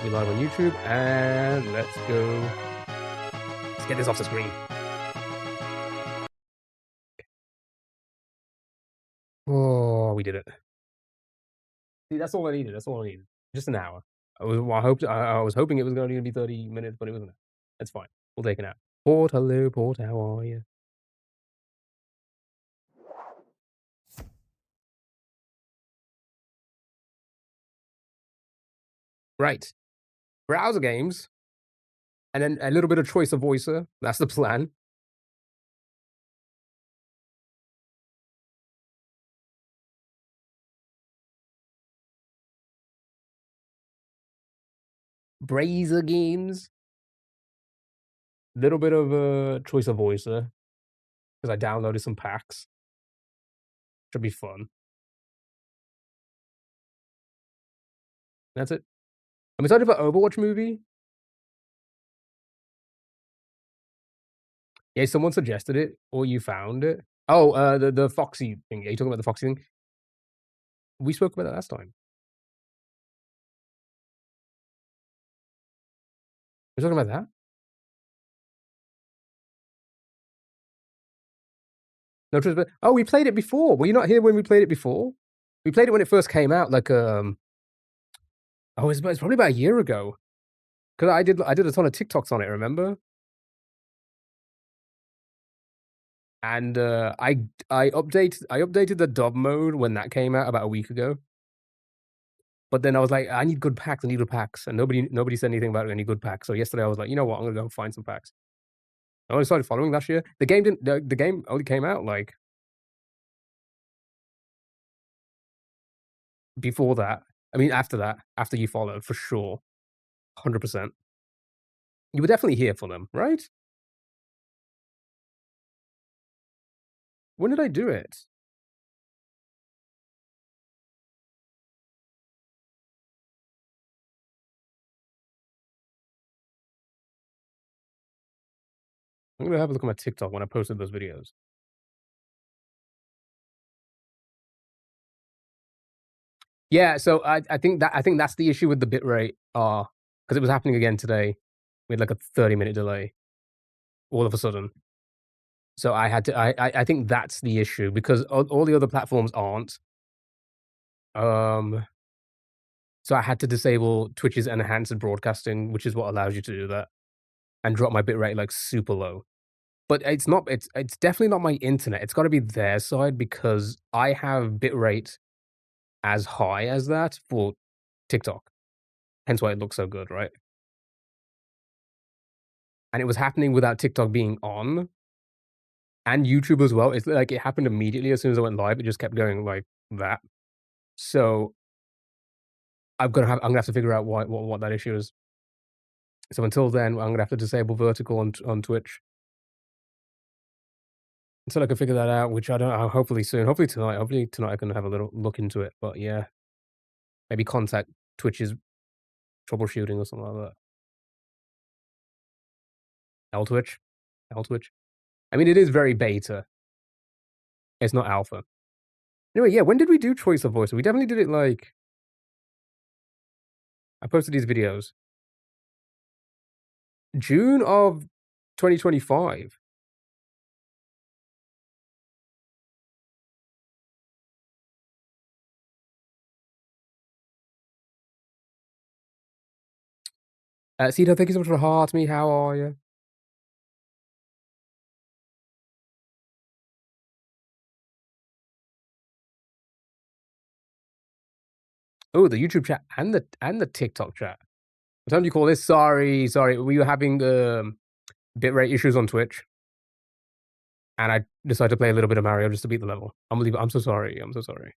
We live on YouTube, and let's go. Let's get this off the screen. Oh, we did it. See, that's all I needed. That's all I needed. Just an hour. I was hoping it was going to be 30 minutes, but it wasn't. That's fine. We'll take it out. Port, hello, Port. How are you? Right. Browser games, and then a little bit of choice of voicer. That's the plan. Browser games. Little bit of choice of voicer because I downloaded some packs. Should be fun. That's it. I'm excited for Overwatch movie. Yeah, someone suggested it, or you found it. Oh, the Foxy thing. Are you talking about the Foxy thing? We spoke about that last time. We're talking about that? No, but oh, we played it before. Were you not here when we played it before? We played it when it first came out. Like oh, it's probably about a year ago. Because I did a ton of TikToks on it. Remember? And I updated the dub mode when that came out about a week ago. But then I was like, I need good packs. I need good packs, and nobody said anything about any good packs. So yesterday I was like, you know what? I'm gonna go find some packs. I only started following last year. The game didn't. The game only came out like before that. I mean, after that, after you followed, for sure, 100%. You were definitely here for them, right? When did I do it? I'm gonna have a look at my TikTok when I posted those videos. Yeah, so I think that's the issue with the bitrate, because it was happening again today. We had like a 30-minute delay all of a sudden. So I had to I think that's the issue because all the other platforms aren't. Um, so I had to disable Twitch's enhanced broadcasting, which is what allows you to do that, and drop my bitrate like super low. But it's definitely not my internet. It's gotta be their side because I have bitrate as high as that for TikTok, hence why it looks so good, right? And it was happening without TikTok being on, and YouTube as well. It's like it happened immediately as soon as I went live, it just kept going like that. So, I'm gonna have to figure out what that issue is. So until then, I'm gonna have to disable vertical on Twitch. Until I can figure that out, which I don't know, hopefully soon. Hopefully tonight I can have a little look into it, but yeah. Maybe contact Twitch's troubleshooting or something like that. L-Twitch? L-Twitch? I mean, it is very beta. It's not alpha. Anyway, yeah, when did we do choice of voice? We definitely did it, like I posted these videos. June of 2025. Cito, thank you so much for the heart me. How are you? Oh, the YouTube chat and the TikTok chat. What time do you call this? Sorry. We were having bitrate issues on Twitch, and I decided to play a little bit of Mario just to beat the level. I'm so sorry. I'm so sorry.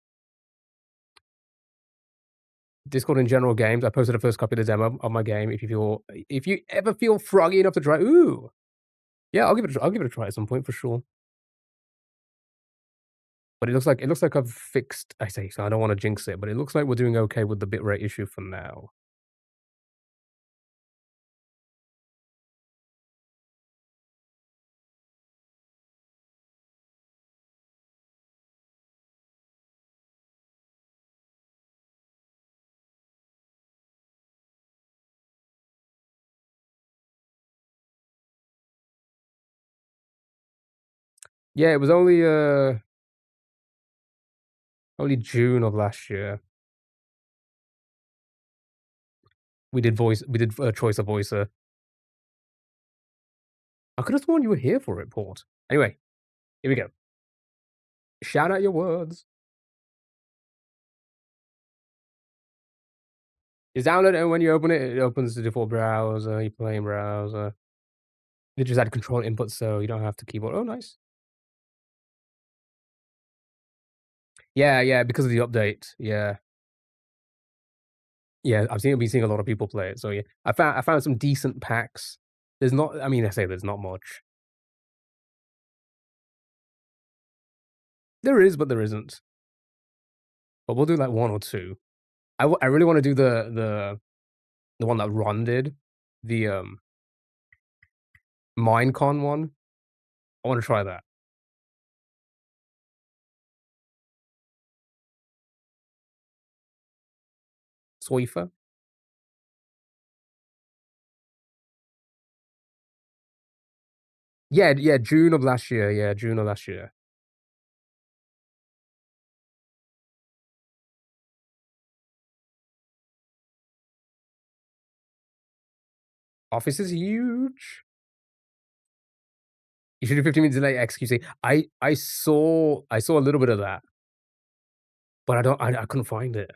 Discord in general games. I posted the first copy of the demo of my game. If you ever feel froggy enough to try, ooh, yeah, I'll give it a try at some point for sure. But it looks like I've fixed. I say so. I don't want to jinx it, but it looks like we're doing okay with the bitrate issue for now. Yeah, it was only June of last year. We did Choice of Voicer. I could have sworn you were here for it, Port. Anyway, here we go. Shout out your words. Just download it, and when you open it, it opens the default browser, you play in browser. You just add control input so you don't have to keyboard. Oh, nice. Yeah, yeah, because of the update. Yeah. Yeah, I've been seeing a lot of people play it, so yeah. I found some decent packs. There's not I mean, I say there's not much. There is, but there isn't. But we'll do, like, 1 or 2. I really wanna do the one that Ron did, the, Minecon one. I wanna try that. Swiffer? Yeah, yeah, June of last year, yeah, June of last year. Office is huge. You should do 15 minutes delay XQC. I saw a little bit of that, but I couldn't find it.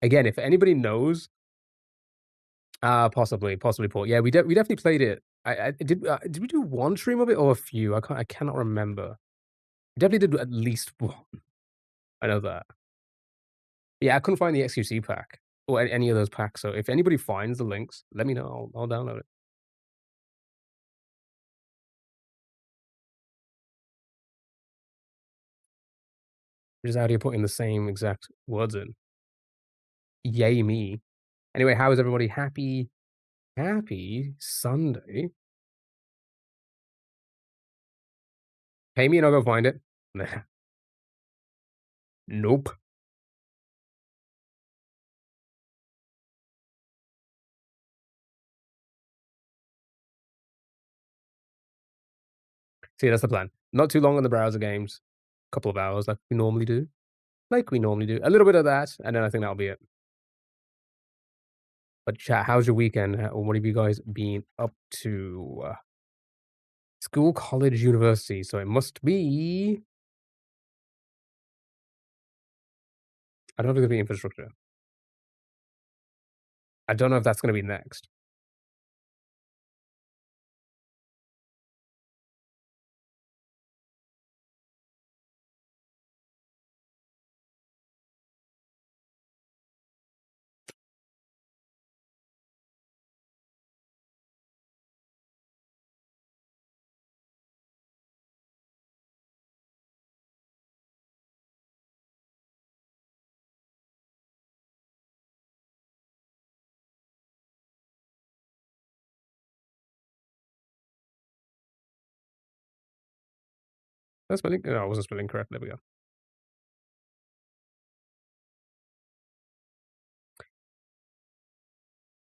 Again, if anybody knows, possibly Paul. Yeah, we definitely played it. Did we do 1 stream of it or a few? I cannot remember. We definitely did at least 1. I know that. Yeah, I couldn't find the XQC pack or any of those packs, so if anybody finds the links, let me know. I'll download it. Just out here putting the same exact words in. Yay me. Anyway, how is everybody? Happy Sunday. Pay me and I'll go find it. Nope. See, that's the plan. Not too long on the browser games. Couple of hours like we normally do. Like we normally do. A little bit of that, and then I think that'll be it. But chat, how's your weekend? What have you guys been up to? School, college, university. So it must be. I don't know if it's gonna be infrastructure. I don't know if that's gonna be next. That's spelling. No, I wasn't spelling correct. There we go.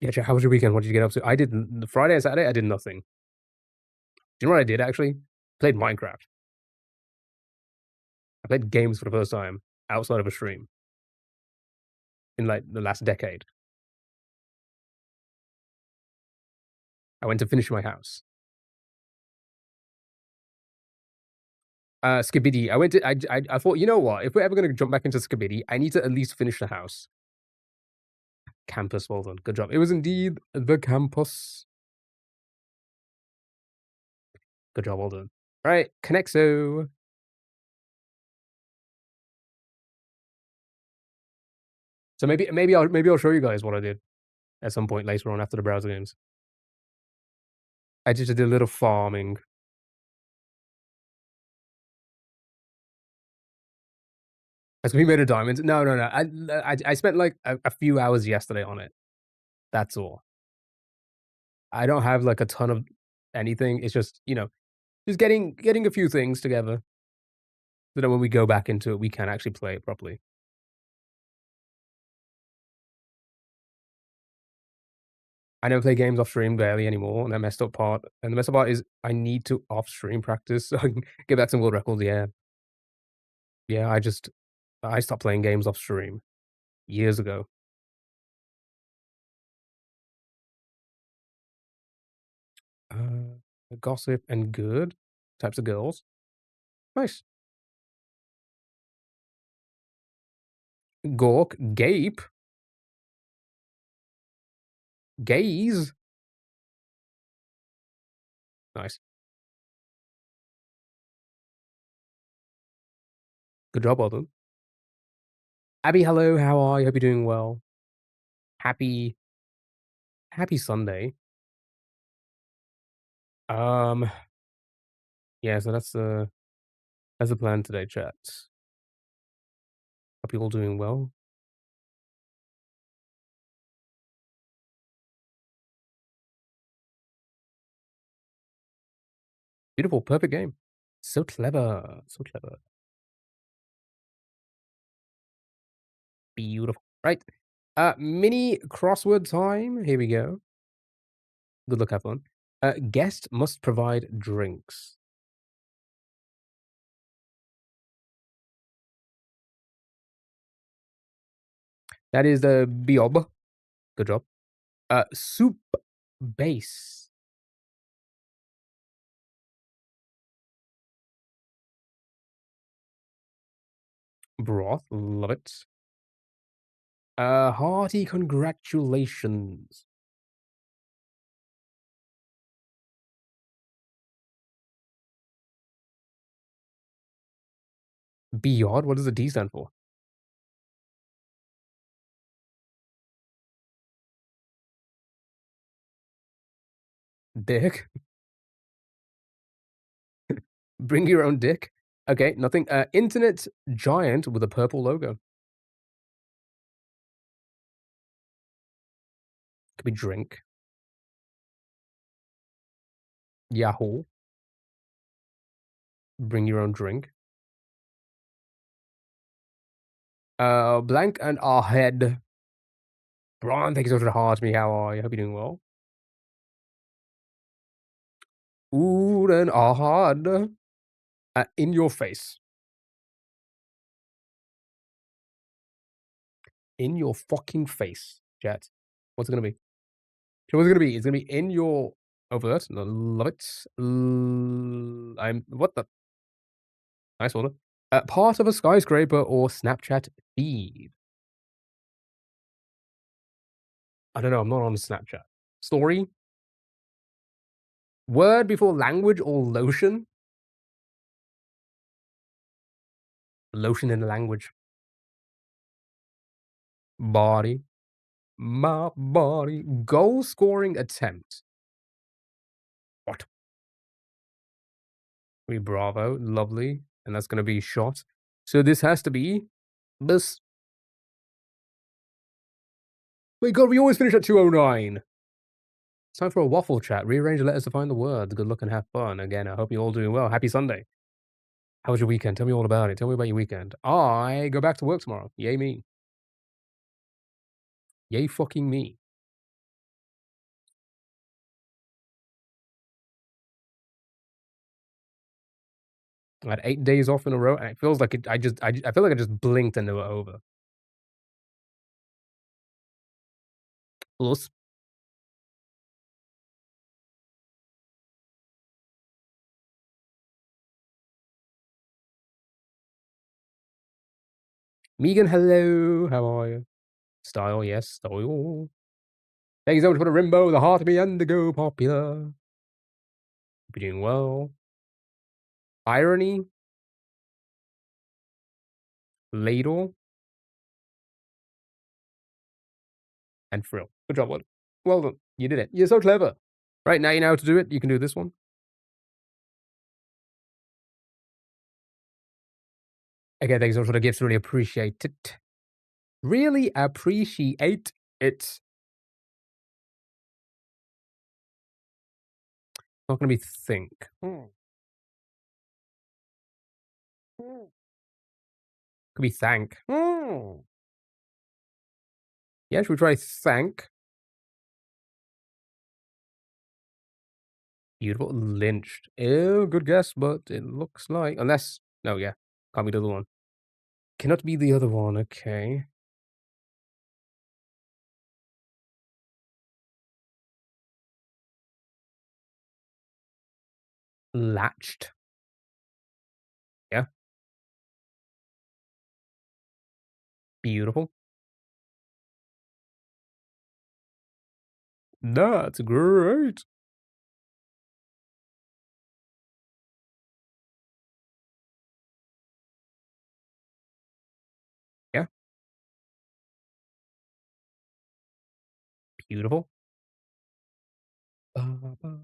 Yeah, chat, how was your weekend? What did you get up to? I did Friday and Saturday. I did nothing. Do you know what I did actually? Played Minecraft. I played games for the first time outside of a stream in like the last decade. I went to finish my house. Skibidi. I went to. I thought, you know what? If we're ever gonna jump back into Skibidi, I need to at least finish the house. Campus, well done, good job. It was indeed the campus. Good job, well done. All right, Connexo. So maybe I'll show you guys what I did at some point later on after the browser games. I just did a little farming. As we made a diamond. No, no, no. I spent like a few hours yesterday on it. That's all. I don't have like a ton of anything. It's just, just getting a few things together so that when we go back into it, we can actually play it properly. I never play games off stream barely anymore, and the messed up part is I need to off stream practice so I can get back some world records, yeah. Yeah, I stopped playing games off stream years ago. Uh, Gossip and good types of girls. Nice. Gawk, gape, gaze. Nice. Good job, well done. Abby, hello, how are you? Hope you're doing well. Happy happy Sunday. Um, yeah, so that's the plan today, chat. Hope you're all doing well. Beautiful, perfect game. So clever, so clever. Beautiful. Right. Mini crossword time. Here we go. Good luck, have fun. Guest must provide drinks. That is the Biob. Good job. Soup base. Broth. Love it. Hearty congratulations. Biod? What does the D stand for? Dick. Bring your own dick. Okay, nothing. Internet giant with a purple logo. Could be drink. Yahoo. Bring your own drink. Blank and our head. Brian, thank you so much for the heart me. How are you? Hope you're doing well. Ooh, and hard. In your face. In your fucking face, chat. What's it gonna be? What's it gonna be? It's gonna be in your overt. Love it. I'm what the nice order. Part of a skyscraper or Snapchat feed. I don't know. I'm not on Snapchat. Story. Word before language or lotion. Lotion in the language. Body. My body. Goal scoring attempt. What? We bravo. Lovely. And that's gonna be shot. So this has to be this. Wait, God, we always finish at 2:09. It's time for a waffle chat. Rearrange the letters to find the words. Good luck and have fun. Again, I hope you're all doing well. Happy Sunday. How was your weekend? Tell me all about it. Tell me about your weekend. I go back to work tomorrow. Yay me. Yay fucking me. I had 8 days off in a row, and it feels like I feel like I just blinked and they were over. Plus, Megan, hello. How are you? Style, yes, style. Thank you so much for the Rimbo, the heart of me, and the go popular. Hope you're doing well. Irony, ladle, and frill. Good job, bud. Well done. You did it. You're so clever. Right, now you know how to do it. You can do this one. Again, thanks so much for the gifts. Really appreciate it. Really appreciate it. Not gonna be think. Could be thank. Yeah, should we try thank? Beautiful. Lynched. Ew, good guess, but it looks like unless no, yeah. Can't be the other one. Cannot be the other one, okay. Latched. Yeah. Beautiful. That's great. Yeah. Beautiful. Ba, ba,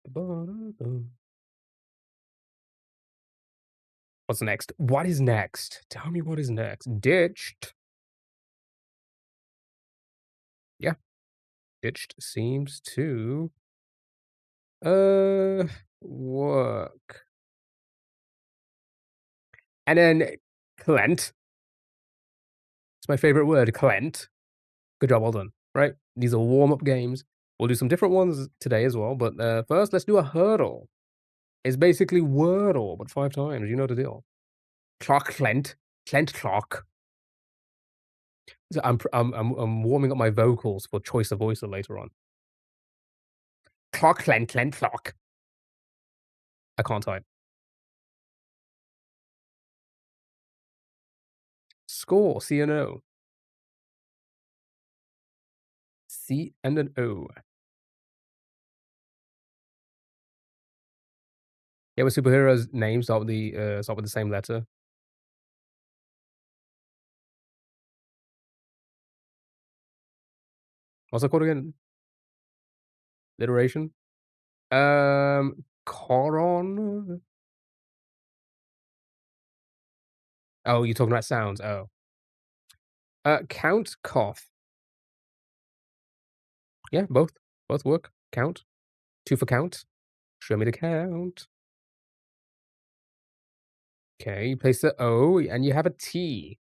ba. What's next? What is next? Tell me what is next. Ditched. Yeah. Ditched seems to uh work. And then Clent. It's my favorite word, Clent. Good job, well done. Right? These are warm-up games. We'll do some different ones today as well, but first let's do a hurdle. It's basically Wordle, but 5 times. You know the deal. Clock Clent. Clent clock. So I'm warming up my vocals for Choice of Voice later on. Clock Clent Clent clock. I can't type. Score, C and O. C and an O. Yeah, with superheroes' names start with the same letter. What's it called again? Alliteration? Coron? Oh, you're talking about sounds. Oh. Count, cough. Yeah, both. Both work. Count. 2 for count. Show me the count. Okay, you place the O and you have a T.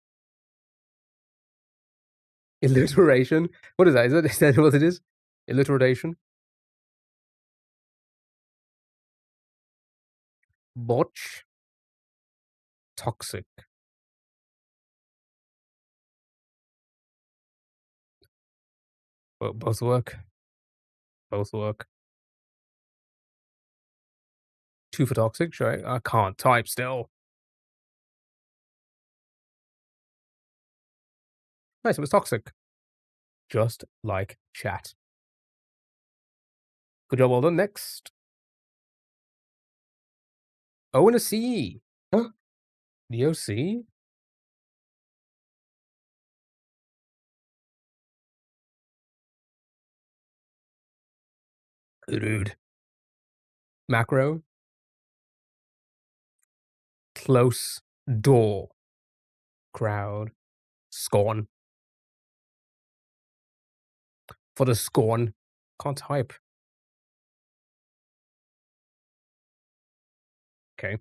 Alliteration? What is that? Is that what it is? Alliteration? Botch? Toxic. Both work. Both work. 2 for toxic, sure. I can't type still. Nice, it was toxic. Just like chat. Good job, well done. Next. O and a C. Huh? The OC? Rude. Macro. Close. Door. Crowd. Scorn. For the scorn. Can't type. Okay.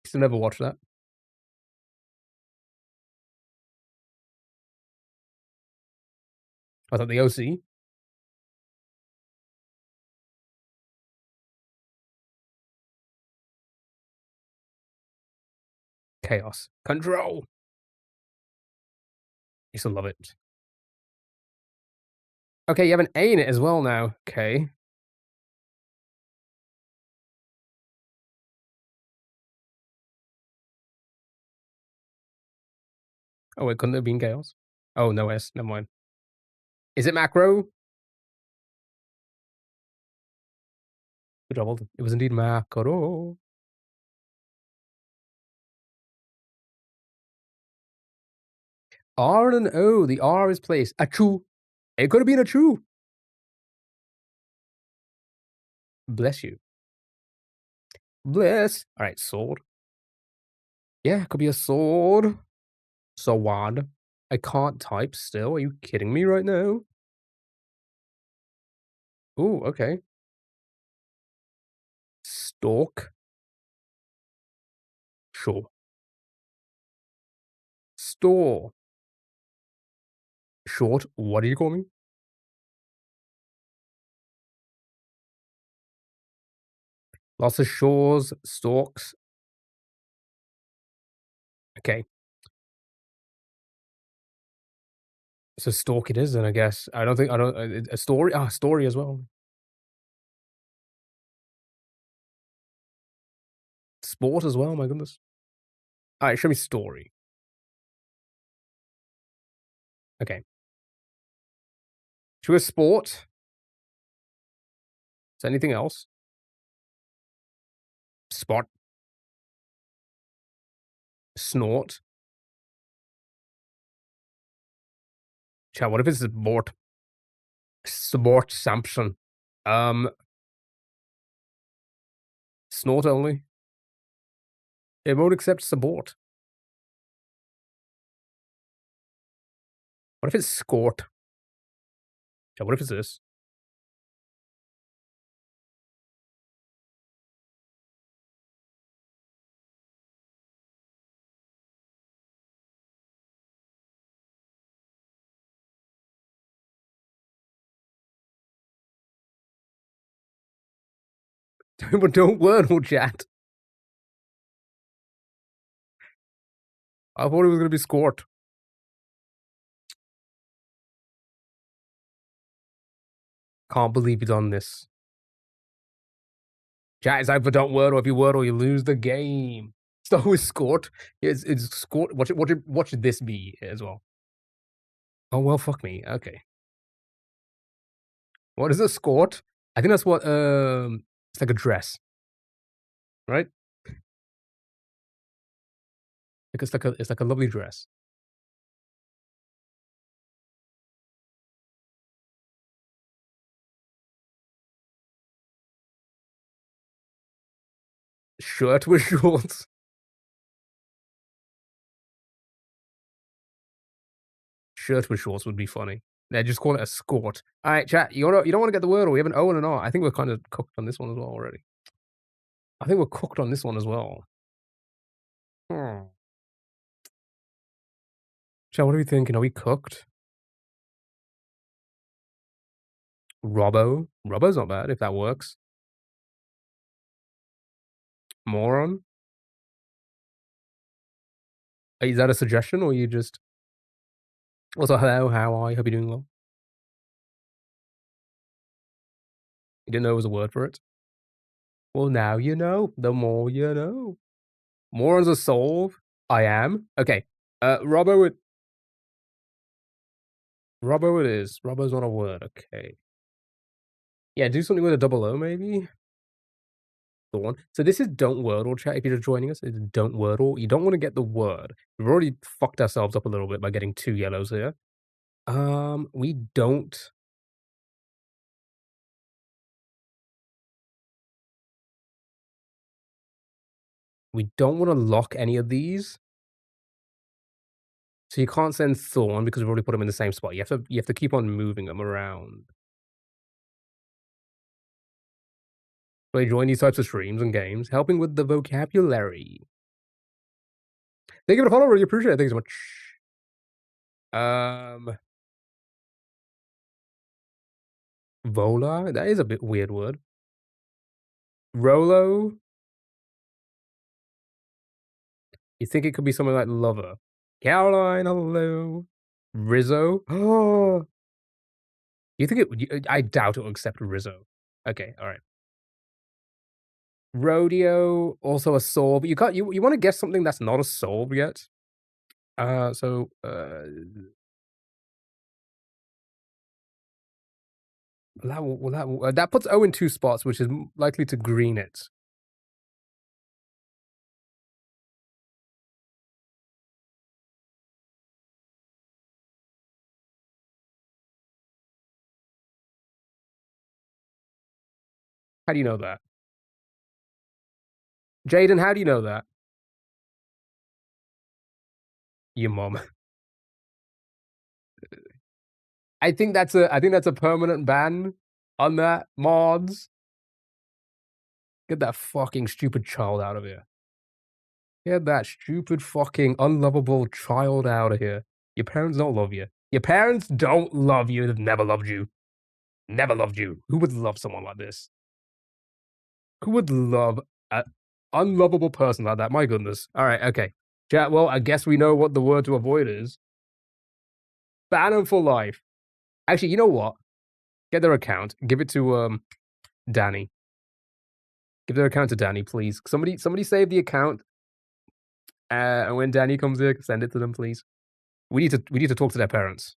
Still never watched that. I thought the OC. Chaos. Control. Used to love it. Okay, you have an A in it as well now. Okay. Oh, wait, couldn't it have been chaos? Oh, no S. Never mind. Is it macro? Good job, well done. It was indeed macro. R and an O. The R is placed. Achoo. It could have been a true. Bless you. Bless. All right, sword. Yeah, it could be a sword. Sword. I can't type still. Are you kidding me right now? Ooh, okay. Stalk. Sure. Store. Short. What do you call me? Lots of shores, stalks. Okay. So stalk it is then, I guess. I don't a story? Ah, story as well. Sport as well, my goodness. Alright, show me story. Okay. Should we have sport? Is there anything else? Spot, snort. Chat, what if it's sport? Sport Samson. Um, snort only. It won't accept support. What if it's scort? Chat, what if it's this? But don't wordle chat. I thought it was gonna be scort. Can't believe you done this. Chat is either don't wordle. If you wordle, you lose the game. Start with scort. It's scort. What should this be as well? Oh well, fuck me. Okay. What is a skort? I think that's what, it's like a dress, right? Like, it's like a lovely dress. Shirt with shorts. Shirt with shorts would be funny. Yeah, just call it a skort. Alright, chat, you don't wanna get the word or we have an O and an R. I think we're kinda cooked on this one as well already. I think we're cooked on this one as well. Hmm. Chat, what are we thinking? Are we cooked? Robbo? Robbo's not bad if that works. Moron? Is that a suggestion or you just also, hello, how are you? Hope you're doing well. You didn't know it was a word for it? Well, now you know. The more you know. Morons are solve. I am. Okay. Robbo it Robbo it is. Robbo's not a word. Okay. Yeah, do something with a double O maybe? Thorn. So this is don't wordle chat if you're just joining us. It's don't wordle. You don't want to get the word. We've already fucked ourselves up a little bit by getting 2 yellows here. We don't we don't want to lock any of these. So you can't send Thorn because we've already put them in the same spot. You have to keep on moving them around. So you join these types of streams and games, helping with the vocabulary. Thank you for the follow, really appreciate it. Thank you so much. Vola? That is a bit weird word. Rolo? You think it could be something like lover. Caroline, hello. Rizzo? Oh. You think I doubt it will accept Rizzo. Okay, alright. Rodeo, also a soul, but you wanna guess something that's not a soul yet? So, that puts O in 2 spots, which is likely to green it. How do you know that? Jaden, how do you know that? Your mom. I think that's a permanent ban on that, mods. Get that fucking stupid child out of here. Get that stupid fucking unlovable child out of here. Your parents don't love you. Your parents don't love you. They've never loved you. Never loved you. Who would love someone like this? Who would love a unlovable person like that? My goodness. All right, okay. Chat, well, I guess we know what the word to avoid is. Ban them for life. Actually, you know what? Get their account. Give it to Danny. Give their account to Danny, please. Somebody save the account. And when Danny comes here, send it to them, please. We need to talk to their parents.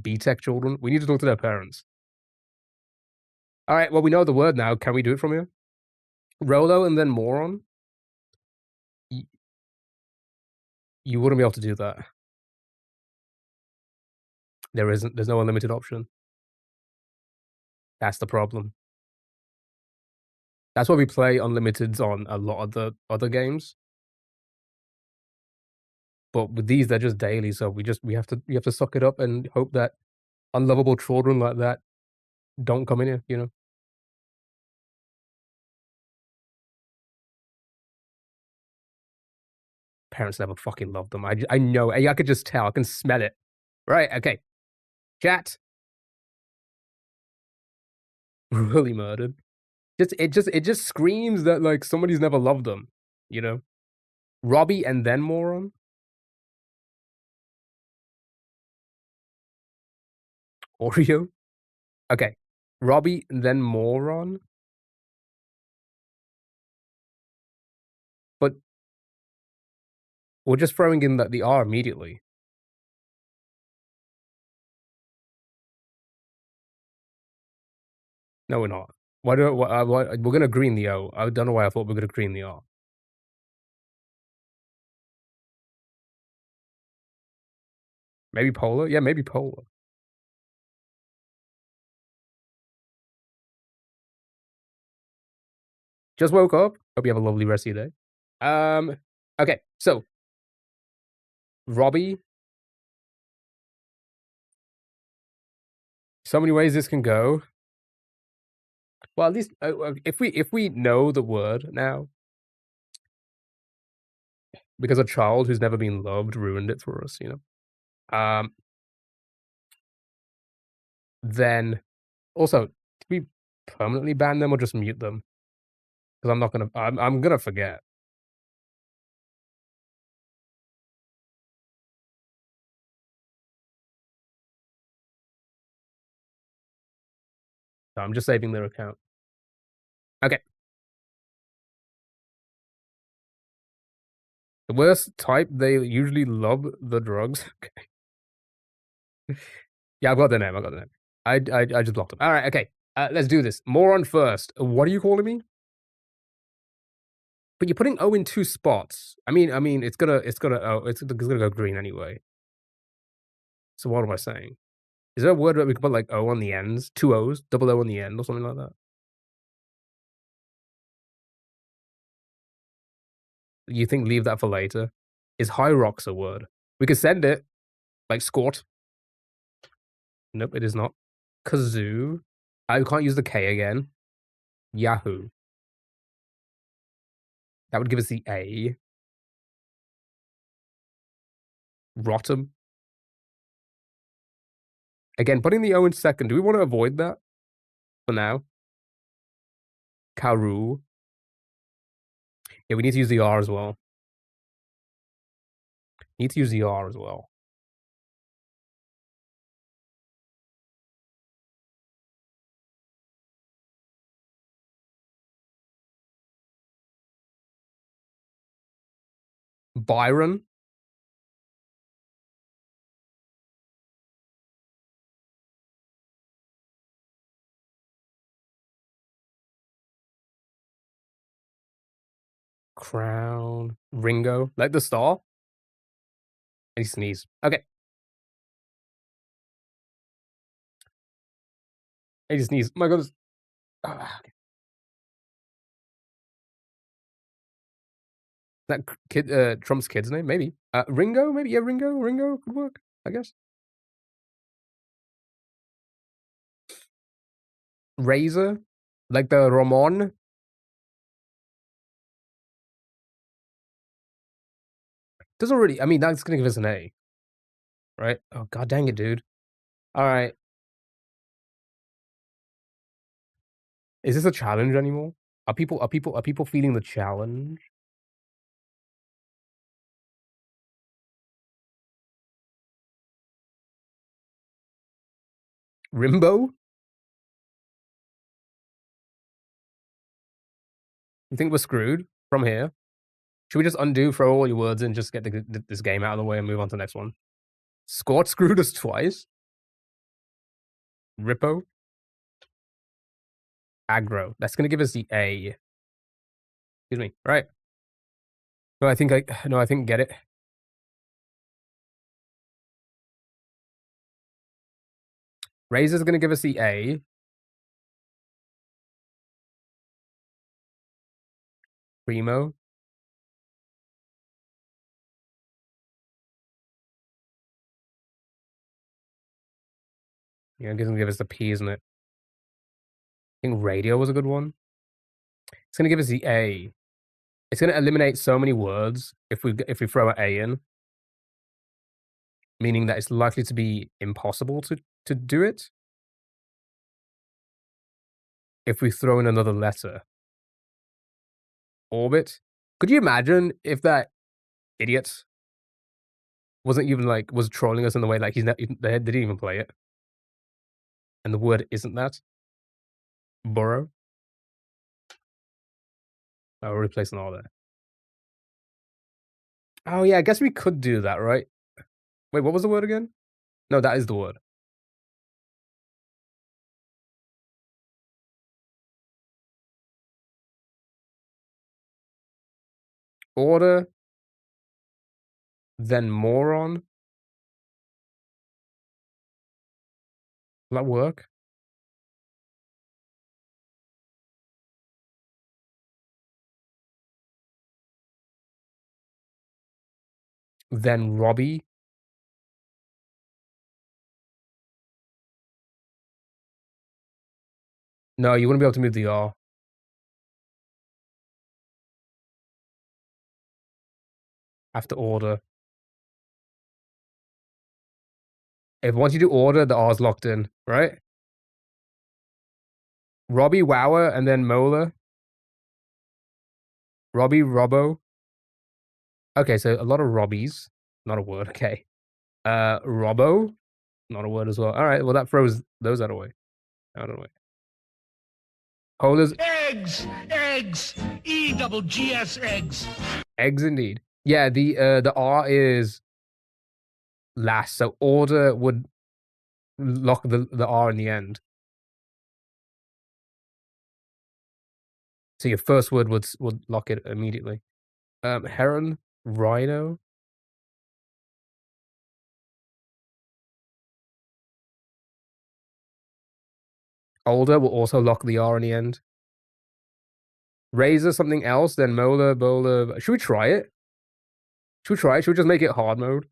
B-Tech children. We need to talk to their parents. All right, well, we know the word now. Can we do it from here? Rolo and then moron? You wouldn't be able to do that. There isn't. There's no unlimited option. That's the problem. That's why we play unlimiteds on a lot of the other games. But with these, they're just daily, so we have to suck it up and hope that unlovable children like that don't come in here, you know? Parents never fucking loved them. I know. I could just tell. I can smell it. Right, okay. Chat. Really murdered. It just screams that, like, somebody's never loved them, you know? Robbie and then moron? Oreo? Okay. Robbie and then moron? But we're just throwing in the R immediately. No, we're not. Why we're gonna green the O. I don't know why I thought we are gonna green the R. Maybe polar? Yeah, maybe polar. Just woke up. Hope you have a lovely rest of your day. Okay, so Robbie. So many ways this can go. Well, at least if we know the word now, because a child who's never been loved ruined it for us, you know. Then also, do we permanently ban them or just mute them? Because I'm gonna forget. So I'm just saving their account. Okay. The worst type, they usually love the drugs. Yeah, I've got the name. I got the name. I just blocked them. All right. Okay. Let's do this. Moron first. What are you calling me? But you're putting O in two spots. I mean, it's gonna go green anyway. So what am I saying? Is there a word that we can put like O on the ends? Two O's, double O on the end, or something like that? You think leave that for later? Is high rocks a word? We could send it like squat. Nope, it is not. Kazoo. I can't use the K again. Yahoo. That would give us the A. Rotten. Again, putting the O in second. Do we want to avoid that for now? Karu. Yeah, we need to use the R as well. Need to use the R as well. Byron. Crown. Ringo. Like the star. And he sneeze. Okay. And he sneeze. Oh my goodness. Okay. That kid, Trump's kid's name? Maybe. Ringo? Maybe. Yeah, Ringo. Ringo could work, I guess. Razor? Like the Ramon? Doesn't really, I mean, that's gonna give us an A, right? Oh, god dang it, dude. Alright. Is this a challenge anymore? Are people feeling the challenge? Rimbo? You think we're screwed from here? Should we just undo, throw all your words in, just get this game out of the way and move on to the next one? Squad screwed us twice? Rippo? Aggro. That's gonna give us the A. Excuse me. Right. No, I think get it. Razor's gonna give us the A. Primo. Yeah, it's gonna give us the P, isn't it? I think radio was a good one. It's gonna give us the A. It's gonna eliminate so many words if we throw an A in, meaning that it's likely to be impossible to do it if we throw in another letter. Orbit. Could you imagine if that idiot wasn't even like was trolling us in the way like they didn't even play it, and the word isn't that burrow? Oh, we're replacing all that. Oh yeah, I guess we could do that, right? Wait, what was the word again? No, that is the word. Order, then moron. Will that work? Then Robbie. No, you wouldn't be able to move the R. After order. If once you do order, the R's locked in, right? Robbie, Wower, and then Mola. Robbie, Robbo. Okay, so a lot of Robbies. Not a word, okay. Robbo. Not a word as well. Alright, well that throws those out of the way. Polars. Eggs! E-double-G-S eggs. Eggs indeed. Yeah, the R is last, so order would lock the R in the end. So your first word would lock it immediately. Heron, rhino. Older will also lock the R in the end. Razor, something else, then molar, bowler. Should we try it? Should we try it? Should we just make it hard mode?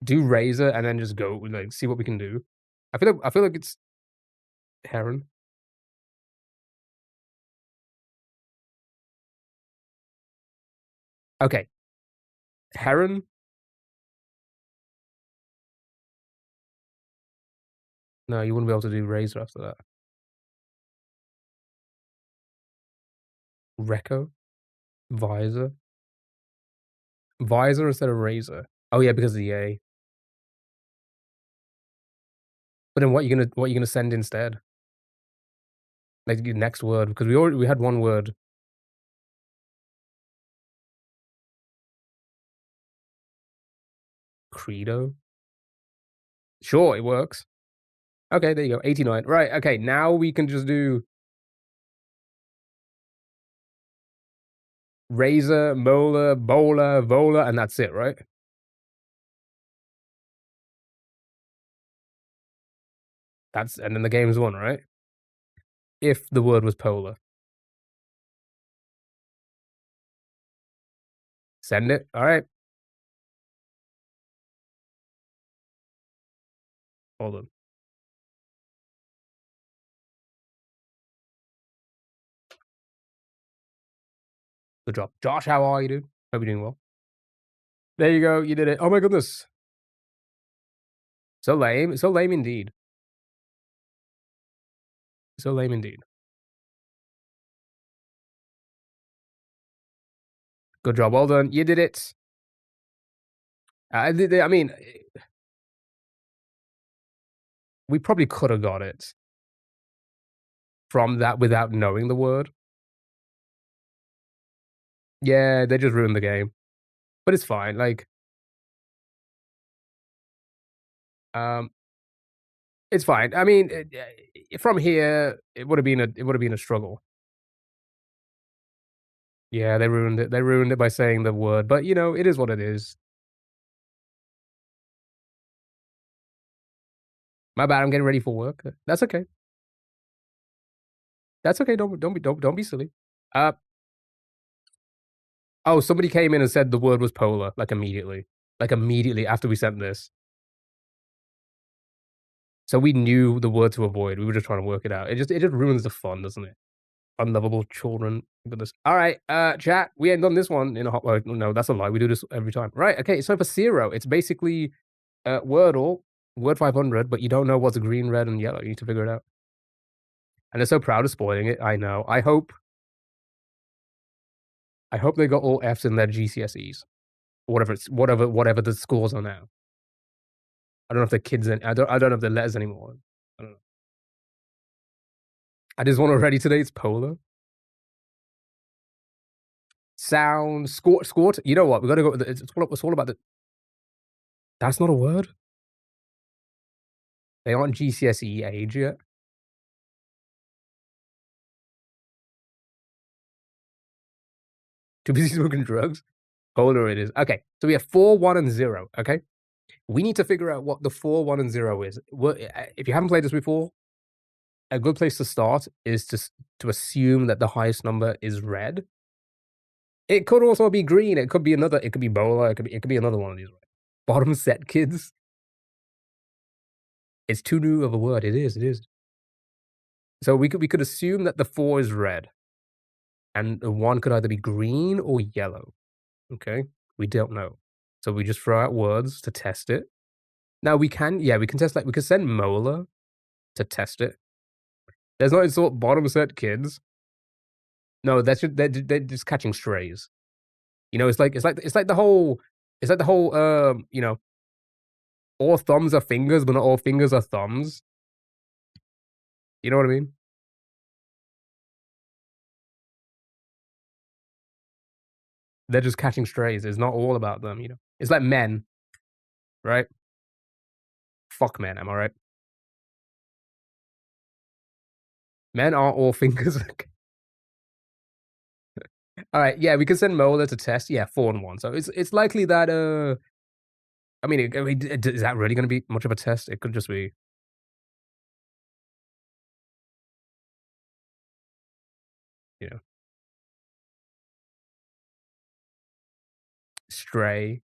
Do razor and then just go like see what we can do. I feel like it's heron. Okay. Heron. No, you wouldn't be able to do razor after that. Reco. Visor. Visor instead of razor. Oh yeah, because of the A. But then what you gonna send instead? Like the next word, because we had one word. Credo. Sure, it works. Okay, there you go. 89. Right, okay, now we can just do razor, molar, bowler, vola, and that's it, right? And then the game's won, right? If the word was polar. Send it. All right. Hold on. Good job. Josh, how are you, dude? Hope you're doing well. There you go. You did it. Oh my goodness. So lame. So lame indeed. So lame indeed. Good job. Well done. You did it. I mean, we probably could have got it from that without knowing the word. Yeah, they just ruined the game. But it's fine. Like, um, it's fine. I mean, from here, it would have been a struggle. Yeah, they ruined it. They ruined it by saying the word. But you know, it is what it is. My bad. I'm getting ready for work. That's okay. That's okay. Don't be silly. Uh, oh, somebody came in and said the word was polar, like immediately after we sent this. So we knew the word to avoid. We were just trying to work it out. It just ruins the fun, doesn't it? Unlovable children. Goodness. All right, chat. We ain't done this one in a hot. Well, no, that's a lie. We do this every time. Right. Okay. So for zero, it's basically Wordle, Word 500, but you don't know what's green, red, and yellow. You need to figure it out. And they're so proud of spoiling it. I know. I hope they got all Fs in their GCSEs. Whatever the scores are now. I don't know if they're kids and I don't know if they're letters anymore. I don't know. I just want already today. It's polar. Sound, squat. You know what? We gotta go. It's all about the. That's not a word. They aren't GCSE age yet. Too busy smoking drugs. Polar it is. Okay, so we have 4, 1, and 0. Okay, we need to figure out what the 4, 1, and 0 is. If you haven't played this before, a good place to start is to assume that the highest number is red. It could also be green. It could be another. It could be Bola. It could be another one of these. Bottom set kids. It's too new of a word. It is. It is. So we could assume that the 4 is red, and the 1 could either be green or yellow. Okay, we don't know. So we just throw out words to test it. Now we can test we could send Mola to test it. There's no insult bottom set kids. No, they're just catching strays. You know, it's like the whole all thumbs are fingers, but not all fingers are thumbs. You know what I mean? They're just catching strays. It's not all about them, you know. It's like men, right? Fuck men, am I right? Men aren't all fingers. All right, yeah, we can send Mola to test. Yeah, 4 and 1. So it's likely that I mean, is that really going to be much of a test? It could just be, you know, stray,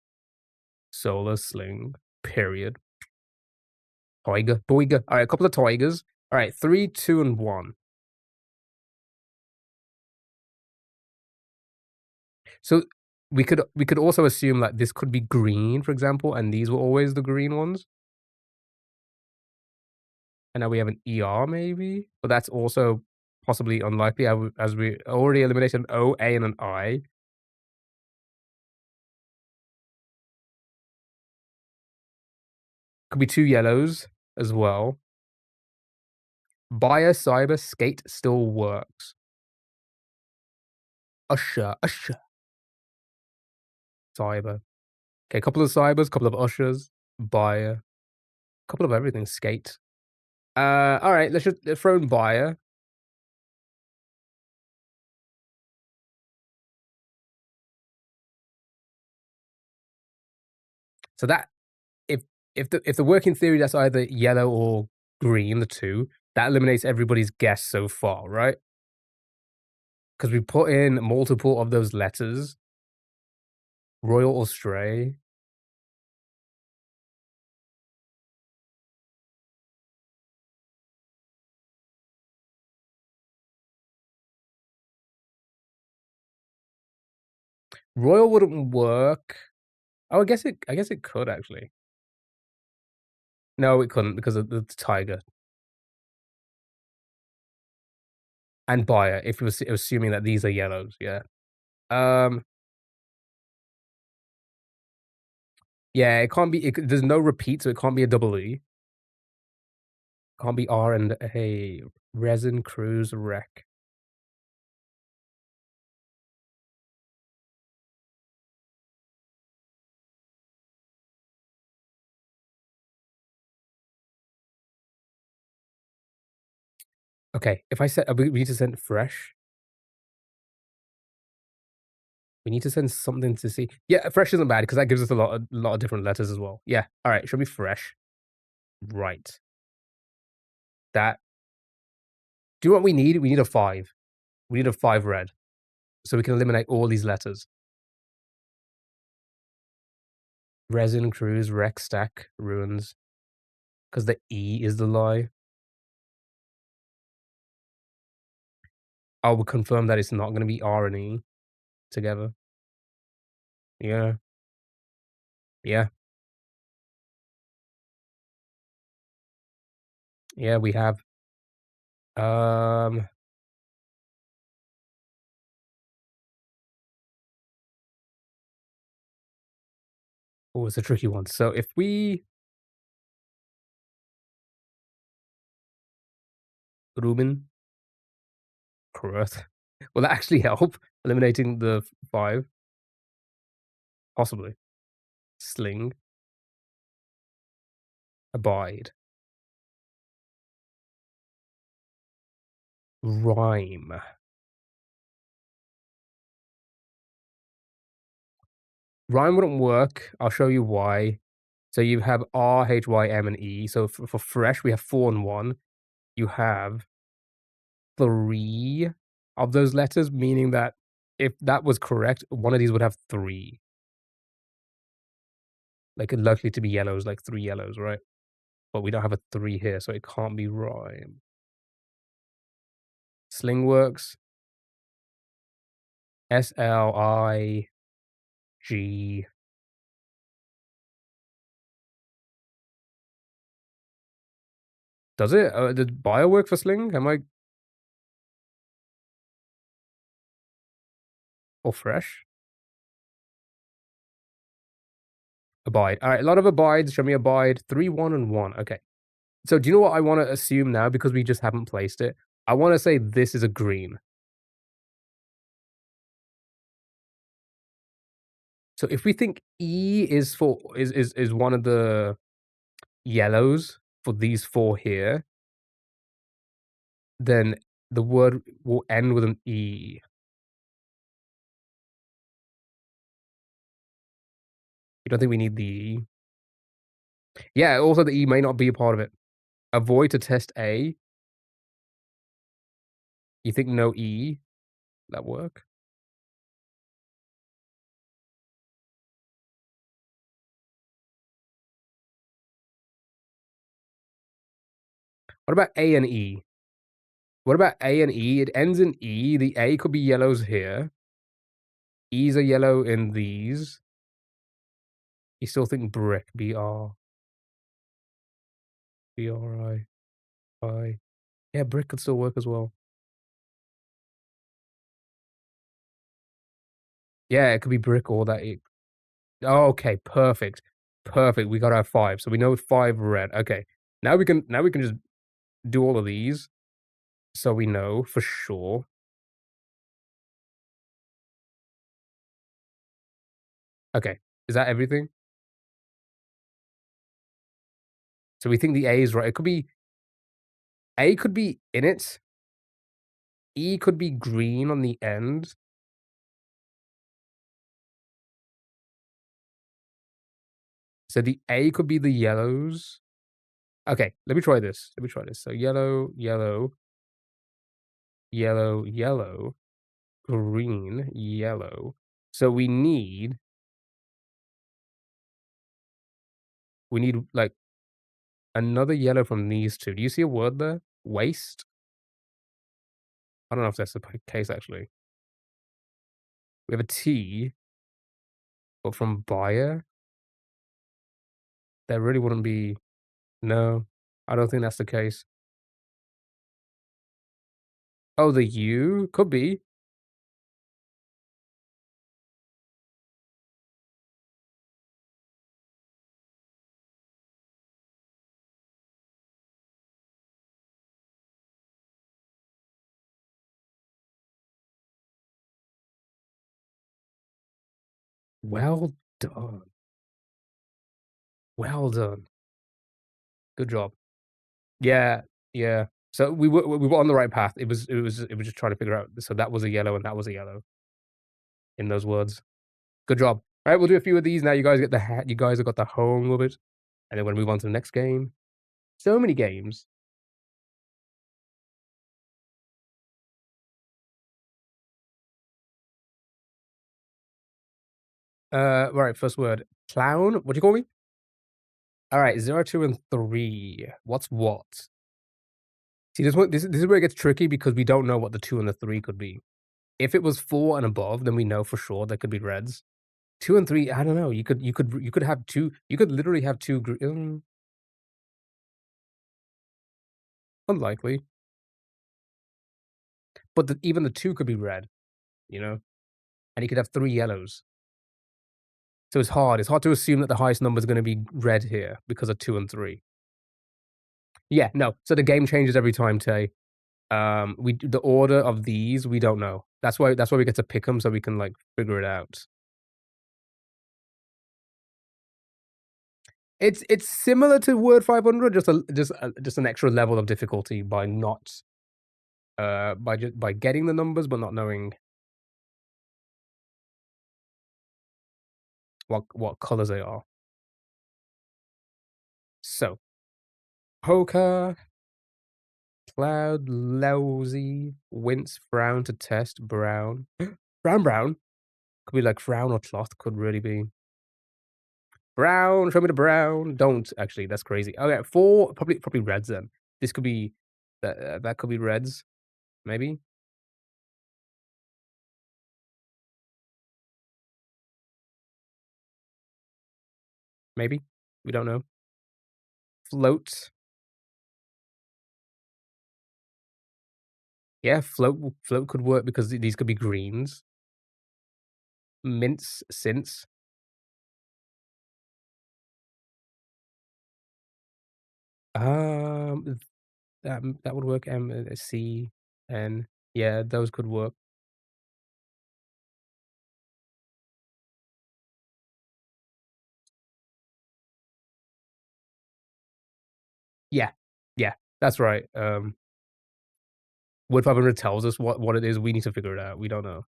solar, sling, period, tiger, toiger. All right, a couple of tigers. All right, 3, 2, and 1. So we could also assume that this could be green, for example, and these were always the green ones. And now we have an ER maybe, but that's also possibly unlikely as we already eliminated an O, A, and an I. Could be 2 yellows as well. Bio, cyber, skate still works. Usher, cyber. Okay, couple of cybers, couple of ushers, buyer, couple of everything, skate. All right, let's throw in buyer. So that if the working theory that's either yellow or green, the two, that eliminates everybody's guess so far, right? Because we put in multiple of those letters, royal or stray. Royal wouldn't work. Oh, I guess it could actually. No, it couldn't because of the tiger. And buyer, if you was assuming that these are yellows, yeah. Um, yeah, it can't be there's no repeat, so it can't be a double E. Can't be R and A. Resin, cruise, wreck. Okay, if I said we need to send fresh. We need to send something to see. Yeah, fresh isn't bad because that gives us a lot of different letters as well. Yeah, alright, show me fresh. Right. That do you know what we need? We need a 5. We need a 5 red, so we can eliminate all these letters. Resin, cruise, wreck, stack, ruins. Because the E is the lie. I will confirm that it's not gonna be R and E together. Yeah, yeah, yeah, we have. Um, oh, it's a tricky one. So if we Ruben, correct. Will that actually help eliminating the 5? Possibly. Sling, abide, rhyme. Rhyme wouldn't work. I'll show you why. So you have R, H, Y, M, and E. So for fresh, we have 4 and 1. You have 3 of those letters, meaning that if that was correct, one of these would have 3. Like, it's likely to be yellows, like 3 yellows, right? But we don't have a 3 here, so it can't be rhyme. Sling works. SLIG. Does it? Does bio work for sling? Am I or fresh? Abide. Alright, a lot of abides. Show me abide. 3, 1, and 1. Okay. So do you know what I wanna assume now because we just haven't placed it? I wanna say this is a green. So if we think E is for is one of the yellows for these 4 here, then the word will end with an E. You don't think we need the E? Yeah, also the E may not be a part of it. Avoid to test A. You think no E? That work? What about A and E? What about A and E? It ends in E. The A could be yellows here. E's are yellow in these. You still think brick, B-R-I-I. Yeah, brick could still work as well. Yeah, it could be brick or that it oh, okay, perfect. Perfect, we got our 5. So we know 5 red. Okay. Now we can just do all of these so we know for sure. Okay. Is that everything? So we think the A is right. It could be A could be in it. E could be green on the end. So the A could be the yellows. Okay, let me try this. Let me try this. So yellow, yellow, yellow, yellow, green, yellow. So we need like another yellow from these 2. Do you see a word there? Waste? I don't know if that's the case actually. We have a T. But from buyer, there really wouldn't be. No, I don't think that's the case. Oh, the U? Could be. Well done. Well done. Good job. Yeah, yeah. So we were on the right path. It was just trying to figure out, so that was a yellow and that was a yellow in those words. Good job. Alright, we'll do a few of these now. You guys have got the hang of it, and then we'll move on to the next game. So many games. Right, first word. Clown? What do you call me? Alright, 0, 2, and 3. What's what? See, this is where it gets tricky because we don't know what the 2 and the 3 could be. If it was 4 and above, then we know for sure there could be reds. 2 and 3, I don't know. You could have 2, you could literally have 2 unlikely. But even the 2 could be red, you know? And you could have 3 yellows. So it's hard. It's hard to assume that the highest number is gonna be red here because of 2 and 3. Yeah, no. So the game changes every time, Tay. The order of these, we don't know. That's why we get to pick them so we can, like, figure it out. It's similar to Word 500, just an extra level of difficulty by not, by getting the numbers, but not knowing what colors they are. So, poker, cloud, lousy, wince, frown to test, brown. Brown? Could be like frown or cloth, could really be. Brown, show me the brown. Don't actually, that's crazy. Okay, 4, probably reds then. This could be that could be reds, maybe? Maybe? We don't know. Float. Yeah, float could work because these could be greens. Mince, since. That would work. C, N. Yeah, those could work. Yeah, yeah, that's right. Word 500 tells us what it is. We need to figure it out. We don't know.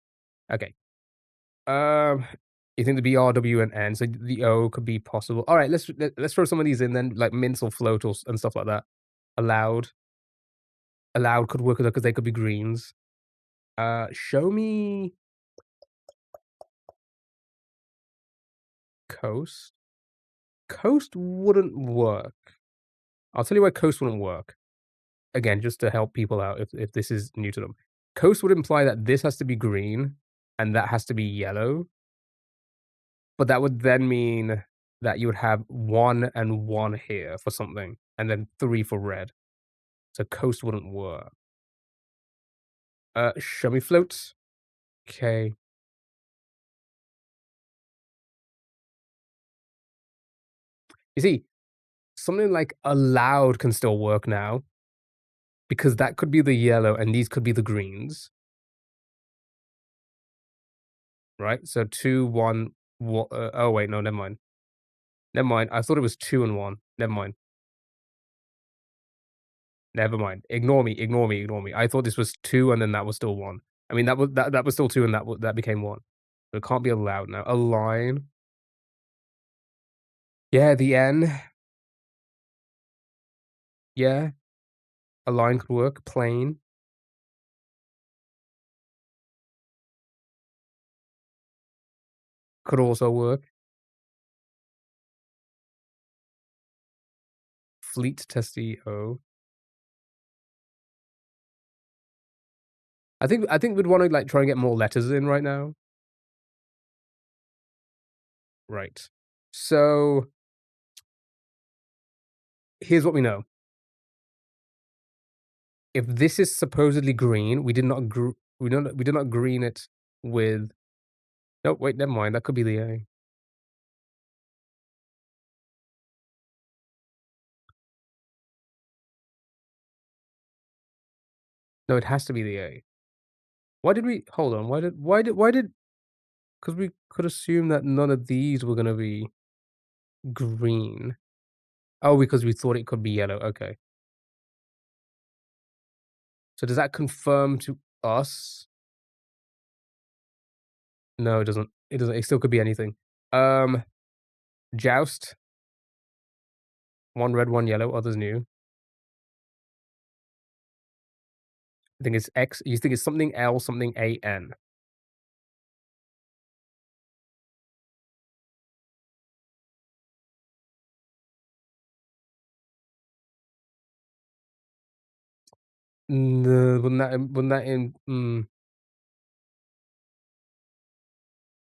Okay. Um, you think the B, R, W, and N, so the O could be possible. All right, let's throw some of these in then, like mince or float and stuff like that. Allowed, allowed could work because they could be greens. Show me coast. Coast wouldn't work. I'll tell you why coast wouldn't work. Again, just to help people out if this is new to them. Coast would imply that this has to be green and that has to be yellow, but that would then mean that you would have 1 and 1 here for something, and then 3 for red. So coast wouldn't work. Show me floats. Okay. You see, something like allowed can still work now because that could be the yellow and these could be the greens, right? So 2, 1, oh wait, no, never mind. Never mind. I thought it was 2 and 1. Never mind. Never mind. Ignore me, ignore me, ignore me. I thought this was 2 and then that was still 1. I mean, that was still 2 and that became 1. So it can't be allowed now. Align. Yeah, the N. Yeah, align could work. Plane could also work. Fleet testy O. I think we'd wanna, like, try and get more letters in right now. Right. So, here's what we know. If this is supposedly green, we did not green it with no, wait, never mind, that could be the A. No, it has to be the A. Why did we hold on, why did 'cause we could assume that none of these were gonna be green. Oh, because we thought it could be yellow, okay. So does that confirm to us? No, it doesn't. It doesn't, it still could be anything. Um, Joust, one red, one yellow, others new. I think it's X, you think it's something L, something AN. No,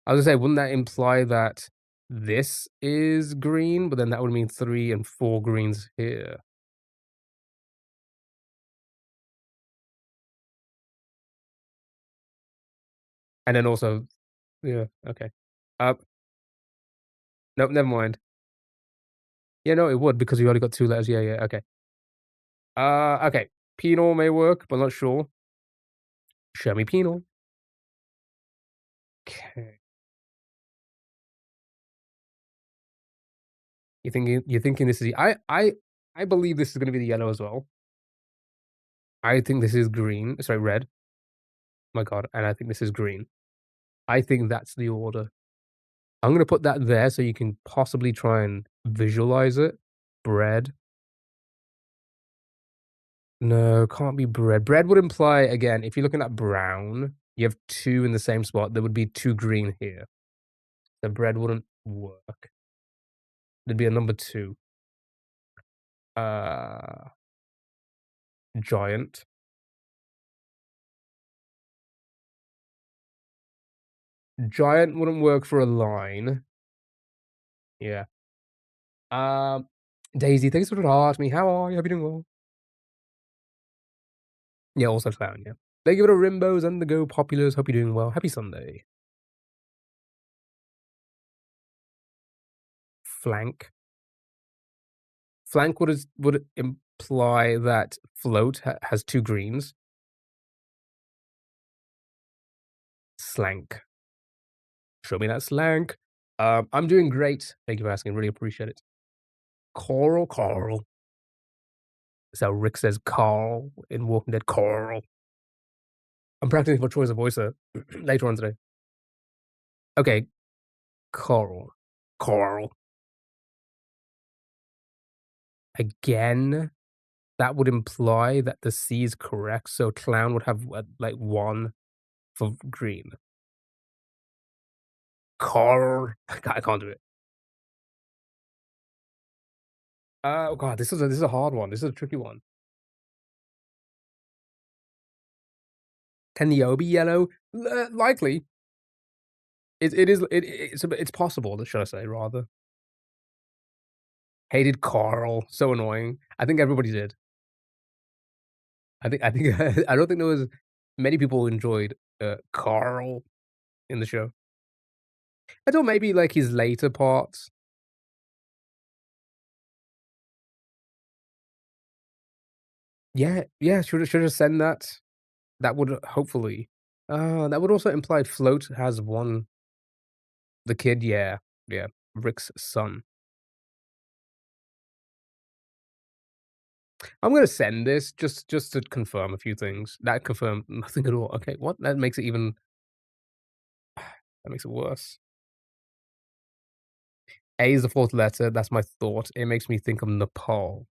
I was gonna say, wouldn't that imply that this is green? But then that would mean 3 and 4 greens here. And then also yeah, okay. Uh, nope, never mind. Yeah, no, it would because we already got 2 letters. Yeah, yeah, okay. Okay. Penal may work, but not sure. Show me penal. Okay. You're thinking this is the I believe this is gonna be the yellow as well. I think this is green, sorry, red. My god, and I think this is green. I think that's the order. I'm gonna put that there so you can possibly try and visualize it. Bread. No, can't be bread. Bread would imply, again, if you're looking at brown, you have 2 in the same spot, there would be 2 green here. So bread wouldn't work. There'd be a number 2. Uh, giant. Giant wouldn't work for a line. Yeah. Um, Daisy, thanks for asking me. How are you? Hope you're doing well. Yeah, also clown, yeah. Thank you for the Rimbos and the Go Populars. Hope you're doing well. Happy Sunday. Flank. Flank would imply that float has 2 greens. Slank. Show me that slank. I'm doing great. Thank you for asking. Really appreciate it. Coral, Carl. That's how Rick says Carl in Walking Dead. Carl. I'm practicing for choice of voice later on today. Okay, Coral. Coral. Again, that would imply that the C is correct, so clown would have, what, like, 1 for green. Carl. I can't do it. Oh god, this is a hard one. This is a tricky one. Can the O be yellow? Likely. It's possible, should I say, rather. Hated Carl, so annoying. I think everybody did. I think I don't think there was many people who enjoyed, Carl in the show. I thought maybe, like, his later parts. Yeah, yeah, should have sent that. That would hopefully that would also imply Float has 1 the kid, yeah, yeah, Rick's son. I'm gonna send this just to confirm a few things. That confirmed nothing at all. Okay, what? That makes it even that makes it worse. A is the 4th letter, that's my thought. It makes me think of Nepal.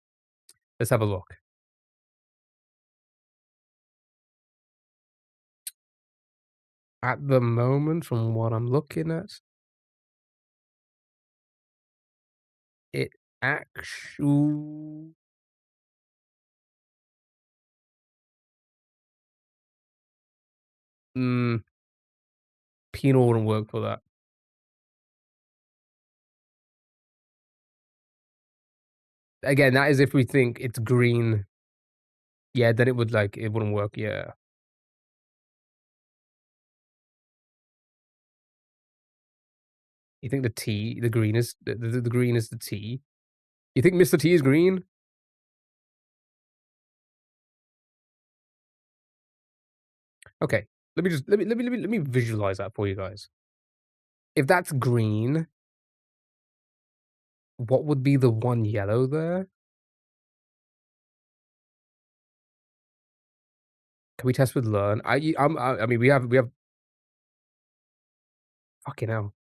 Let's have a look. At the moment, from what I'm looking at, it actually mm, penal wouldn't work for that. Again, that is if we think it's green. Yeah, then it wouldn't work, yeah. You think the green is the green is the T? You think Mr. T is green? Okay, let me just let me visualize that for you guys. If that's green, what would be the one yellow there? Can we test with learn? I mean, we have fucking hell.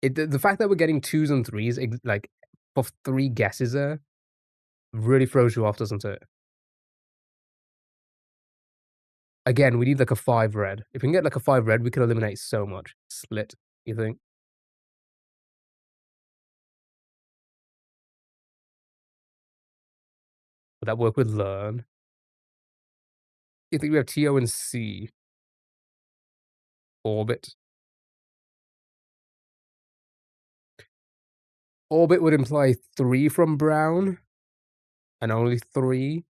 The fact that we're getting 2s and 3s, like, for 3 guesses there, really throws you off, doesn't it? Again, we need, like, a 5 red. If we can get, like, a 5 red, we can eliminate so much. Split, you think? Would that work with learn? You think we have TO and C? Orbit? Orbit would imply 3 from brown, and only 3.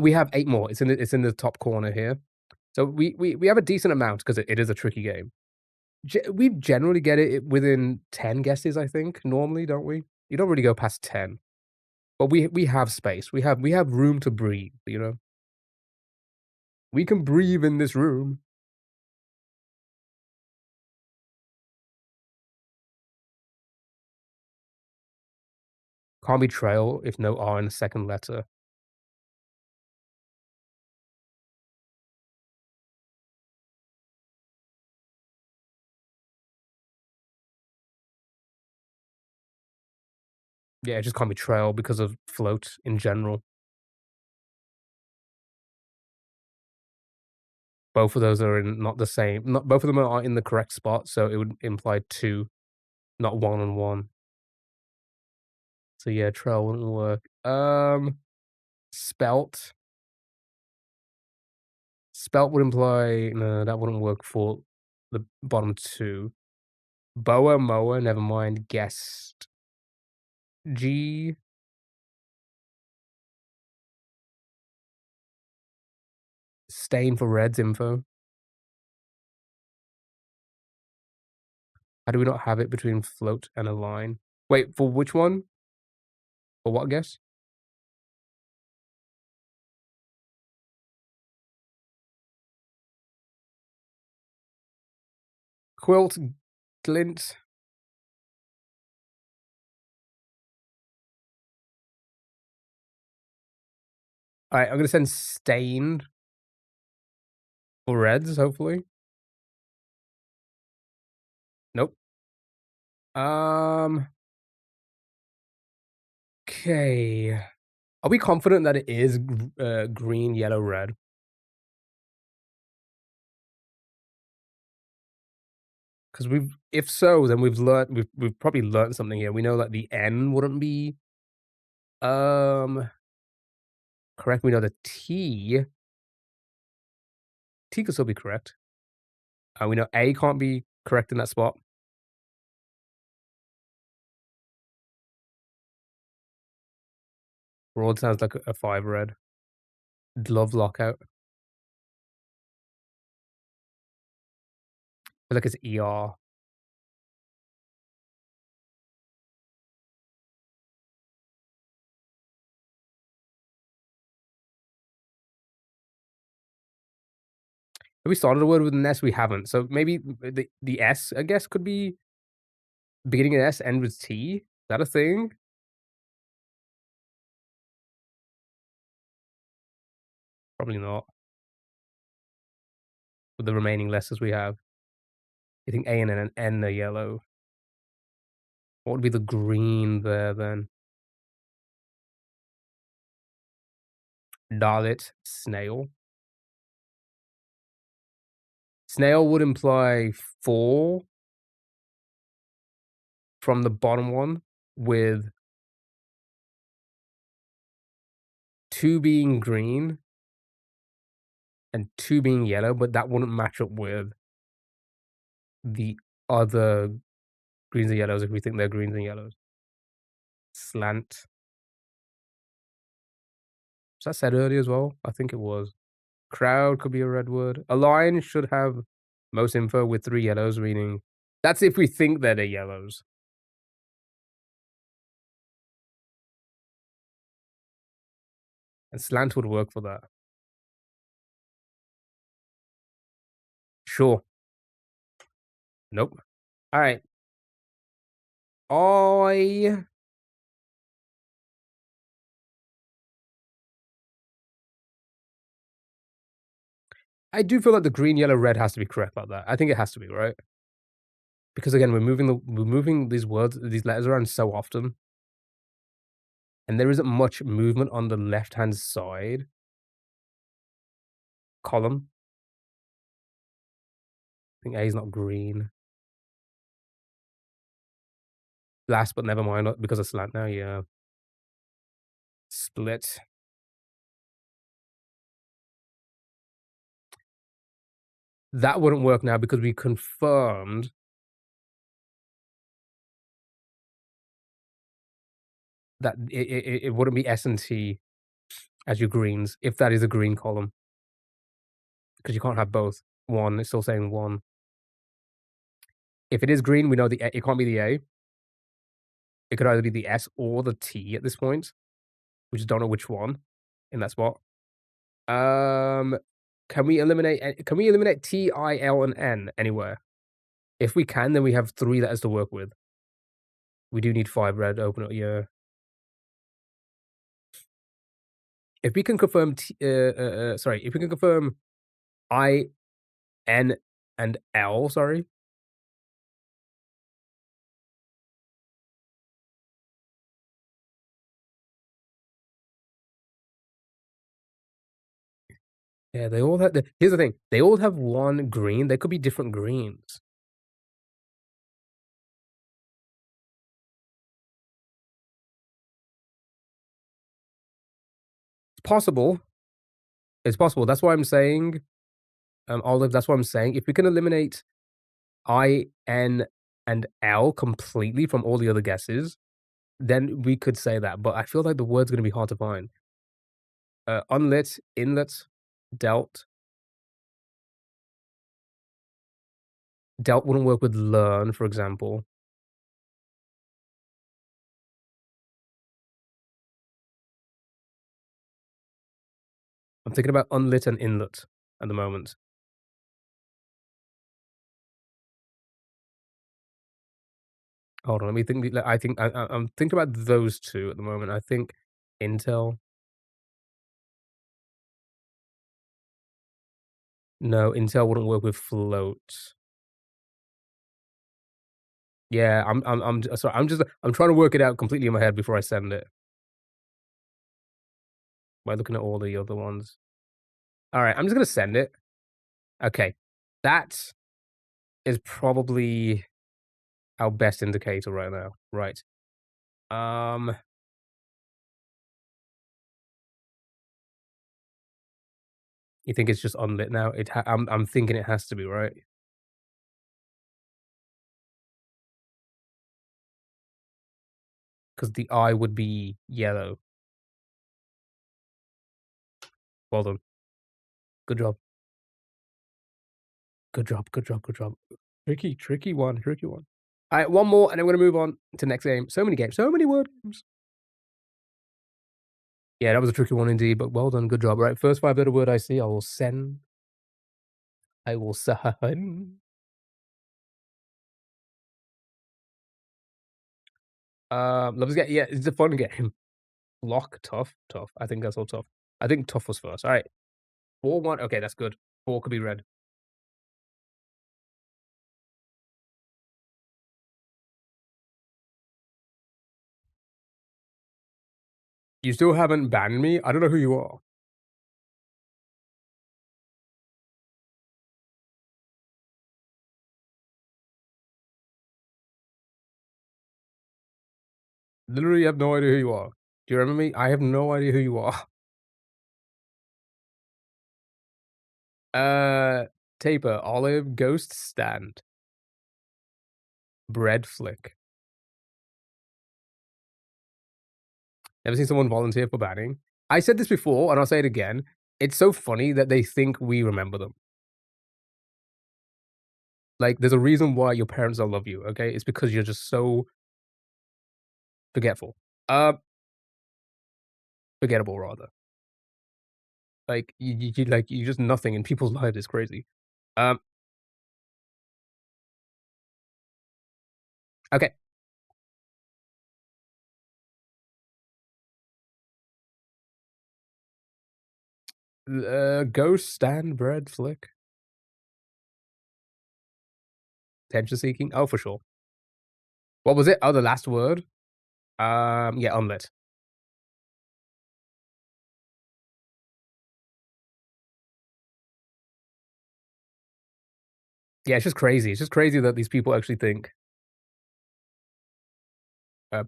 We have 8 more. It's in the top corner here. So we have a decent amount because it is a tricky game. We generally get it within 10 guesses, I think, normally, don't we? You don't really go past 10, but we have space. We have room to breathe, you know? We can breathe in this room. Can't be trail if no R in the second letter. Yeah, it just can't be trail because of float in general. Both of those are in not the same not both of them are in the correct spot, so it would imply 2, not 1 and 1. So yeah, trail wouldn't work. Spelt. Spelt would imply no, that wouldn't work for the bottom 2. Boa, moa, never mind. Guessed. G. Stain for reds info. How do we not have it between float and a line? Wait, for which one? For what guess? Quilt, glint. Alright, I'm gonna send stain for reds, hopefully. Nope. Um, okay. Are we confident that it is green, yellow, red? 'Cause if so, then we've probably learned something here. We know that the N wouldn't be, um, correct. We know the T could still be correct. We know A can't be correct in that spot. Broad sounds like a 5 red. Glove lockout. I feel like it's ER. Have we started a word with an S? We haven't. So maybe the S, I guess, could be beginning with S, end with T? Is that a thing? Probably not, with the remaining letters we have. You think A and an N are yellow. What would be the green there then? Dalit, snail. Snail would imply 4 from the bottom one, with 2 being green and 2 being yellow, but that wouldn't match up with the other greens and yellows if we think they're greens and yellows. Slant. that said earlier as well? I think it was. Crowd could be a red word. A line should have most info with 3 yellows, meaning that's if we think that they're yellows. And slant would work for that. Sure. Nope. Alright. I I do feel like the green, yellow, red has to be correct like that. I think it has to be, right? Because again, we're moving these words, these letters around so often, and there isn't much movement on the left-hand side column. I think A is not green. Last, but never mind, because of slant now, yeah. Split. That wouldn't work now because we confirmed that it wouldn't be S and T as your greens if that is a green column, because you can't have both. 1, it's still saying 1. If it is green, we know it can't be the A. It could either be the S or the T at this point. We just don't know which one in that spot. Um, can we eliminate T, I, L, and N anywhere? If we can, then we have 3 letters to work with. We do need 5 red, open up, yeah. If we can confirm sorry, if we can confirm I, N, and L, sorry. Yeah, they all have here's the thing, they all have 1 green, they could be different greens. It's possible. It's possible. That's why I'm saying, Olive, that's what I'm saying. If we can eliminate I, N, and L completely from all the other guesses, then we could say that, but I feel like the word's gonna be hard to find. Unlit, inlet, dealt. Dealt wouldn't work with learn, for example. I'm thinking about unlit and inlet at the moment. Hold on, let me think. I think I'm thinking about those 2 at the moment. I think Intel. No, Intel wouldn't work with float. Yeah, sorry, I'm trying to work it out completely in my head before I send it by looking at all the other ones. Alright, I'm just gonna send it. Okay. That is probably our best indicator right now. Right. Um, you think it's just unlit now? I'm thinking it has to be, right? Because the eye would be yellow. Well done. Good job. Good job, good job, good job. Tricky one, tricky one. Alright, one more, and then we're gonna move on to next game. So many games, so many word games. Yeah, that was a tricky one indeed, but well done, good job. Right, first 5-letter word I see, I will send. I will send. Let's get yeah, it's a fun game. Lock, tough, tough. I think that's all tough. I think tough was first. Alright. 4-1. Okay, that's good. 4 could be red. You still haven't banned me? I don't know who you are. Literally have no idea who you are. Do you remember me? I have no idea who you are. Taper, olive, ghost stand, bread flick. Ever seen someone volunteer for banning? I said this before, and I'll say it again. It's so funny that they think we remember them. Like, there's a reason why your parents don't love you, okay? It's because you're just so forgetful. Uh, Forgettable rather. Like, you're just nothing in people's lives. It's crazy. Um, okay. Ghost, stand, bread, flick, attention seeking. Oh, for sure. What was it? Oh, the last word? Yeah, omelet. Yeah, it's just crazy. It's just crazy that these people actually think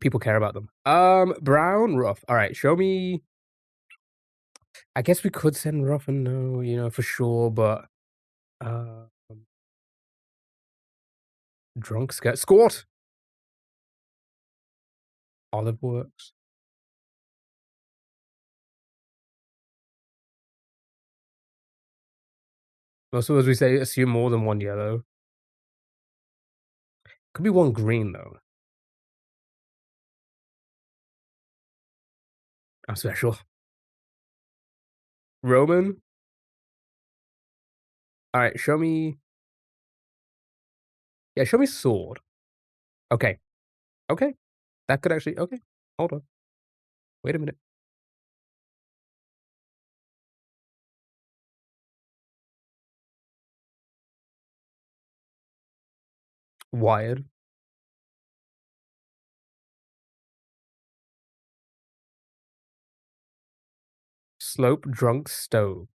people care about them. Brown, rough. All right, show me. I guess we could send rough and no, for sure, but uh, drunk, scared, squat. Olive works. Most of us we say assume more than one yellow. Could be one green though. I'm special. Roman. All right, show me. Yeah, show me sword. Okay, okay. That could actually. Okay, hold on. Wait a minute. Wired. Slope, drunk, stove.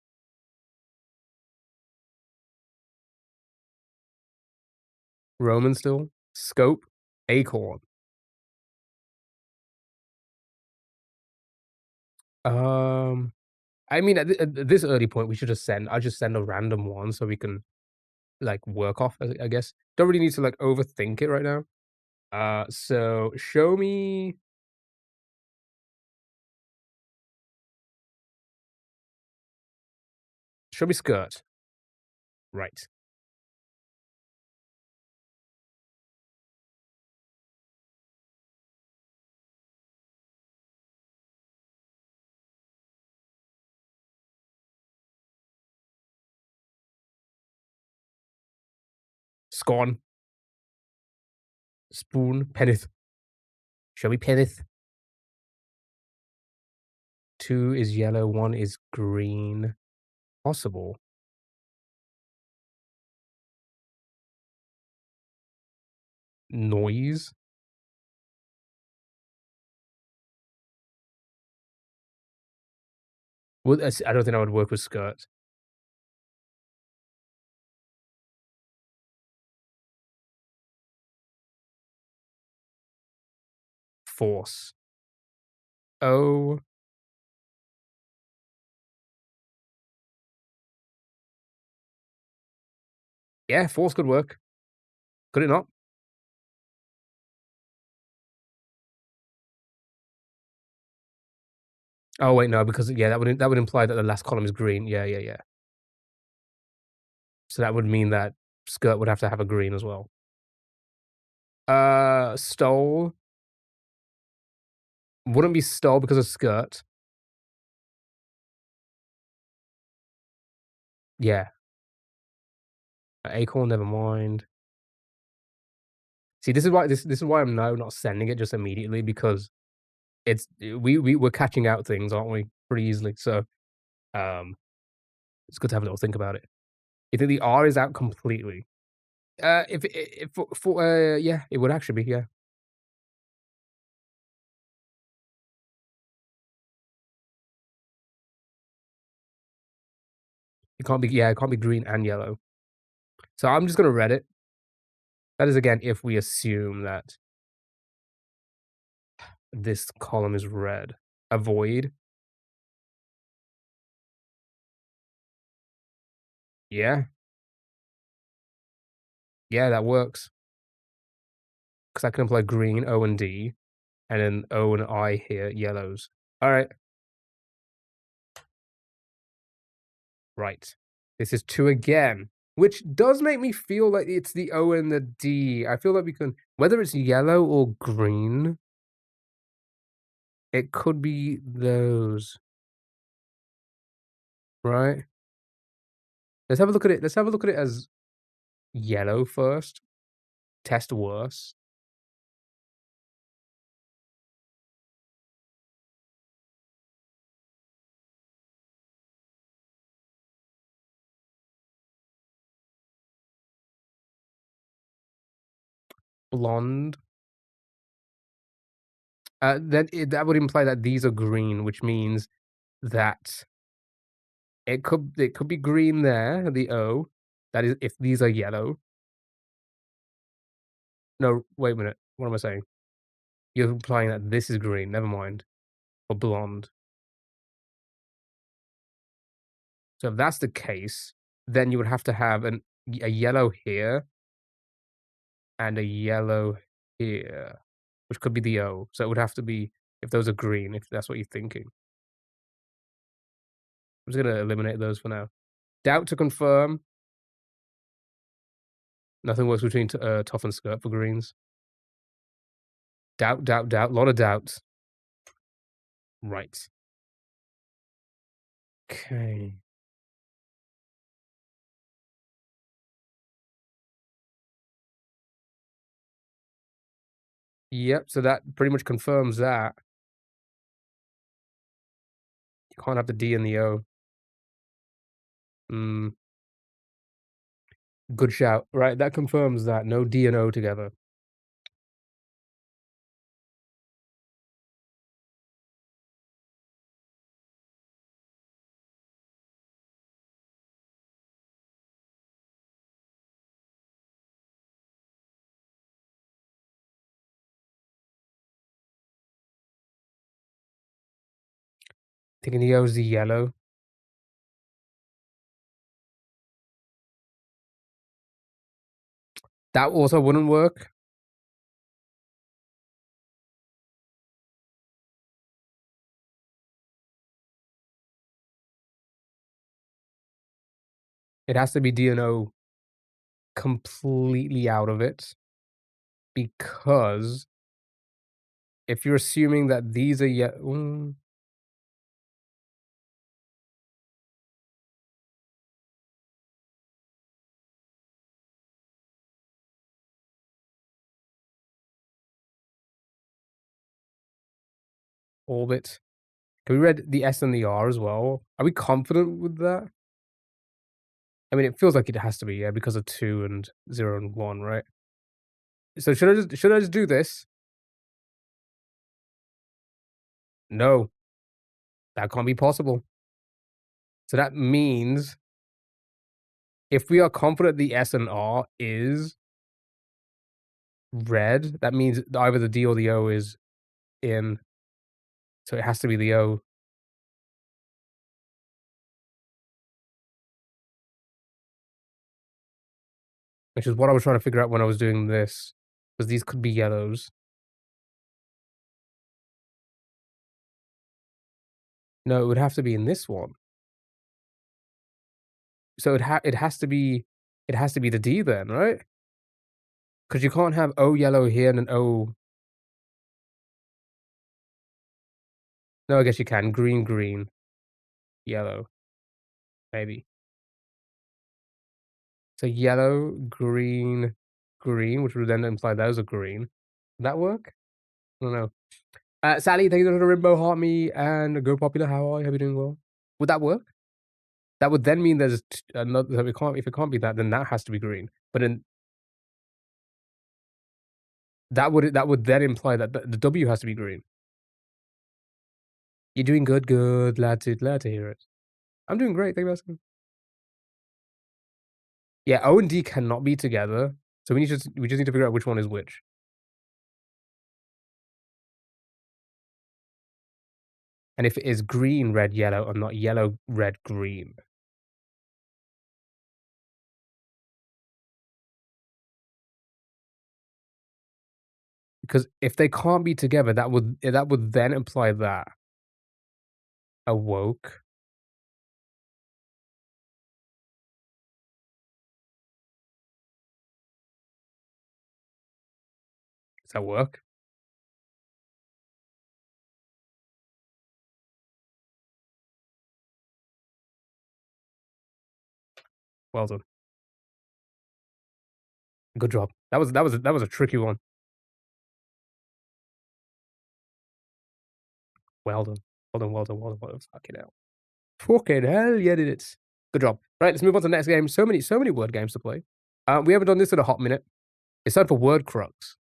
Roman still. Scope, acorn. Um, I mean, at this early point, we should just send. I'll just send a random one so we can like work off. I guess don't really need to like overthink it right now. So show me skirt. Right. Scone, spoon, penneth. Show me penneth. Two is yellow. One is green. Possible. Noise. Well, I don't think I would work with skirt. Force. Oh, yeah, force could work. Could it not? Oh wait, no, because yeah, that would imply that the last column is green. Yeah, yeah, yeah. So that would mean that skirt would have to have a green as well. Stole wouldn't be stole because of skirt. Yeah, acorn. Never mind. See, this is why I'm now not sending it just immediately because we're catching out things, aren't we? Pretty easily. So um, it's good to have a little think about it. You think the R is out completely? If yeah, it would actually be, yeah. It can't be green and yellow. So I'm just gonna read it. That is again if we assume that this column is red. Avoid. Yeah, yeah, that works. Because I can apply green, O and D, and then O and I here, yellows. Alright. Right. This is 2 again, which does make me feel like it's the O and the D. I feel like we can whether it's yellow or green, it could be those, right? Let's have a look at it as yellow first. Test worse. Blonde. That would imply that these are green, which means that it could be green there, the O. That is if these are yellow. No, wait a minute. What am I saying? You're implying that this is green. Never mind. Or blonde. So if that's the case, then you would have to have a yellow here and a yellow here, which could be the O. So it would have to be if those are green, if that's what you're thinking. I'm just gonna eliminate those for now. Doubt to confirm. Nothing works between tough and skirt for greens. Doubt, doubt, doubt. A lot of doubts. Right. Okay. Yep. So that pretty much confirms that you can't have the D and the O. Mm, good shout. Right. That confirms that no D and O together. Thinking the O is the yellow. That also wouldn't work. It has to be D and O completely out of it because if you're assuming that these are orbit. Can we read the S and the R as well? Are we confident with that? I mean, it feels like it has to be, yeah, because of 2 and 0 and 1, right? So should I just do this? No, that can't be possible. So that means if we are confident the S and R is red, that means either the D or the O is in. So it has to be the O, which is what I was trying to figure out when I was doing this, because these could be yellows. No, it would have to be in this one. So it has to be the D then, right? Because you can't have O yellow here and an O. No, I guess you can. Green, green, yellow, maybe. So yellow, green, green, which would then imply those are green. Would that work? I don't know. Sally, thank you for the rainbow heart me and go popular. How are you? Hope you're doing well. Would that work? That would then mean there's another. So if it can't be that, then that has to be green. But then that would then imply that the W has to be green. You're doing good, good. Glad to hear it. I'm doing great. Thank you for asking. Yeah, O and D cannot be together. So we just need to figure out which one is which. And if it is green, red, yellow, or not yellow, red, green. Because if they can't be together, that would then imply that awoke. Does that work? Well done. Good job. That was a tricky one. Well done. Well done, well done, well done, well done. Fucking hell. Fucking hell, yeah, did it. Good job. Right, let's move on to the next game. So many word games to play. We haven't done this in a hot minute. It's time for Word Crux.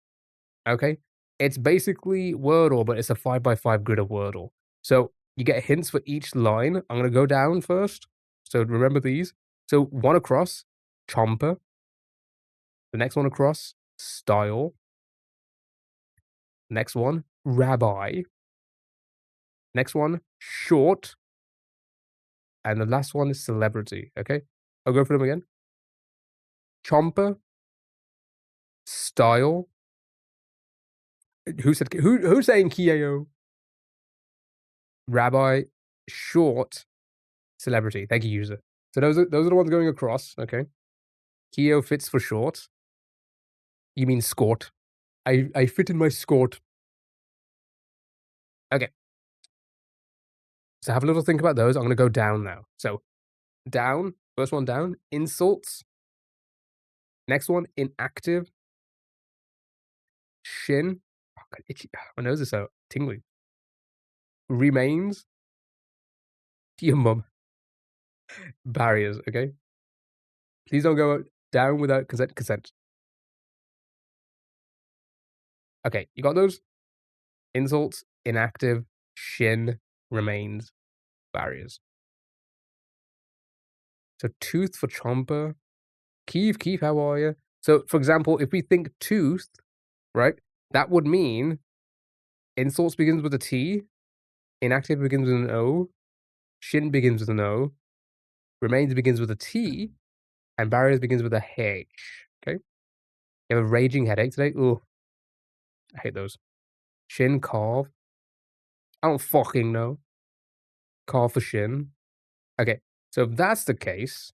Okay? It's basically Wordle, but it's a 5 by 5 grid of Wordle. So you get hints for each line. I'm gonna go down first. So remember these. So one across, chomper. The next one across, style. Next one, rabbi. Next one, short. And the last one is celebrity. Okay? I'll go for them again. Chomper, style. Who's saying Kyo? Rabbi, short, celebrity. Thank you, user. So those are the ones going across. Okay. Kyo fits for short. You mean skort. I fit in my skort. Okay. So have a little think about those. I'm gonna go down now. So down, first one down, insults. Next one, inactive. Shin. Oh, God, itchy. My nose is so tingly. Remains. Your mum. Barriers, okay? Please don't go down without consent. Okay, you got those? Insults, inactive, shin, remains, barriers. So tooth for chomper. Keith, how are you? So, for example, if we think tooth, right, that would mean insults begins with a T, inactive begins with an O, shin begins with an O, remains begins with a T, and barriers begins with a H. Okay? You have a raging headache today? Ooh, I hate those. Shin, calf. I don't fucking know. Calf for shin. Okay, so if that's the case,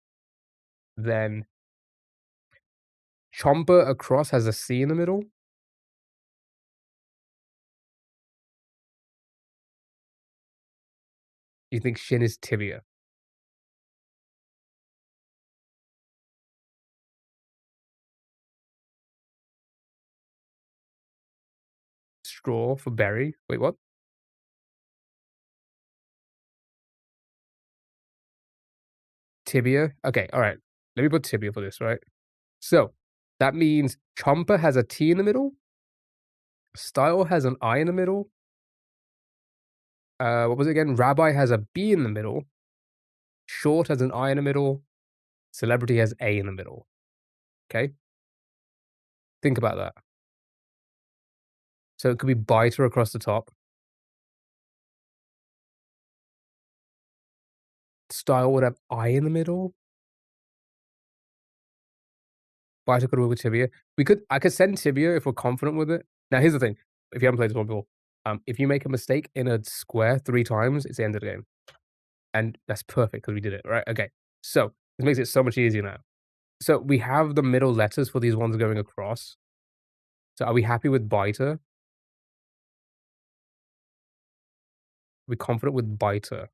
then chomper across has a C in the middle. You think shin is tibia. Straw for berry. Wait, what? Tibia? Okay, alright. Let me put tibia for this, right? So, that means chomper has a T in the middle, style has an I in the middle, what was it again? Rabbi has a B in the middle, short has an I in the middle, celebrity has A in the middle. Okay? Think about that. So it could be biter across the top. Style would have I in the middle. Biter could work with tibia. I could send tibia if we're confident with it. Now here's the thing, if you haven't played this one before, if you make a mistake in a square 3 times, it's the end of the game. And that's perfect because we did it, right? Okay. So this makes it so much easier now. So we have the middle letters for these ones going across. So are we happy with biter? Are we confident with biter?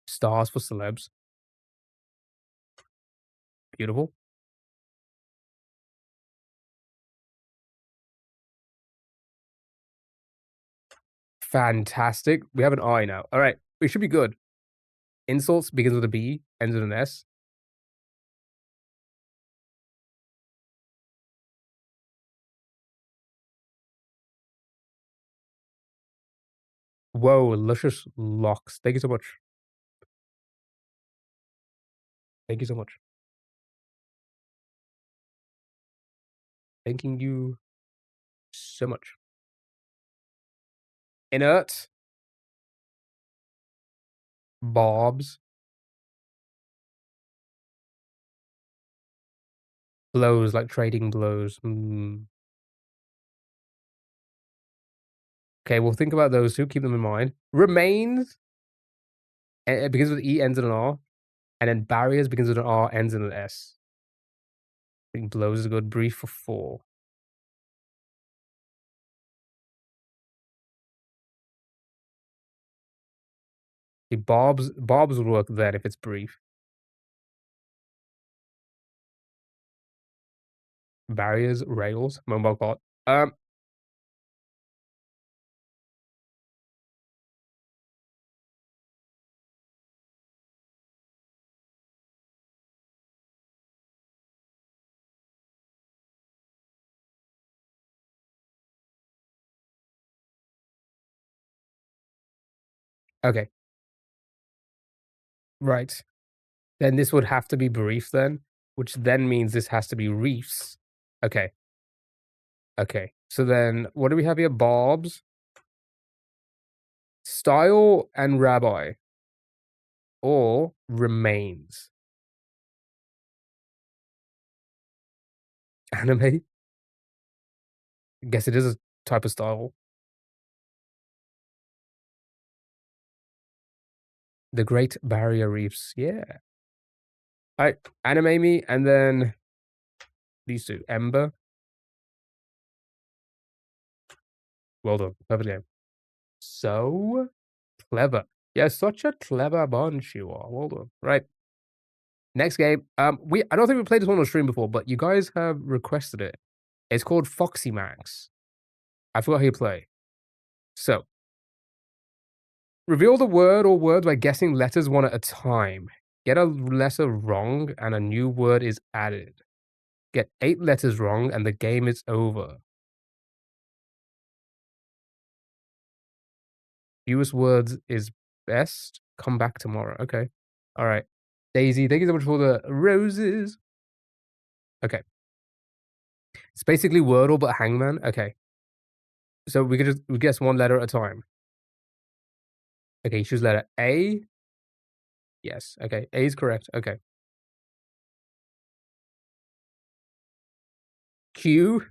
Stars for celebs. Beautiful. Fantastic. We have an I now. All right. We should be good. Insults begins with a B, ends with an S. Whoa, luscious locks. Thank you so much. Thank you so much. Thanking you so much. Inert. Bobs. Blows, like trading blows. Okay, we'll think about those 2, keep them in mind. Remains, it begins with E, ends in an R, and then barriers begins with an R, ends in an S. I think blows is a good. Brief for 4. The barbs would work then if it's brief. Barriers, rails, mobile cart. Okay, right. Then this would have to be brief then, which then means this has to be reefs. Okay, okay. So then what do we have here? Barbs, style, and rabbi, or remains. Anime? Guess it is a type of style. The Great Barrier Reefs. Yeah. Alright, anime me, and then these two. Ember. Well done. Perfect game. So clever. Yeah, such a clever bunch you are. Well done. Right. Next game. I don't think we played this one on stream before, but you guys have requested it. It's called Foxy Max. I forgot how you play. So, reveal the word or words by guessing letters one at a time. Get a letter wrong, and a new word is added. Get 8 letters wrong, and the game is over. Fewest words is best. Come back tomorrow. Okay. All right. Daisy, thank you so much for the roses. Okay. It's basically Wordle, but Hangman. Okay. So we guess one letter at a time. Okay, you choose letter A. Yes. Okay. A is correct. Okay. Q.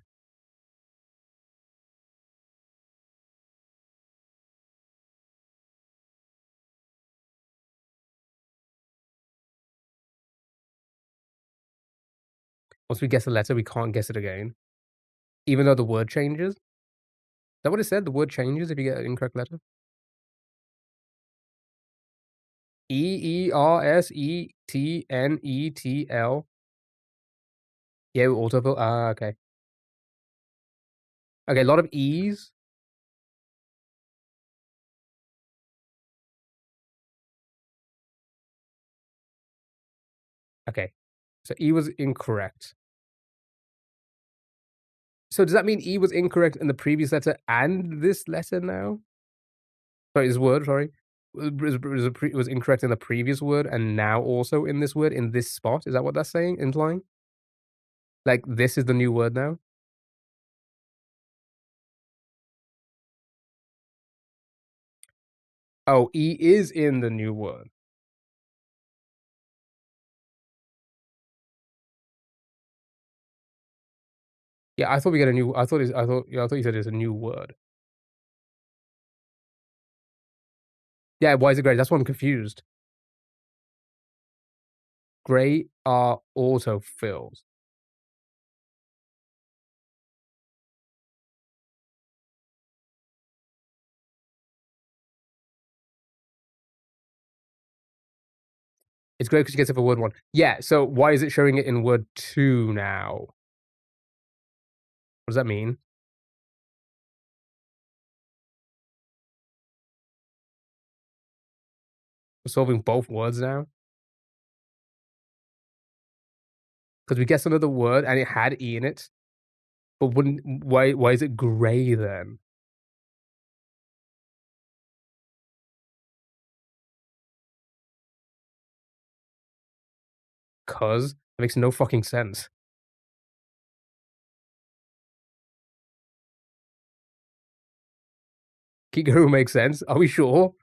Once we guess a letter, we can't guess it again. Even though the word changes. Is that what it said? The word changes if you get an incorrect letter? EERSETNETL. Yeah, autofill. Ah, okay. Okay, a lot of E's. Okay. So E was incorrect. So does that mean E was incorrect in the previous letter and this letter now? Sorry, this word, sorry. Was incorrect in the previous word and now also in this word in this spot? Is that what that's saying, implying? Like this is the new word now? Oh, E is in the new word. Yeah, I thought we get a new I thought you said it's a new word. Yeah, why is it gray? That's why I'm confused. Gray are autofills. It's great because you get it for word 1. Yeah, so why is it showing it in word 2 now? What does that mean? We're solving both words now? Because we guessed another word and it had E in it, but wouldn't why is it gray then? Cause it makes no fucking sense. Kigaru makes sense. Are we sure?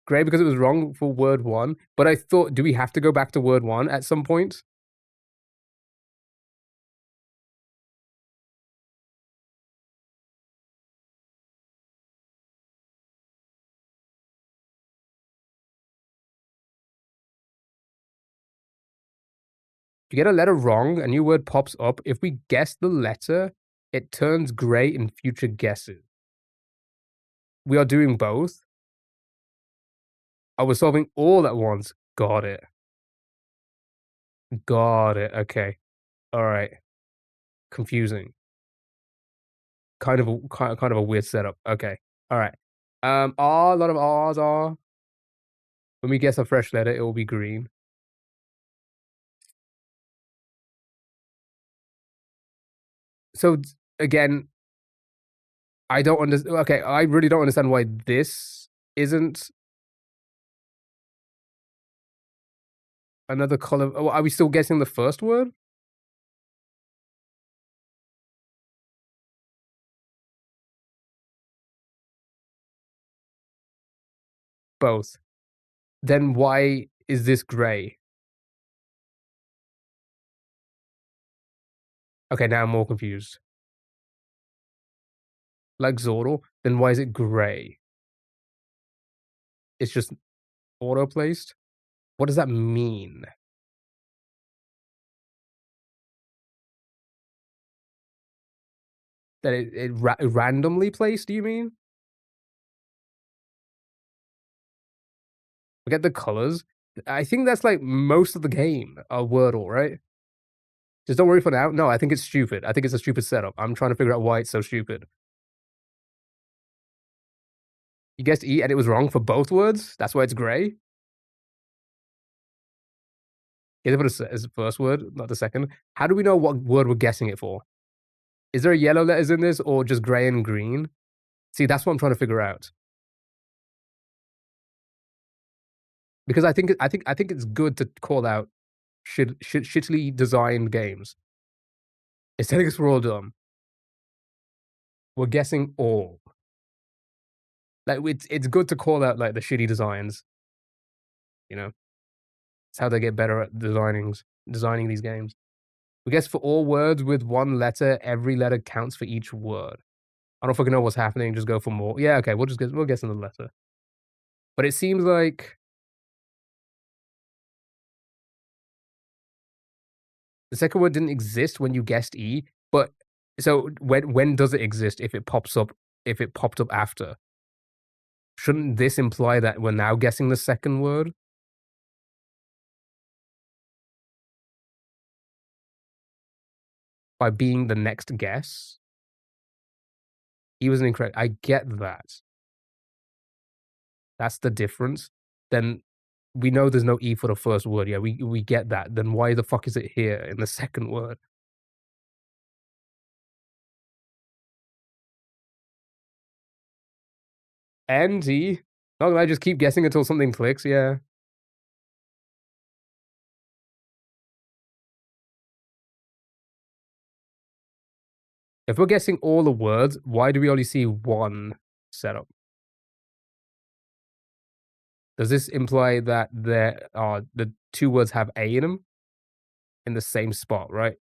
Gray because it was wrong for word 1, but I thought, do we have to go back to word 1 at some point? If you get a letter wrong, a new word pops up. If we guess the letter, it turns gray in future guesses. we are doing both. Oh, we're solving all at once. Got it. Got it. Okay. Alright. Confusing. Kind of a weird setup. Okay. Alright. R, a lot of R's are. When we guess a fresh letter, it will be green. So, again, I don't understand. Okay, I really don't understand why this isn't another color. Oh, are we still guessing the first word? Both. Then why is this gray? Okay, now I'm more confused. Like Zordle, then why is it gray? It's just auto placed? What does that mean? That it randomly placed, do you mean? Forget the colors. I think that's like most of the game of Wordle, right? Just don't worry for now. No, I think it's stupid. I think it's a stupid setup. I'm trying to figure out why it's so stupid. You guessed E and it was wrong for both words? That's why it's gray? Is it put as the first word, not the second? How do we know what word we're guessing it for? Is there yellow letters in this or just gray and green? See, that's what I'm trying to figure out. Because I think it's good to call out shittily designed games. It's telling us we're all dumb. We're guessing all. Like it's good to call out like the shitty designs. You know, it's how they get better at designing these games. We guess for all words with one letter, every letter counts for each word. I don't fucking know what's happening. Just go for more. Yeah, okay. We'll guess another letter. But it seems like the second word didn't exist when you guessed E. But so when does it exist if it pops up if it popped up after? Shouldn't this imply that we're now guessing the second word by being the next guess? E was incorrect. I get that. That's the difference. Then we know there's no E for the first word. Yeah, we get that. Then why the fuck is it here in the second word? And E? Not gonna I just keep guessing until something clicks, yeah. If we're guessing all the words, why do we only see one setup? Does this imply that there are the two words have A in them in the same spot, right?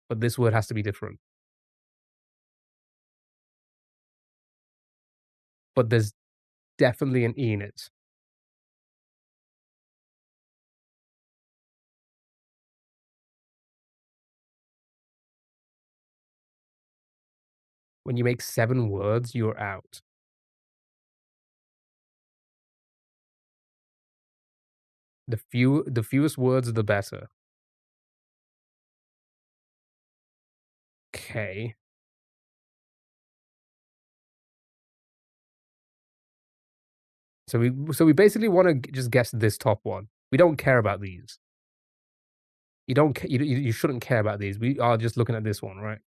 But this word has to be different. But there's definitely an E in it. When you make 7 words, you're out. The fewest words, the better. Okay. So we basically wanna just guess this top one. We don't care about these. You don't ca you shouldn't care about these. We are just looking at this one, right?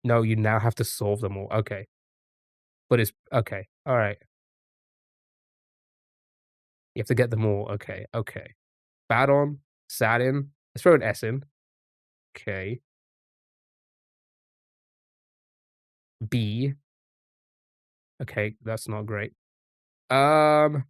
No, you now have to solve them all. Okay. But it's okay. Alright. You have to get them all. Okay, okay. Bad on, sat in. Let's throw an S in. Okay. B. Okay, that's not great. Um,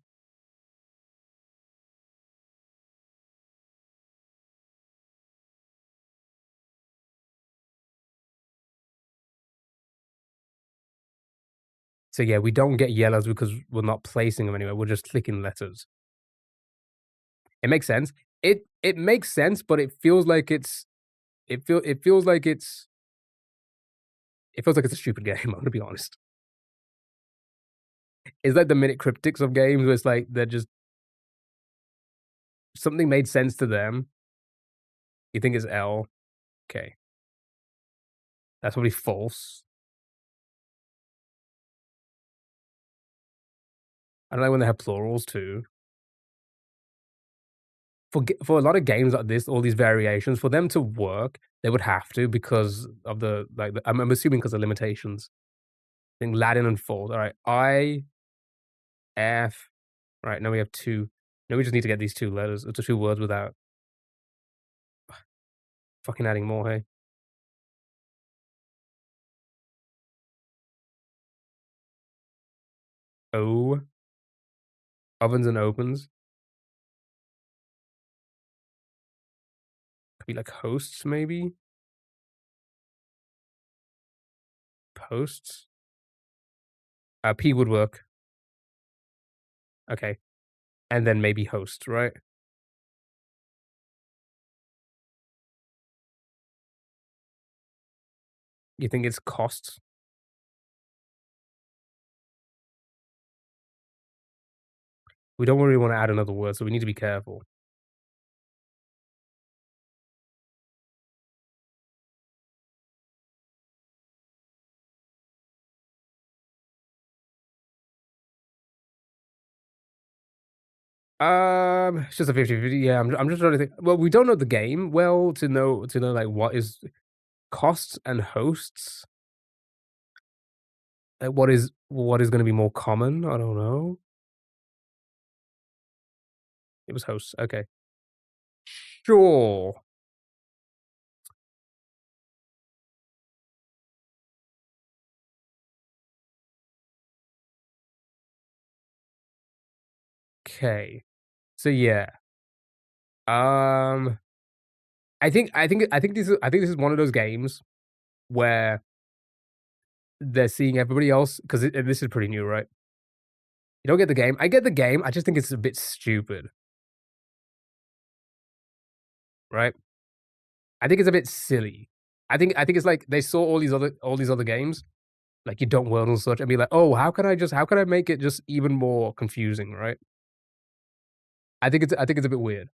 so yeah, we don't get yellows because we're not placing them anywhere. We're just clicking letters. It makes sense. it makes sense, but it feels like it feels like it's a stupid game, I'm gonna be honest. It's like the minute cryptics of games where it's like they're just something made sense to them. You think it's L. Okay. That's probably false. I don't like when they have plurals too. For a lot of games like this, all these variations, for them to work, they would have to because of I'm assuming because of limitations. I think Latin and false. Alright, I, F. Right, now we have 2. Now we just need to get these 2 letters, the 2 words without fucking adding more, hey? O, ovens and opens. Could be like hosts maybe? Posts? P would work. Okay. And then maybe host, right? You think it's costs? We don't really wanna add another word, so we need to be careful. It's just a 50/50, yeah, I'm just trying to think well, we don't know the game well to know, like, what is costs and hosts. Like, what is gonna be more common? I don't know. It was hosts, okay. Sure. Okay. So, yeah. Um, I think this is one of those games where they're seeing everybody else 'cause this is pretty new, right? You don't get the game. I get the game, I just think it's a bit stupid, right? I think it's a bit silly. I think it's like they saw all these other games, like you don't world and such, and be like, "Oh, how can I make it just even more confusing," right? I think it's a bit weird.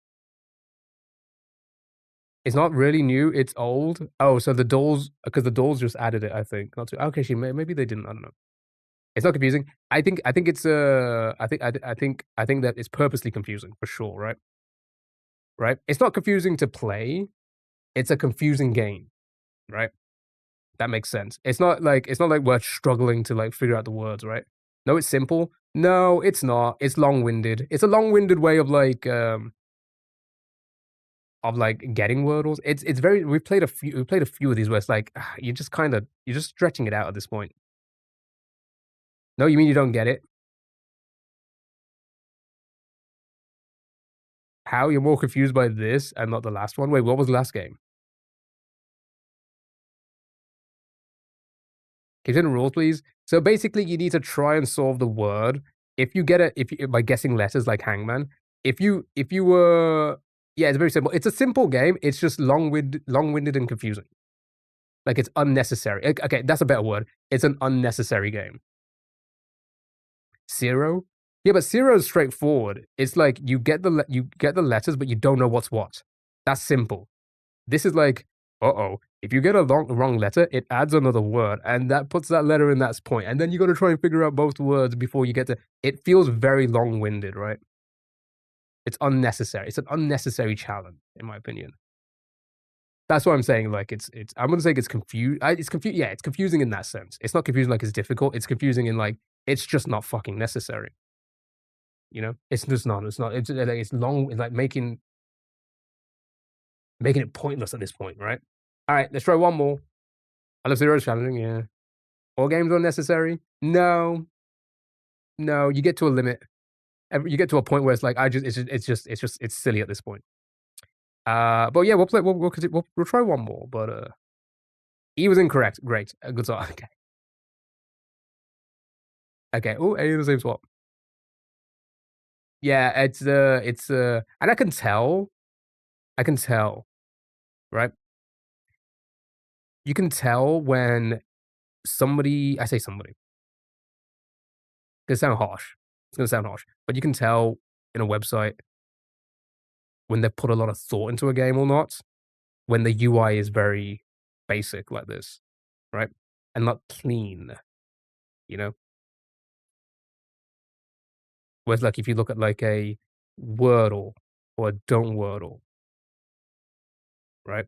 It's not really new, it's old. Oh, so the dolls because the dolls just added it, I think. Not too okay, she maybe they didn't, I don't know. It's not confusing. I think it's, I think that it's purposely confusing for sure, right? Right? It's not confusing to play, it's a confusing game, right? That makes sense. It's not like we're struggling to, like, figure out the words, right? No, it's simple. No, it's not. It's long-winded. It's a long-winded way of getting Wordles. It's very we played a few of these where it's like, you're just stretching it out at this point. No, you mean you don't get it? How you're more confused by this and not the last one? Wait, what was the last game? Can you tell the rules, please? So basically, you need to try and solve the word. If you get it, if you by guessing letters like Hangman, if you were yeah, it's very simple. It's a simple game. It's just long-winded and confusing. Like it's unnecessary. Okay, that's a better word. It's an unnecessary game. Zero? Yeah, but zero is straightforward. It's like you get the letters, but you don't know what's what. That's simple. This is like, uh-oh, if you get a wrong letter, it adds another word, and that puts that letter in that point, and then you gotta try and figure out both words before you get to it feels very long-winded, right? It's unnecessary. It's an unnecessary challenge, in my opinion. That's what I'm saying, like, it's I'm gonna say it's confusing in that sense. It's not confusing like it's difficult, it's confusing in, like, it's just not fucking necessary, you know? It's not, it's long it's like making it pointless at this point, right? Alright, let's try one more. Unless zero is challenging, yeah. All games are necessary? No, no, you get to a limit. You get to a point where it's like, I just it's just it's silly at this point. But yeah, we'll try one more, but, E was incorrect. Great, good start. Okay. Okay, ooh, A in the same spot. Yeah, and I can tell. I can tell, right? You can tell when somebody I say somebody, it's gonna sound harsh. It's gonna sound harsh, but you can tell in a website when they've put a lot of thought into a game or not, when the UI is very basic like this, right? And not clean, you know? Whereas, like, if you look at, like, a Wordle or a Don't Wordle, right?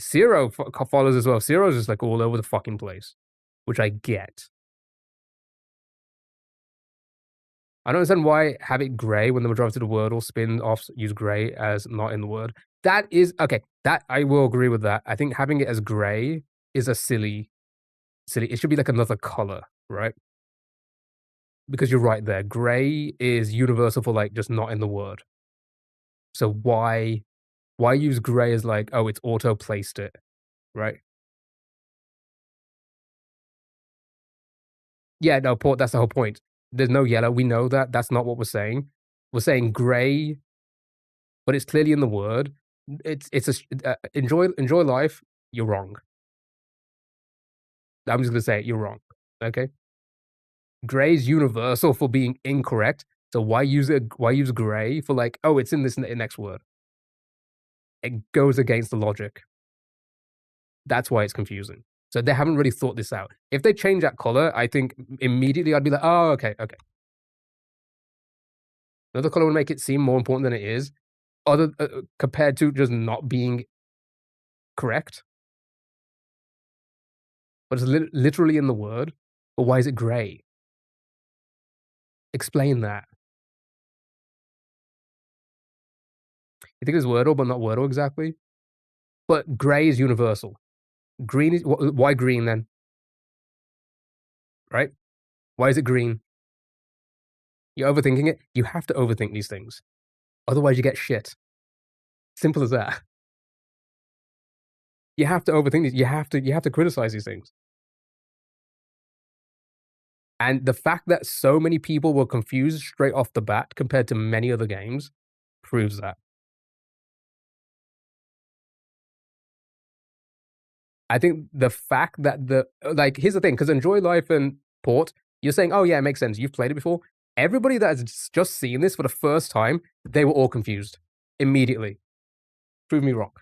Zero follows as well. Zero's just, like, all over the fucking place, which I get. I don't understand why have it gray when the majority of the Wordle spin-offs use gray as not in the word. That is okay, that I will agree with that. I think having it as gray is a silly it should be, like, another color, right? Because you're right there. Gray is universal for, like, just not in the word. So why use gray as, like, "Oh, it's auto-placed it," right? Yeah, no, Port, that's the whole point. There's no yellow, we know that, that's not what we're saying. We're saying gray, but it's clearly in the word. It's a sh enjoy life, you're wrong. I'm just gonna say it, you're wrong, okay? Gray is universal for being incorrect, so why use gray for, like, "Oh, it's in this next word?" It goes against the logic. That's why it's confusing. So they haven't really thought this out. If they change that color, I think immediately I'd be like, "Oh, okay, okay." Another color would make it seem more important than it is, other compared to just not being correct, but it's literally in the word. But why is it gray? Explain that. You think it's Wordle, but not Wordle exactly? But gray is universal. Green is why green then, right? Why is it green? You're overthinking it. You have to overthink these things. Otherwise, you get shit. Simple as that. You have to overthink these. You have to criticize these things. And the fact that so many people were confused straight off the bat compared to many other games proves that. I think the fact that like, here's the thing, because Enjoy Life and Port, you're saying, "Oh, yeah, it makes sense. You've played it before." Everybody that has just seen this for the first time, they were all confused immediately. Prove me wrong.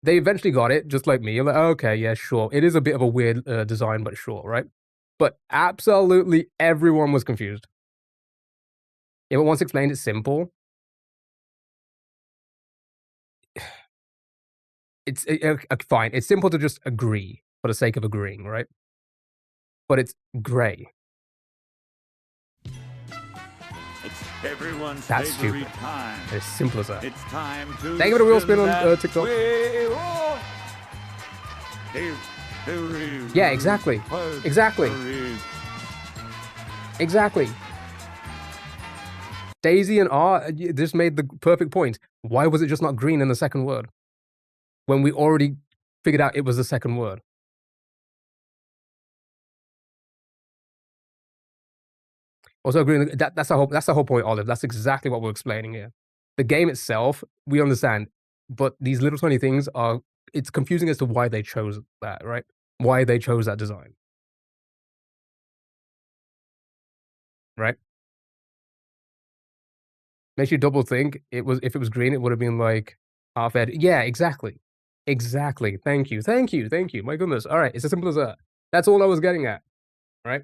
They eventually got it, just like me. You're like, "Oh, okay, yeah, sure. It is a bit of a weird, design, but sure," right? But absolutely everyone was confused. If it once explained, it's simple. It's fine. It's simple to just agree for the sake of agreeing, right? But it's gray. It's everyone's That's favorite stupid. time. As simple as that. It's time to Thank you for the real spin on, that TikTok. wheel. Yeah, exactly. Exactly. Exactly. Daisy and R just made the perfect point. Why was it just not green in the second word? When we already figured out it was the second word. Also agreeing that's the whole point, Olive. That's exactly what we're explaining here. The game itself, we understand, but these little tiny things are it's confusing as to why they chose that, right? Why they chose that design, right? Makes you double think. If it was green, it would have been like half ed. Yeah, exactly. Exactly. Thank you. Thank you. Thank you. My goodness. All right. It's as simple as that. That's all I was getting at, right?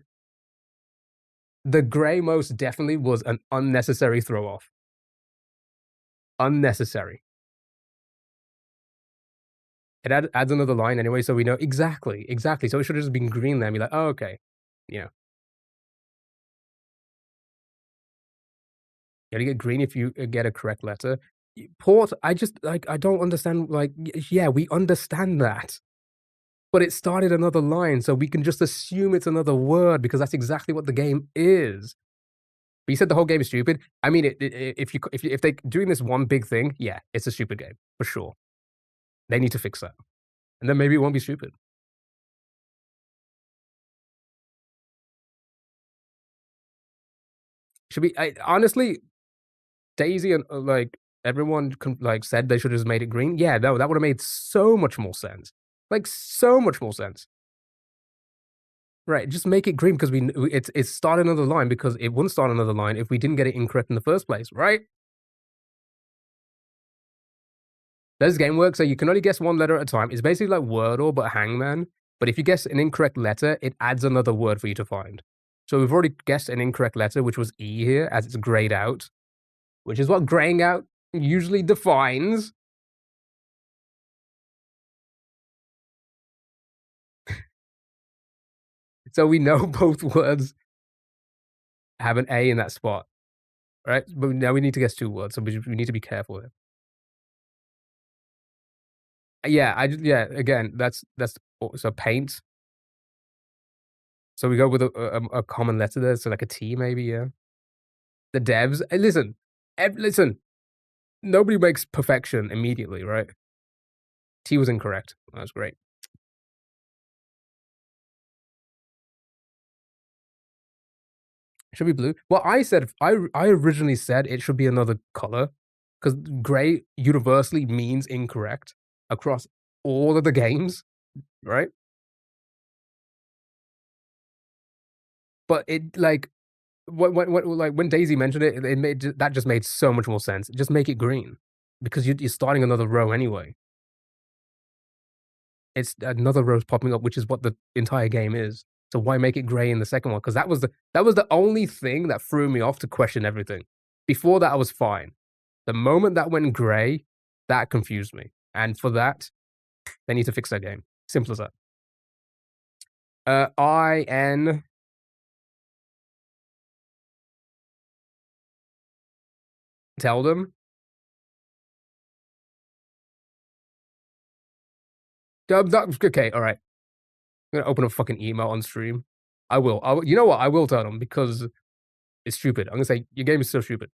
The gray most definitely was an unnecessary throw off. Unnecessary. It adds another line anyway, so we know exactly, exactly. So it should have just been green there and be like, oh, okay. Yeah. You gotta get green if you get a correct letter. Port, I just like I don't understand. Like, yeah, we understand that, but it started another line, so we can just assume it's another word because that's exactly what the game is. But you said the whole game is stupid. I mean, if they doing this one big thing, yeah, it's a stupid game for sure. They need to fix that, and then maybe it won't be stupid. Should be honestly, Daisy and like everyone like said they should have just made it green. Yeah, no, that would have made so much more sense. Like so much more sense. Right, just make it green because it's start another line because it wouldn't start another line if we didn't get it incorrect in the first place, right? This game works so you can only guess one letter at a time. It's basically like Wordle but Hangman. But if you guess an incorrect letter, it adds another word for you to find. So we've already guessed an incorrect letter, which was E here, as it's grayed out, which is what graying out usually defines. So we know both words have an A in that spot, right? But now we need to guess two words, so we need to be careful here. Yeah, again, that's so paint. So we go with a common letter there, so like a T maybe, yeah. The devs, listen, listen, nobody makes perfection immediately, right? T was incorrect. That's great. It should be blue. Well, I originally said it should be another color because gray universally means incorrect across all of the games, right? But it like when Daisy mentioned it, it made that just made so much more sense. Just make it green because you're starting another row anyway. It's another row's popping up, which is what the entire game is. So why make it gray in the second one? Because that was the only thing that threw me off to question everything. Before that, I was fine. The moment that went gray, that confused me. And for that, they need to fix their game. Simple as that. IN. Tell them. Okay, all right. I'm gonna open a fucking email on stream. I will. You know what? I will tell them because it's stupid. I'm gonna say your game is so stupid.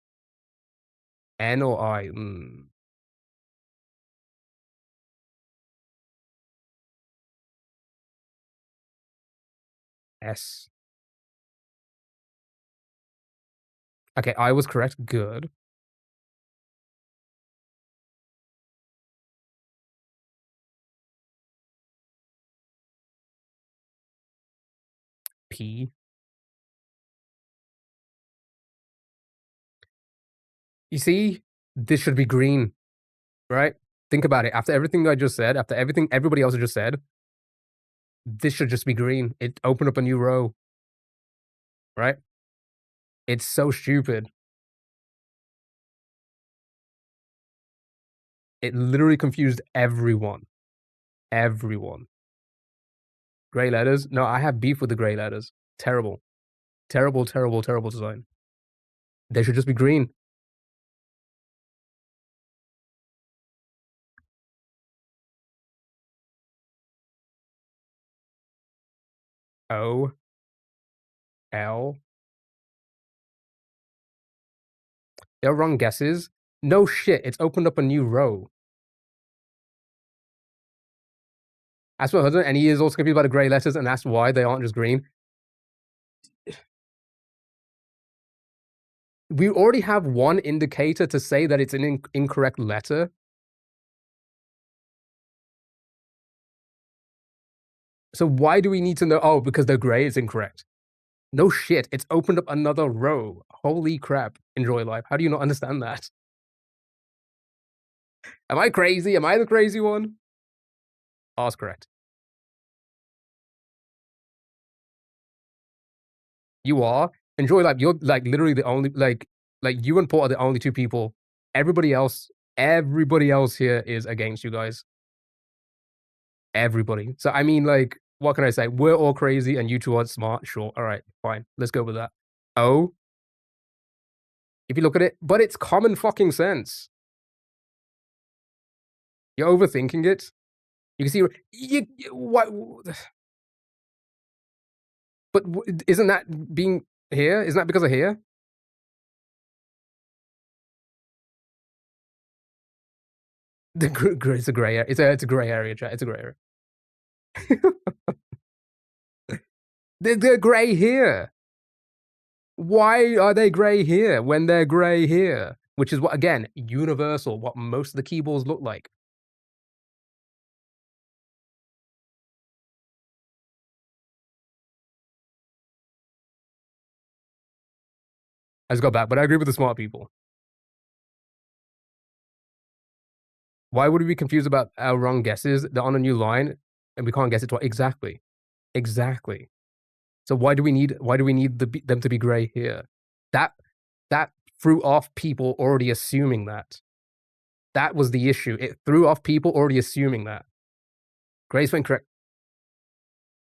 N or I? S. Okay, I was correct. Good. P. You see, this should be green, right? Think about it. After everything I just said, after everything everybody else just said, this should just be green. It opened up a new row, right? It's so stupid. It literally confused everyone. Everyone. Gray letters? No, I have beef with the gray letters. Terrible. Terrible, terrible, terrible design. They should just be green. O. L. They're wrong guesses. No shit, it's opened up a new row. Ask my husband, and he is also confused by the gray letters, and that's why they aren't just green. We already have one indicator to say that it's an incorrect letter. So why do we need to know? Oh, because they're gray, it's incorrect. No shit, it's opened up another row. Holy crap, enjoy life. How do you not understand that? Am I crazy? Am I the crazy one? R's correct. You are. Enjoy life. You're like literally the only like you and Paul are the only two people. Everybody else here is against you guys. Everybody. So I mean, like, what can I say? We're all crazy and you two are smart. Sure. All right, fine. Let's go with that. O. If you look at it, but it's common fucking sense. You're overthinking it. You can see what. But isn't that being here? Isn't that because of here? It's a gray area. It's a gray area, chat. It's a gray area. They're gray here. Why are they gray here when they're gray here? which is what, again, universal, what most of the keyboards look like. Let's go back, but I agree with the smart people. Why would we be confused about our wrong guesses? They're on a new line, and we can't guess it twice. Exactly. Exactly. So why do we need them to be gray here? That threw off people already assuming that. That was the issue. It threw off people already assuming that. Gray's incorrect.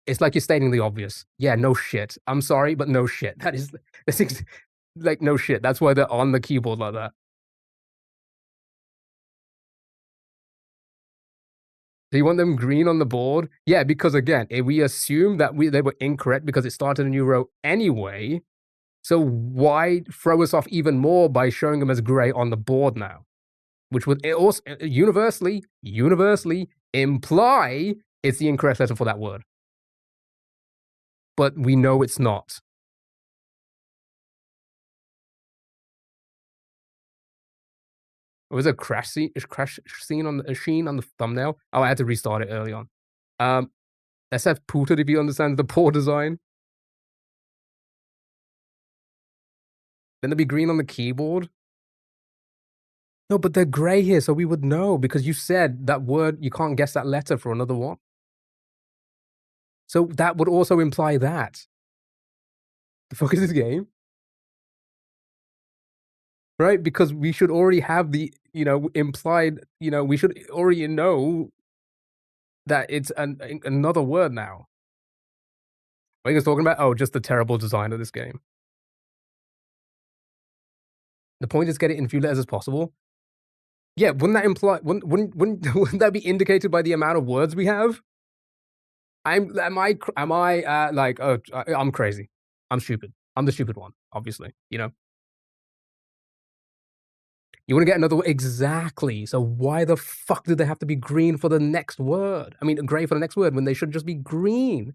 It's like you're stating the obvious. Yeah, no shit. I'm sorry, but no shit. That's like no shit. That's why they're on the keyboard like that. Do you want them green on the board? Yeah, because again, if we assume that they were incorrect because it started a new row anyway, so why throw us off even more by showing them as gray on the board now? Which would also universally imply it's the incorrect letter for that word. But we know it's not. Was a crash scene on the sheen on the thumbnail? Oh, I had to restart it early on. SF Pooted, if you understand the poor design. Then there'd be green on the keyboard. No, but they're gray here, so we would know because you said that word, you can't guess that letter for another one. So that would also imply that. The fuck is this game? Right? Because we should already have the, implied, we should already know that it's another word now. What are you guys talking about? Oh, just the terrible design of this game. The point is get it in as few letters as possible. Yeah, wouldn't that imply, wouldn't that be indicated by the amount of words we have? I'm crazy. I'm stupid. I'm the stupid one, obviously, You want to get another word? Exactly. So why the fuck did they have to be green for the next word? I mean, gray for the next word when they should just be green.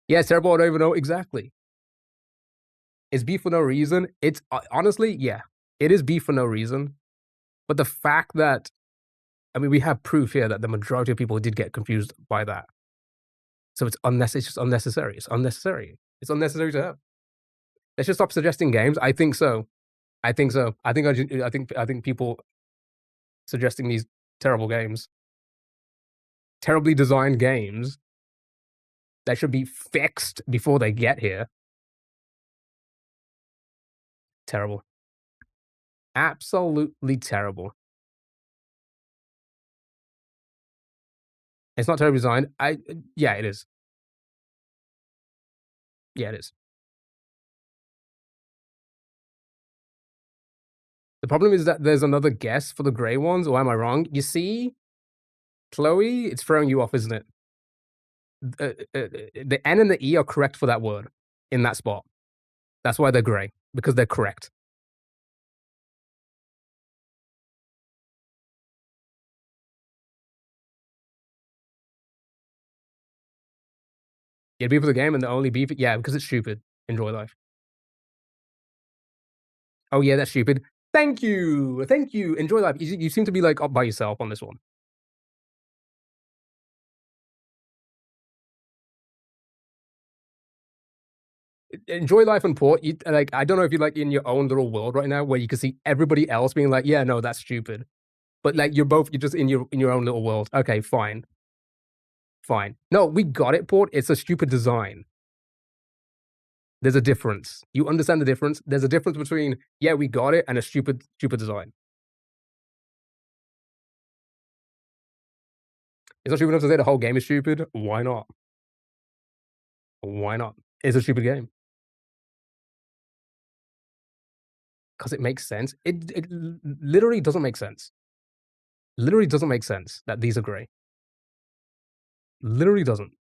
Yeah, it's terrible. I don't even know exactly. Is B for no reason? It's honestly, yeah, it is B for no reason. But the fact that, we have proof here that the majority of people did get confused by that. So it's just unnecessary. It's unnecessary. It's unnecessary to have. Let's just stop suggesting games. I think so. I think people suggesting these terrible games, terribly designed games that should be fixed before they get here. Terrible. Absolutely terrible. It's not terribly designed. Yeah, it is. Yeah, it is. The problem is that there's another guess for the gray ones, or am I wrong? You see, Chloe, it's throwing you off, isn't it? The N and the E are correct for that word in that spot. That's why they're gray, because they're correct. You had beef with the game and the only beef, yeah, because it's stupid. Enjoy life. Oh yeah, that's stupid. Thank you. Enjoy life. You seem to be like up by yourself on this one. Enjoy life and port. I don't know if you're like in your own little world right now where you can see everybody else being like, yeah, no, that's stupid. But like you're just in your own little world. Okay, fine. No, we got it, port. It's a stupid design. There's a difference. You understand the difference? There's a difference between, yeah, we got it, and a stupid design. It's not stupid enough to say the whole game is stupid. Why not? Why not? It's a stupid game. Because it makes sense. It literally doesn't make sense. Literally doesn't make sense that these are gray. Literally doesn't.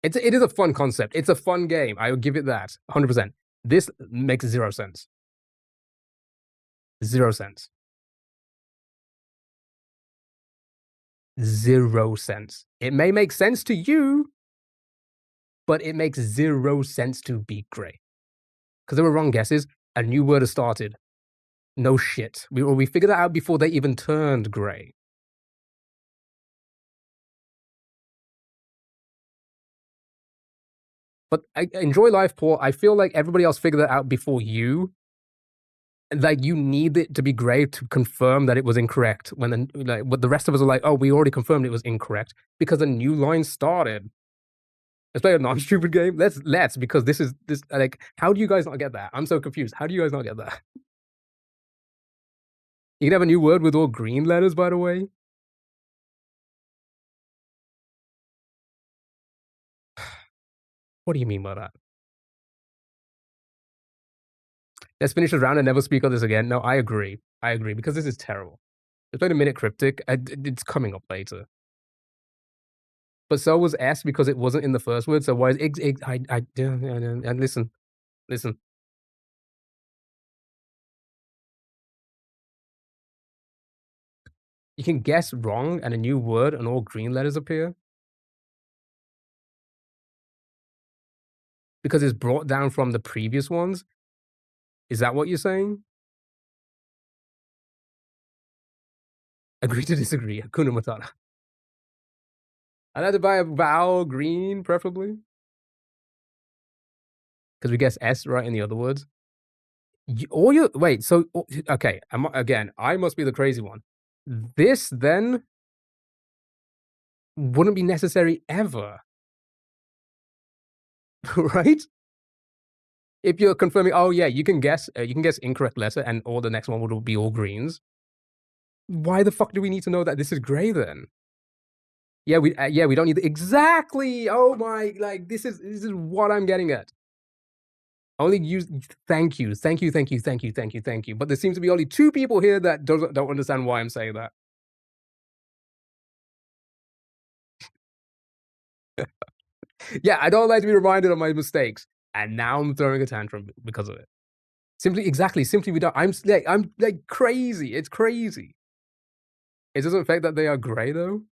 It is a fun concept. It's a fun game. I will give it that. 100%. This makes 0 sense. 0 sense. 0 sense. It may make sense to you, but it makes 0 sense to be gray. Because there were wrong guesses. A new word has started. No shit. We figured that out before they even turned gray. But I enjoy life, Paul. I feel like everybody else figured that out before you. Like you need it to be gray to confirm that it was incorrect. When what the rest of us are like, oh, we already confirmed it was incorrect because a new line started. Let's play a non-stupid game. Let's because this like how do you guys not get that? I'm so confused. How do you guys not get that? You can have a new word with all green letters, by the way. What do you mean by that? Let's finish the round and never speak of this again. No, I agree. I agree because this is terrible. Let's play the minute cryptic. It's coming up later. But so was S because it wasn't in the first word. So why is and listen. You can guess wrong and a new word and all green letters appear because it's brought down from the previous ones. Is that what you're saying? Agree to disagree. Hakuna Matata. I'd have to buy a vowel green, preferably. Because we guess S right in the other words. Wait, so okay, again, I must be the crazy one. This then wouldn't be necessary ever, right? If you're confirming, oh yeah, you can guess incorrect letter, and all the next one would be all greens. Why the fuck do we need to know that this is gray then? Yeah, we don't need exactly. Oh my, like this is what I'm getting at. Only use thank you. But there seems to be only two people here that don't understand why I'm saying that. Yeah, I don't like to be reminded of my mistakes, and now I'm throwing a tantrum because of it. Simply we don't. I'm like crazy. It's crazy. It doesn't affect that they are gray though.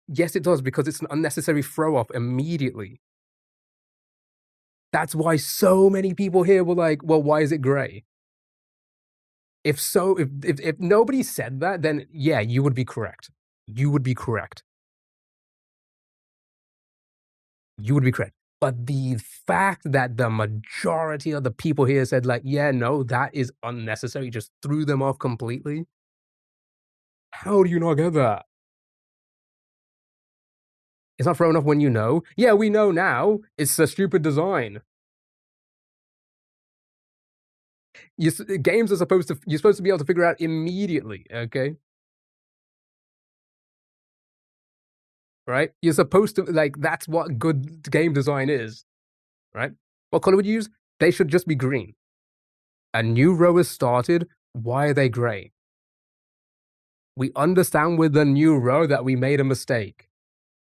Yes, it does because it's an unnecessary throw off immediately. That's why so many people here were like, "Well, why is it gray?" If so, if nobody said that, then yeah, you would be correct. You would be correct. You would be correct. But the fact that the majority of the people here said, like, yeah, no, that is unnecessary, just threw them off completely. How do you not get that? It's not thrown off when you know. Yeah, we know now. It's a stupid design. Games are you're supposed to be able to figure out immediately, okay? Right? You're supposed to, like, that's what good game design is, right? What color would you use? They should just be green. A new row has started. Why are they gray? We understand with the new row that we made a mistake.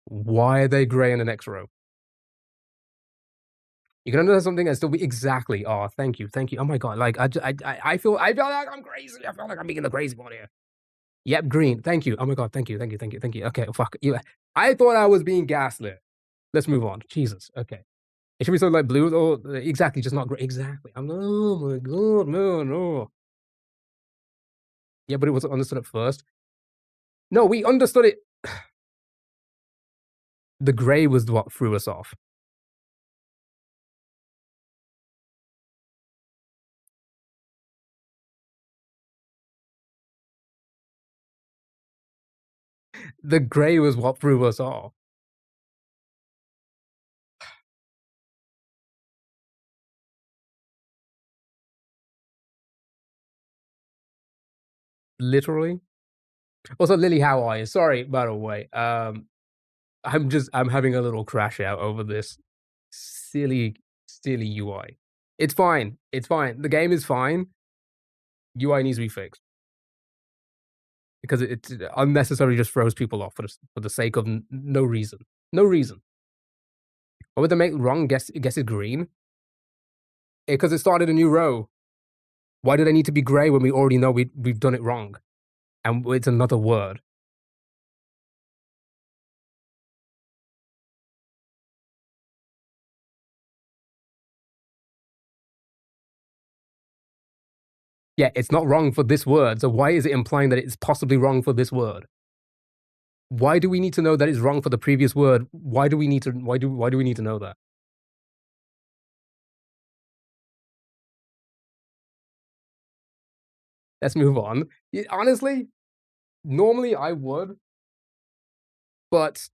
Why are they gray in the next row? You can understand something and still be exactly. Oh, thank you. Oh my god. Like I feel like I'm crazy. I feel like I'm being the crazy one here. Yep, green. Thank you. Oh my god. Thank you. Okay, fuck you. I thought I was being gaslit. Let's move on. Jesus. Okay. It should be something like blue or exactly, just not gray. Exactly. Oh my god, man. No. Yeah, but it wasn't understood at first. No, we understood it. The gray was what threw us off. The gray was what threw us off. Literally. Also, Lily, how are you? Sorry, by the way. I'm having a little crash out over this silly UI. It's fine. It's fine. The game is fine. UI needs to be fixed because it unnecessarily just throws people off for the sake of no reason. No reason. What would they make wrong? Guess it's green because it started a new row. Why do they need to be gray when we already know we've done it wrong? And it's another word. Yeah, it's not wrong for this word, so why is it implying that it's possibly wrong for this word? Why do we need to know that it's wrong for the previous word? Why do we need to why do we need to know that? Let's move on. Honestly, normally I would, but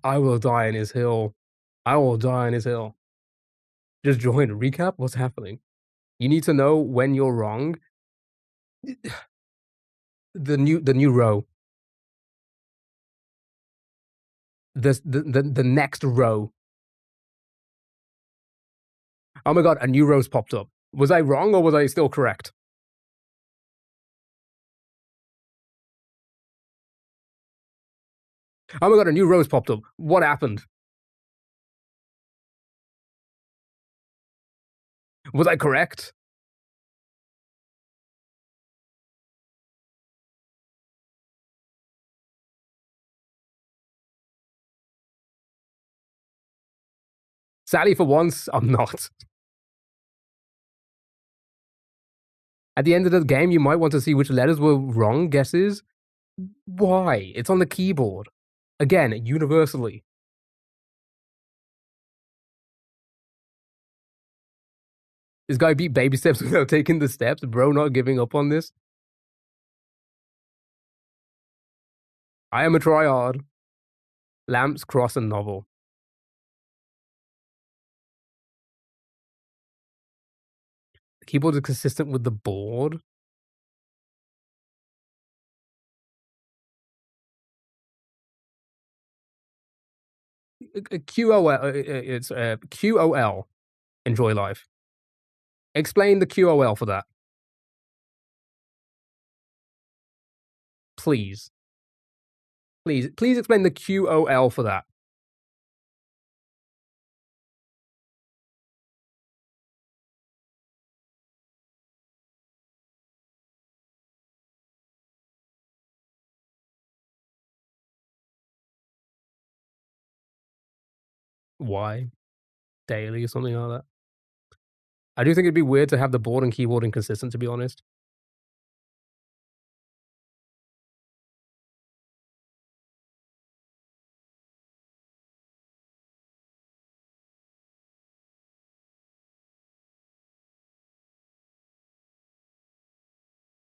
I will die in his hill. I will die in his hill. Just join. Recap? What's happening? You need to know when you're wrong. The new row. The next row. Oh my god, a new row's popped up. Was I wrong or was I still correct? Oh my god, a new row's popped up. What happened? Was I correct? Sadly, for once, I'm not. At the end of the game, you might want to see which letters were wrong guesses. Why? It's on the keyboard. Again, universally. This guy beat baby steps without taking the steps. Bro, not giving up on this. I am a tryhard. Lamps, cross, and novel. The keyboard is consistent with the board. QOL. It's QOL. Enjoy life. Explain the QOL for that, please. Please explain the QOL for that. Why? Daily or something like that. I do think it'd be weird to have the board and keyboard inconsistent, to be honest.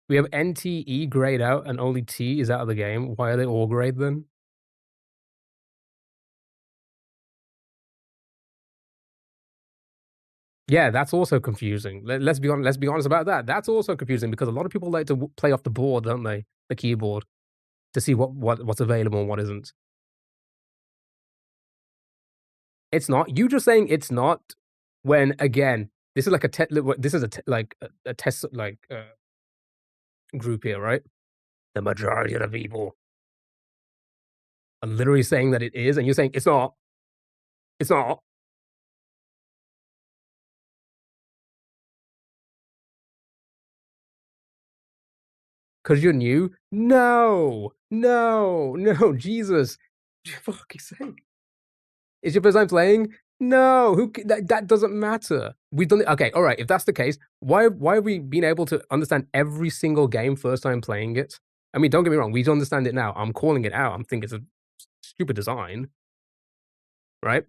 We have NTE grayed out and only T is out of the game. Why are they all grayed then? Yeah, that's also confusing. Let's be honest about that. That's also confusing because a lot of people like to play off the board, don't they? The keyboard to see what's available and what isn't. It's not. You just saying it's not when again, this is like a this is a test group here, right? The majority of the people are literally saying that it is, and you're saying it's not. It's not. Because you're new? No, no, no, Jesus. For fuck's sake. It's your first time playing? No, that doesn't matter. We've done it. Okay, all right. If that's the case, why have we been able to understand every single game first time playing it? I mean, don't get me wrong. We do understand it now. I'm calling it out. I'm thinking it's a stupid design, right?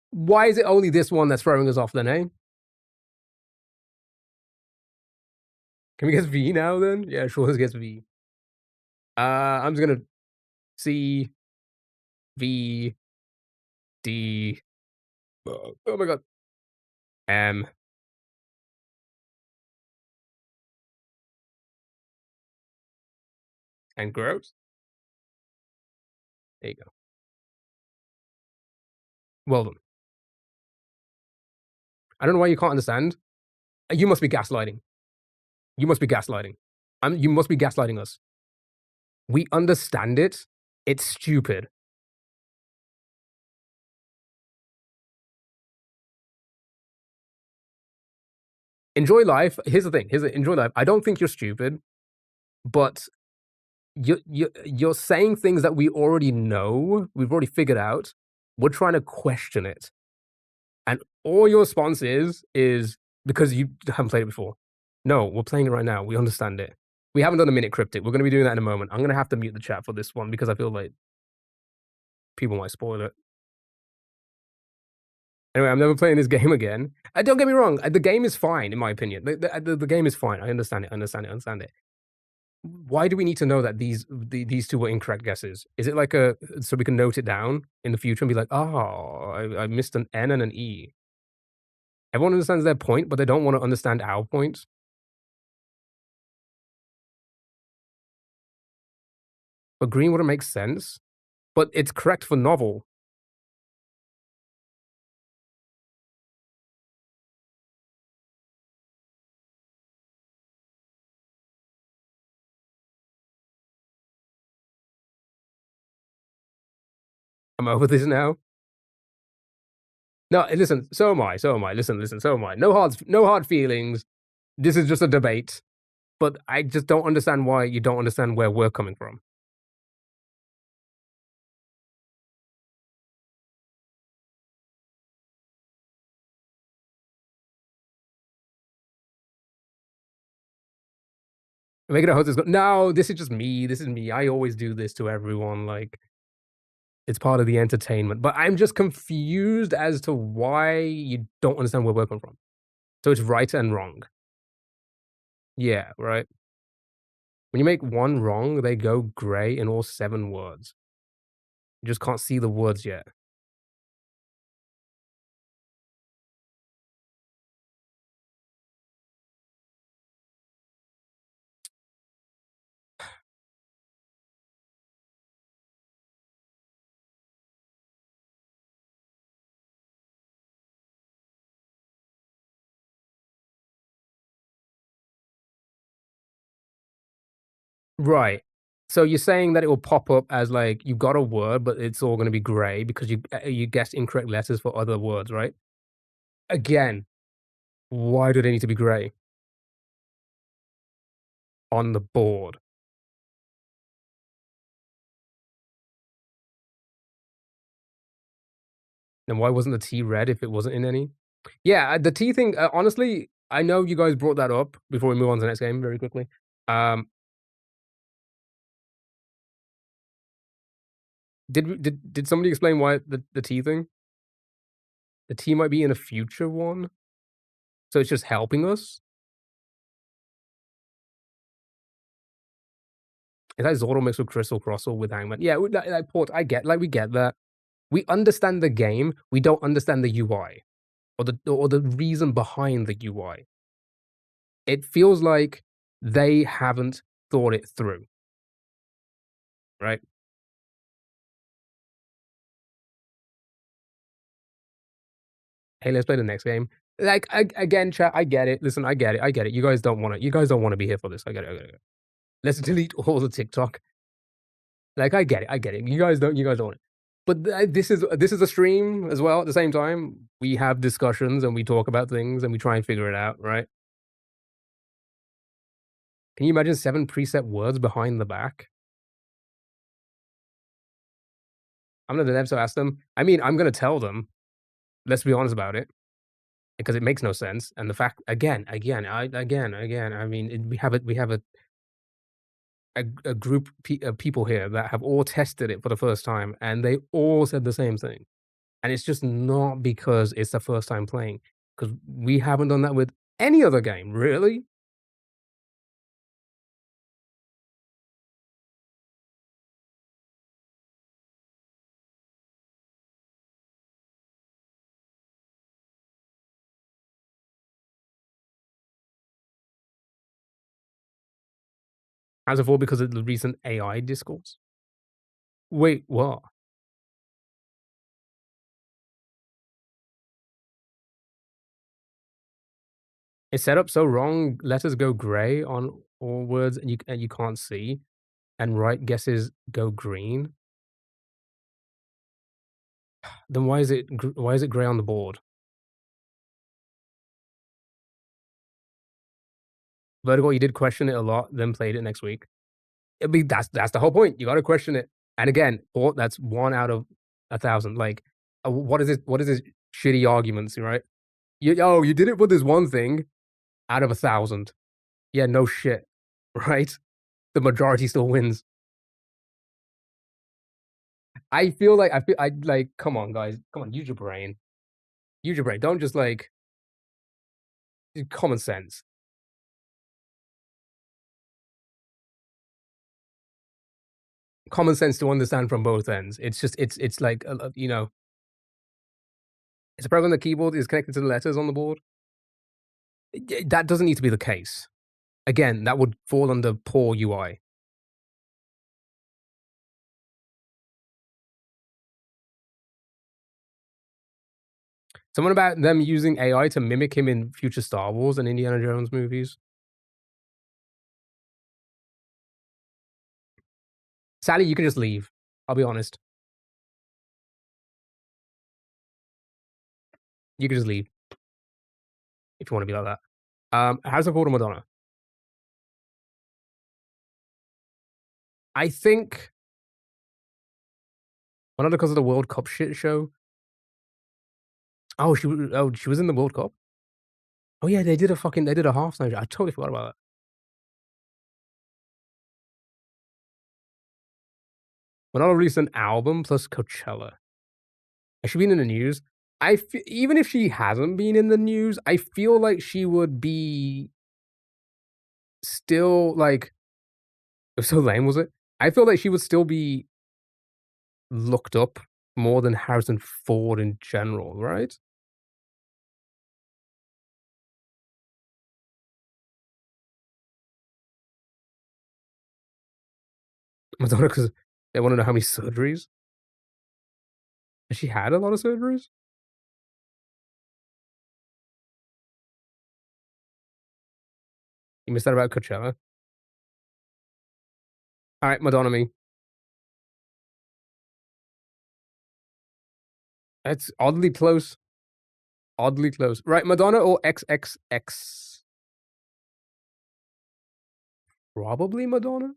Why is it only this one that's throwing us off then, eh? Can we guess V now then? Yeah, sure. Let's guess V. I'm just gonna C V D. Oh my god. M. And gross. There you go. Well done. I don't know why you can't understand. You must be gaslighting. You must be gaslighting. You must be gaslighting us. We understand it. It's stupid. Enjoy life. Here's the thing. Enjoy life. I don't think you're stupid, but you're saying things that we already know. We've already figured out. We're trying to question it, and all your response is Because you haven't played it before. No, we're playing it right now. We understand it. We haven't done a minute cryptic. We're gonna be doing that in a moment. I'm gonna have to mute the chat for this one because I feel like people might spoil it. Anyway, I'm never playing this game again. Don't get me wrong, the game is fine in my opinion. The game is fine. I understand it, I understand it, I understand it. Why do we need to know that these 2 were incorrect guesses? Is it like a so we can note it down in the future and be like, "Oh, I missed an N and an E." Everyone understands their point, but they don't wanna understand our points. But green wouldn't make sense, but it's correct for novel. I'm over this now. No, listen, so am I, so am I. Listen, so am I. No hard feelings. This is just a debate, but I just don't understand why you don't understand where we're coming from. Making a host is go no, this is just me. This is me. I always do this to everyone. Like, it's part of the entertainment. But I'm just confused as to why you don't understand where we're coming from. So it's right and wrong. Yeah, right. When you make one wrong, they go gray in all 7 words. You just can't see the words yet. Right. So you're saying that it will pop up as, like, you got a word, but it's all gonna be gray because you guessed incorrect letters for other words, right? Again, why do they need to be gray on the board? Then why wasn't the T red if it wasn't in any? Yeah, the T thing, honestly, I know you guys brought that up before we move on to the next game very quickly. Did somebody explain why the T thing? The T might be in a future one, so it's just helping us? Is that Zordon mixed with Crystal Crossel with Hangman? Yeah, like, Port, we get that. We understand the game, we don't understand the UI or the reason behind the UI. It feels like they haven't thought it through, right? Hey, let's play the next game. Like, again, chat, I get it. Listen, I get it. You guys don't wanna be here for this. I get it. Let's delete all the TikTok. Like, I get it. You guys don't want it. But this is a stream as well at the same time. We have discussions and we talk about things and we try and figure it out, right? Can you imagine 7 preset words behind the back? I'm gonna them, so ask them. I mean, I'm gonna tell them. Let's be honest about it, because it makes no sense. And the fact, again, I mean, we have a group of people here that have all tested it for the first time, and they all said the same thing. And it's just not because it's the first time playing, because we haven't done that with any other game, really. As of all because of the recent AI discourse. Wait, what? It's set up so wrong, letters go gray on all words and you can't see, and right guesses go green? Then why is it gray on the board? Vertigo, you did question it a lot, then played it next week. I mean, that's the whole point. You gotta question it. And again, that's 1 out of 1,000. Like, what is this shitty arguments, right? You did it with this one thing out of 1,000. Yeah, no shit, right? The majority still wins. I like, come on, guys. Come on, use your brain. Use your brain. Don't just, like, common sense. Common sense to understand from both ends. It's just it's like, it's a program the keyboard is connected to the letters on the board. That doesn't need to be the case. Again, that would fall under poor UI. Someone about them using AI to mimic him in future Star Wars and Indiana Jones movies. Sally, you can just leave. I'll be honest. You can just leave if you want to be like that. How's it called Madonna? I think one of because of the World Cup shit show. She was in the World Cup. Oh yeah, they did a halftime show. I totally forgot about that. Madonna released an album plus Coachella. Has she been in the news? Even if she hasn't been in the news, I feel like she would be still like so lame was it? I feel like she would still be looked up more than Harrison Ford in general, right? Madonna, because they want to know how many surgeries. Has she had a lot of surgeries? You missed out about Coachella. All right, Madonna me. That's oddly close. Oddly close. Right, Madonna or XXX? Probably Madonna.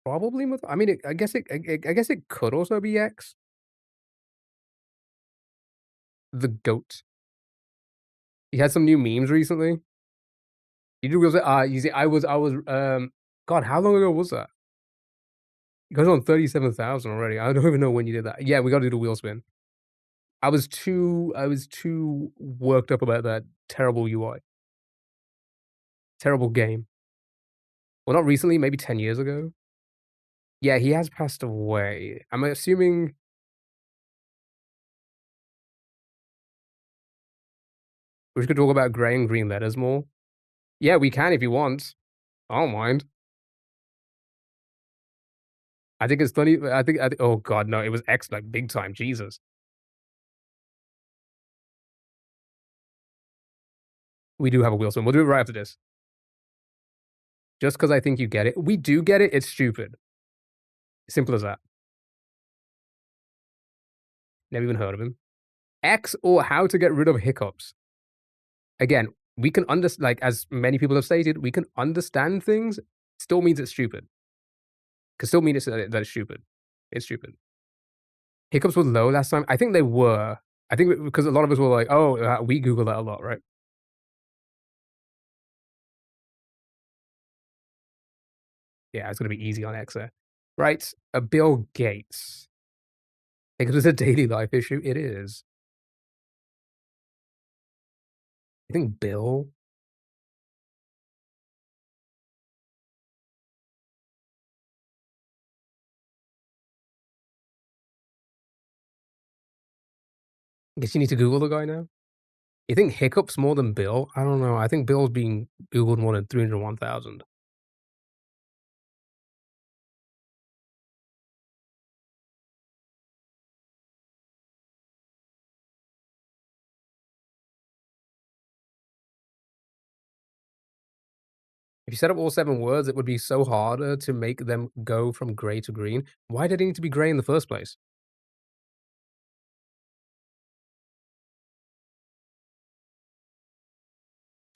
Probably Madonna. I mean, I guess it could also be X. The goat. He had some new memes recently. You do realize you see, God, how long ago was that? It goes on 37,000 already. I don't even know when you did that. Yeah, we got to do the wheel spin. I was too worked up about that terrible UI, terrible game. Well, not recently, maybe 10 years ago. Yeah, he has passed away. I'm assuming we could talk about gray and green letters more. Yeah, we can if you want. I don't mind. I think it's funny. Oh God, no, it was X like big time. Jesus. We do have a wheel spin. We'll do it right after this. Just because I think you get it. We do get it. It's stupid. Simple as that. Never even heard of him. X or how to get rid of hiccups. Again, we can understand, like, as many people have stated, we can understand things, still means it's stupid. Can still mean that it's stupid. It's stupid. Hiccups were low last time. I think they were. I think because a lot of us were like, oh, we Google that a lot, right? Yeah, it's going to be easy on X there. Right. Bill Gates. Think it is a daily life issue. It is. I think Bill. I guess you need to Google the guy now. You think hiccups more than Bill? I don't know. I think Bill's being Googled more than 301,000. If you set up all 7 words, it would be so harder to make them go from gray to green. Why did it need to be gray in the first place?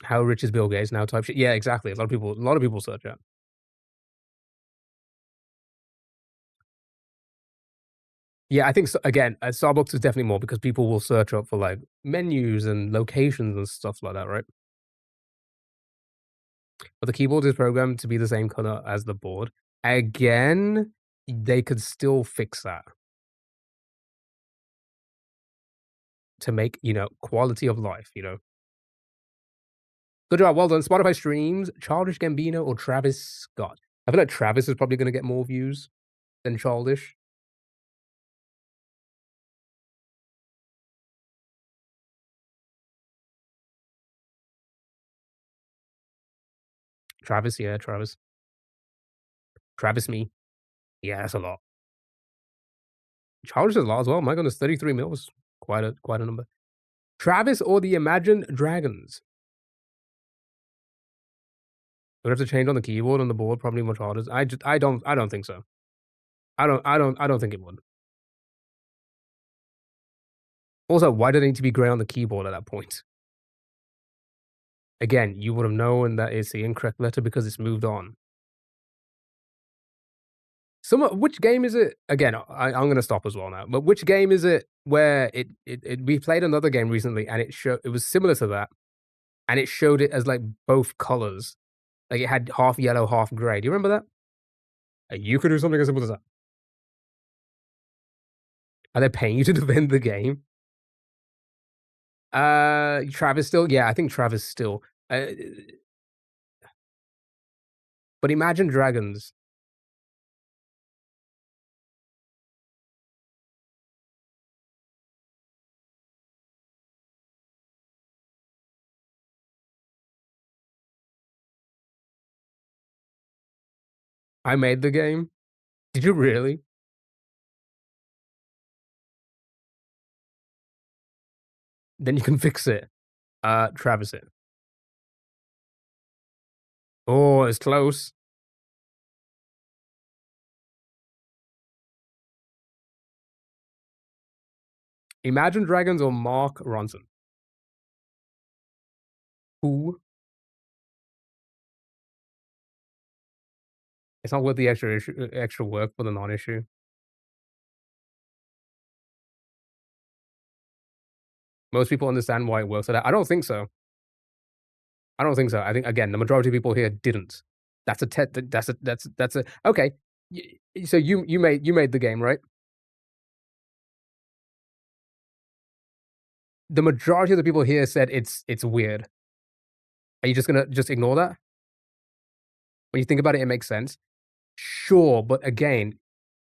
How rich is Bill Gates now type shit? Yeah, exactly. A lot of people search that. Yeah, I think so again, Starbucks is definitely more because people will search up for, like, menus and locations and stuff like that, right? But the keyboard is programmed to be the same color as the board. Again, they could still fix that to make, quality of life, you know? Good job, well done. Spotify streams, Childish Gambino or Travis Scott? I feel like Travis is probably gonna get more views than Childish. Travis, yeah, Travis. Travis me. Yeah, that's a lot. Childish is a lot as well. My goodness, 33 mil is quite a number. Travis or the Imagine Dragons? Would have to change on the keyboard on the board, probably much harder. I don't think so. I don't think it would. Also, why did it need to be gray on the keyboard at that point? Again, you would have known that it's the incorrect letter because it's moved on. Which game is it? Again, I'm gonna stop as well now. But which game is it where we played another game recently and it was similar to that, and it showed it as like both colors. Like it had half yellow, half gray. Do you remember that? You could do something as simple as that. Are they paying you to defend the game? Travis still? Yeah, I think Travis still. Uh, but Imagine Dragons. I made the game. Did you really? Then you can fix it. Travis it. Oh, it's close. Imagine Dragons or Mark Ronson? Who? It's not worth the extra work for the non-issue. Most people understand why it works like that. I don't think so. I don't think so. I think again, the majority of people here didn't. That's a okay. So you made the game, right? The majority of the people here said it's weird. Are you just gonna just ignore that? When you think about it, it makes sense. Sure, but again,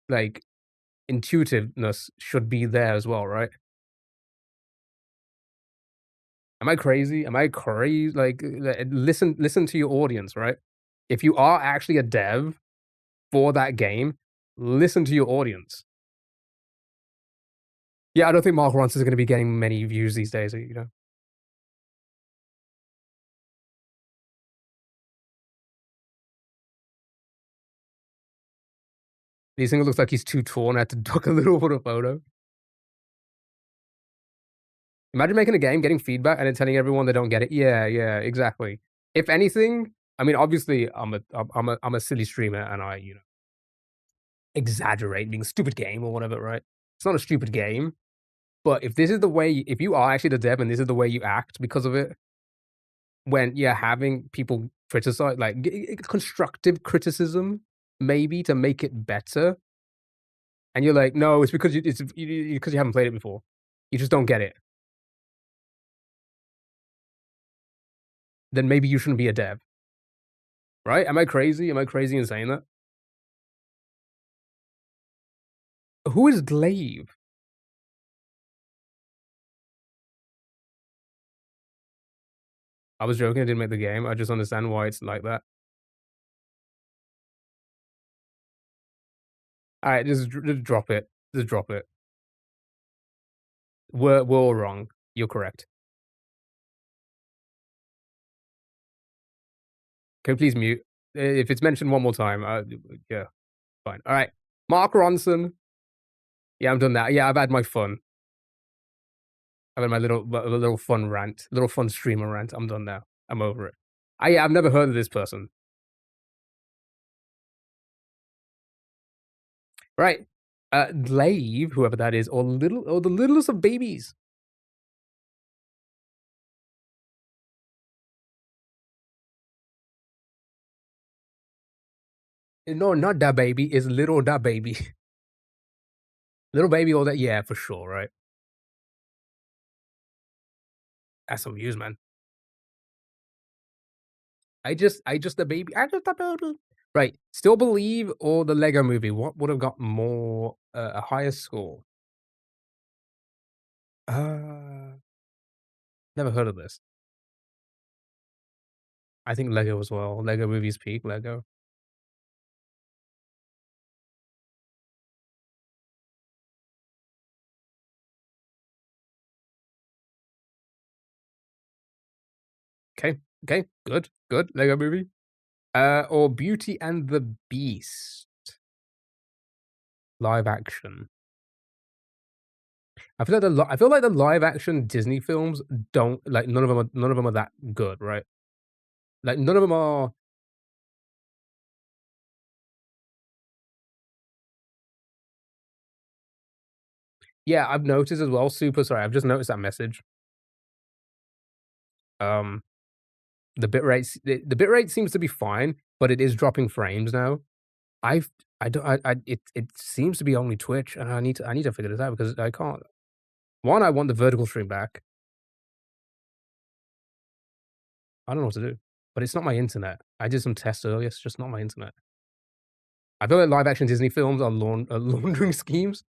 like intuitiveness should be there as well, right? Am I crazy? Am I crazy? Like, listen to your audience, right? If you are actually a dev for that game, listen to your audience. Yeah, I don't think Mark Ronson is gonna be getting many views these days, you know? Do you think it looks like he's too torn, had to duck a little for a photo? Imagine making a game, getting feedback, and then telling everyone they don't get it. Yeah, yeah, exactly. If anything, I mean, obviously, I'm a silly streamer, and exaggerate being a stupid game or whatever, right? It's not a stupid game, but if you are actually the dev and this is the way you act because of it, when you're having people criticize, like constructive criticism, maybe to make it better, and you're like, no, it's because because you haven't played it before. You just don't get it. Then maybe you shouldn't be a dev, right? Am I crazy? Am I crazy in saying that? Who is Glaive? I was joking. I didn't make the game. I just understand why it's like that. All right, just drop it. Just drop it. We're all wrong. You're correct. Can you please mute? If it's mentioned one more time, yeah, fine. All right, Mark Ronson. Yeah, I'm done that. Yeah, I've had my fun. I've had my little fun rant, little fun streamer rant. I'm done now. I'm over it. I've never heard of this person. Right. Glaive, whoever that is, or the littlest of babies. No, not that baby, it's little that baby. Little baby or that yeah, for sure, right? That's some views, man. I just a baby. I just a baby. Right. Still Believe or the Lego Movie? What would have got more a higher score? Uh, Never heard of this. I think Lego as well. Lego Movie's peak. Lego. Okay. Okay. Good. Good. Lego Movie. Or Beauty and the Beast live action. I feel like the live action Disney films don't like none of them are that good, right? Like none of them are. Yeah, I've noticed as well. Super sorry, I've just noticed that message. Um, the bitrate seems to be fine, but it is dropping frames now. I've I don't I it seems to be only Twitch, and I need to figure this out because I can't. One, I want the vertical stream back. I don't know what to do, but it's not my internet. I did some tests earlier. It's just not my internet. I feel like live action Disney films are laundering schemes.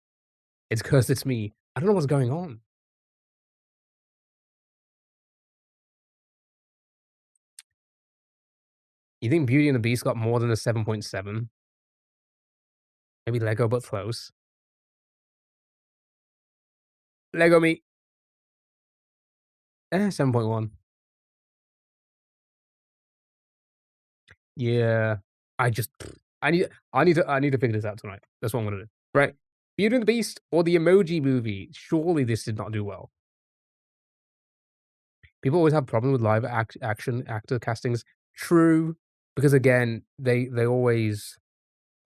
It's 'cause it's me. I don't know what's going on. You think Beauty and the Beast got more than a 7.7? Maybe Lego, but close. Lego me. 7.1. Yeah. I just I need to figure this out tonight. That's what I'm gonna do. Right. Beauty and the Beast or the Emoji Movie. Surely this did not do well. People always have a problem with live action actor castings. True, because again, they always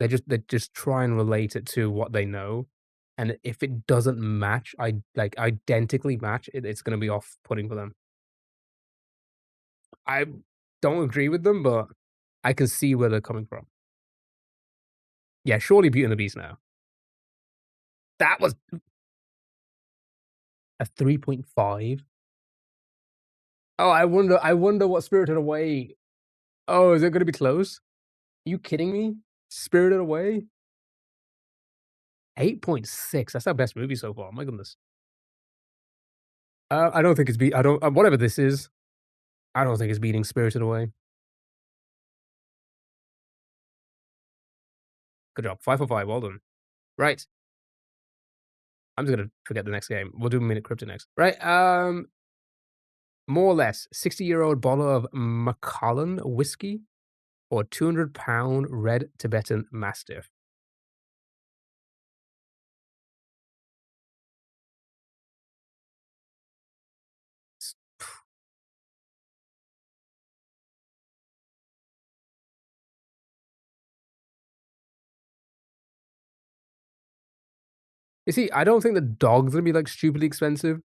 they just try and relate it to what they know, and if it doesn't match, identically match, it's gonna be off-putting for them. I don't agree with them, but I can see where they're coming from. Yeah, surely Beauty and the Beast now. That was a 3.5. Oh, I wonder what Spirited Away. Oh, is it gonna be close? Are you kidding me? Spirited Away? 8.6, that's our best movie so far, my goodness. I don't think it's I don't whatever this is, I don't think it's beating Spirited Away. Good job, 5 for 5, well done. Right, I'm just gonna forget the next game. We'll do Minute Crypto next. Right, more or less, 60-year-old bottle of Macallan whiskey or 200-pound red Tibetan Mastiff? S You see, I don't think the dog's gonna be, like, stupidly expensive,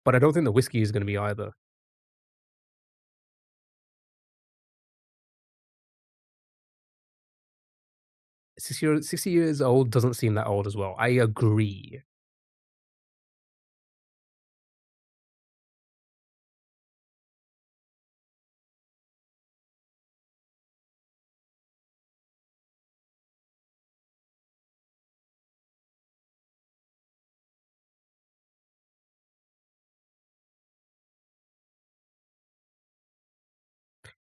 but I don't think the whiskey is gonna be either. 60 years old doesn't seem that old as well. I agree.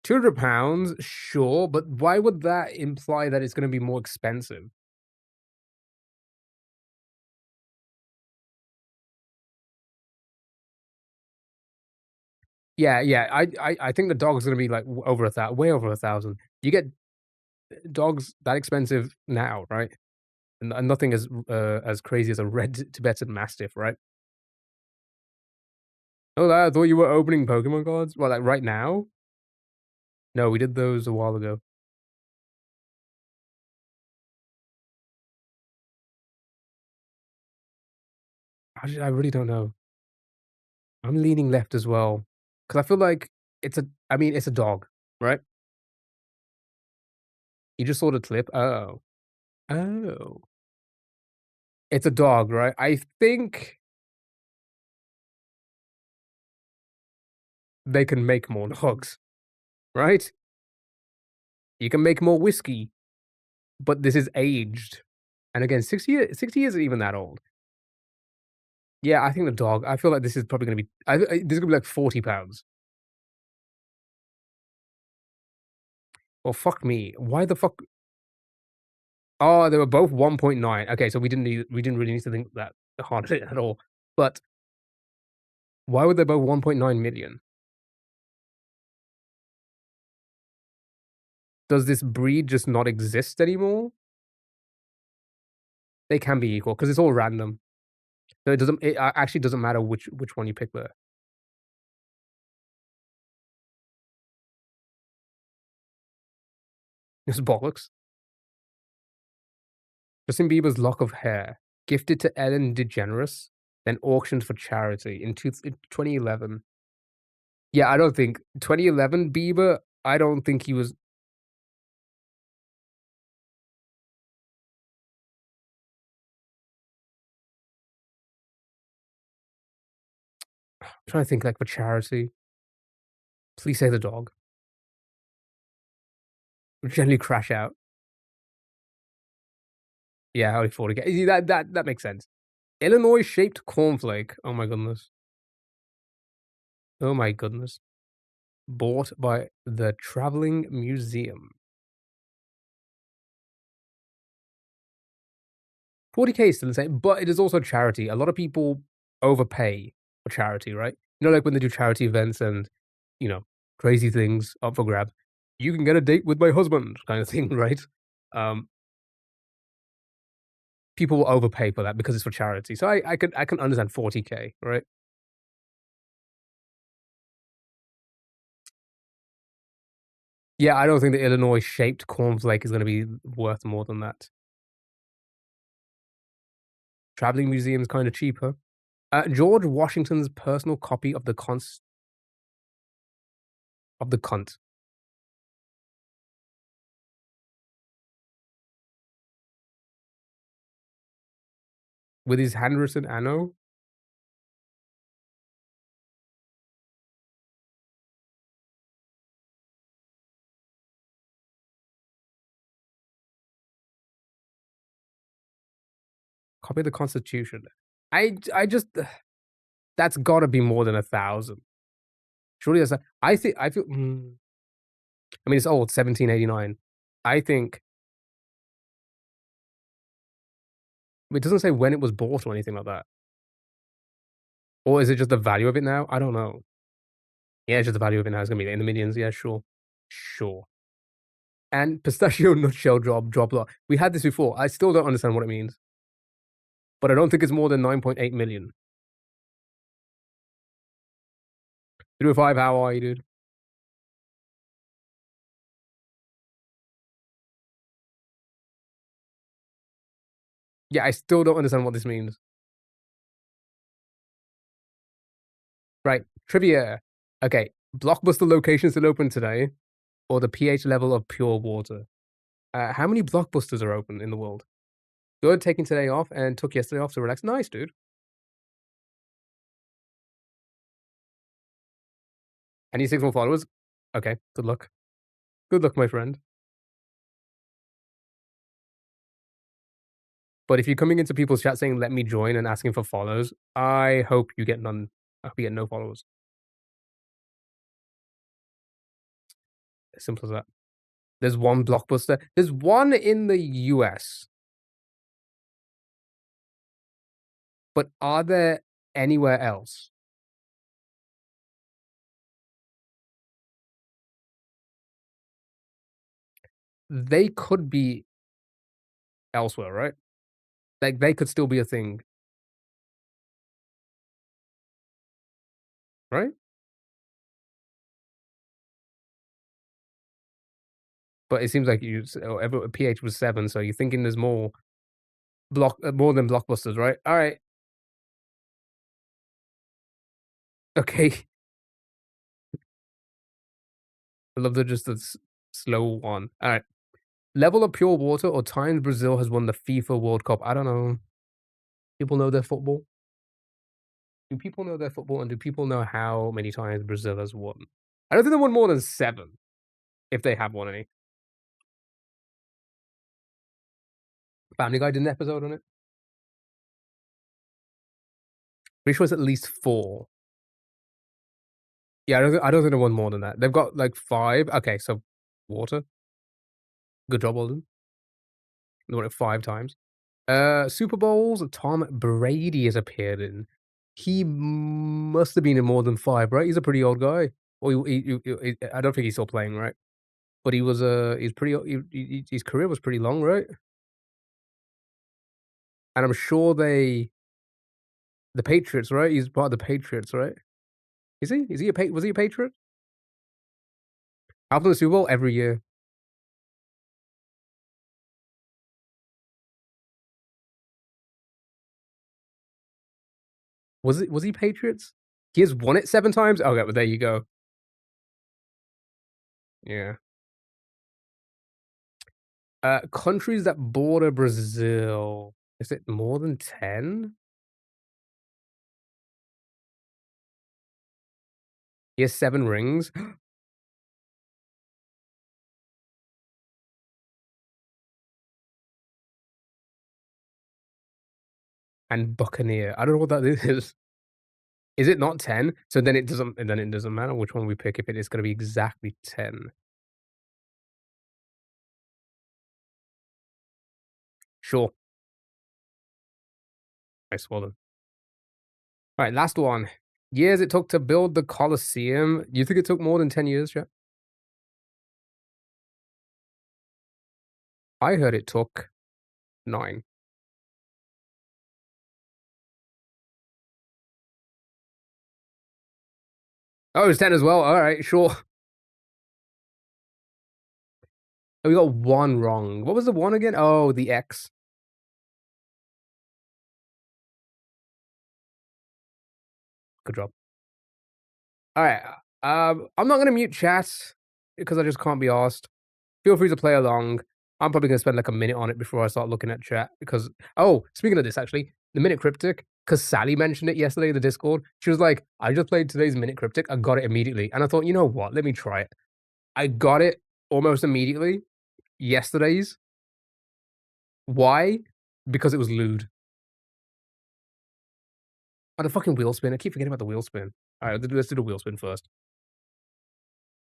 £200, sure, but why would that imply that it's gonna be more expensive? Yeah, yeah, I think the dog's gonna be, like, over way over 1,000. You get dogs that expensive now, right? And nothing as crazy as a red Tibetan Mastiff, right? Oh, I thought you were opening Pokemon cards? Well, like, right now? No, we did those a while ago. I really don't know. I'm leaning left as well, because I feel like I mean, it's a dog, right? You just saw the clip? Oh. Oh. It's a dog, right? I think they can make more dogs, right? You can make more whiskey, but this is aged. And again, 60 years isn't even that old. Yeah, I think the dog I feel like this is probably gonna be this is gonna be like 40 pounds. Well, fuck me. Why the fuck Oh, they were both 1.9. Okay, so we didn't really need to think that hard at all. But why were they both 1.9 million? Does this breed just not exist anymore? They can be equal because it's all random. So it actually doesn't matter which one you pick there. It's bollocks. Justin Bieber's lock of hair, gifted to Ellen DeGeneres, then auctioned for charity in 2011. Yeah, I don't think 2011 Bieber, I don't think he was I'm trying to think, like, for charity. Please say the dog. Would generally crash out. Yeah, only 40K. See, that makes sense. Illinois-shaped cornflake. Oh my goodness. Oh my goodness. Bought by the Traveling Museum. 40K is still insane, but it is also charity. A lot of people overpay for charity, right? You know, like when they do charity events and, you know, crazy things up for grabs. You can get a date with my husband kind of thing, right? Um, People will overpay for that because it's for charity. So I can understand 40K, right? Yeah, I don't think the Illinois shaped cornflake is gonna be worth more than that. Traveling museum's kinda cheaper. George Washington's personal copy of the cunt with his handwritten anno. Copy of the Constitution. I just that's gotta be more than 1,000. Surely that's a I think I feel I mean, it's old, 1789. I think it doesn't say when it was bought or anything like that. Or is it just the value of it now? I don't know. Yeah, it's just the value of it now. It's gonna be in the millions. Yeah, sure. Sure. And pistachio nutshell drop lot. We had this before. I still don't understand what it means, but I don't think it's more than 9.8 million. 305, how are you, dude? Yeah, I still don't understand what this means. Right, trivia. Okay, Blockbuster locations still open today, or the pH level of pure water? How many Blockbusters are open in the world? Good, taking today off and took yesterday off to relax. Nice, dude. Any 6 more followers? Okay, good luck. Good luck, my friend. But if you're coming into people's chat saying, "Let me join," and asking for follows, I hope you get none. I hope you get no followers. As simple as that. There's one Blockbuster. There's one in the US, but are there anywhere else? They could be elsewhere, right? Like, they could still be a thing, right? But it seems like pH was 7, so you're thinking there's more more than Blockbusters, right? Alright. Okay. I love the just the slow one. Alright. Level of pure water or times Brazil has won the FIFA World Cup. I don't know. People know their football? Do people know their football, and do people know how many times Brazil has won? I don't think they won more than 7, if they have won any. Family Guy did an episode on it. Pretty sure it's at least 4. Yeah, I don't think they won more than that. They've got, like, 5. Okay, so water. Good job, Alden. They won it 5 times. Super Bowls, Tom Brady has appeared in. He must have been in more than 5, right? He's a pretty old guy. Well, I don't think he's still playing, right? But he was, he's pretty o his career was pretty long, right? And I'm sure the Patriots, right? He's part of the Patriots, right? Is he? Is he a Pa was he a Patriot? After the Super Bowl every year. Was he Patriots? He has won it 7 times? Okay, well, there you go. Yeah. Countries that border Brazil. Is it more than 10? He has 7 rings. And Buccaneer. I don't know what that is. Is it not 10? So then it doesn't matter which one we pick if it is gonna be exactly 10. Sure. Nice, well done. Alright, last one. Years it took to build the Colosseum. You think it took more than 10 years, Chat? I heard it took 9. Oh, it's 10 as well? Alright, sure. We got 1 wrong. What was the 1 again? Oh, the X. Good job. Alright, I'm not gonna mute chat because I just can't be asked. Feel free to play along. I'm probably gonna spend, like, a minute on it before I start looking at chat because oh, speaking of this, actually, the Minute Cryptic, because Sally mentioned it yesterday in the Discord. She was like, "I just played today's Minute Cryptic. I got it immediately." And I thought, "You know what? Let me try it." I got it almost immediately. Yesterday's. Why? Because it was lewd. Oh, the fucking wheel spin. I keep forgetting about the wheel spin. Alright, let's do the wheel spin first.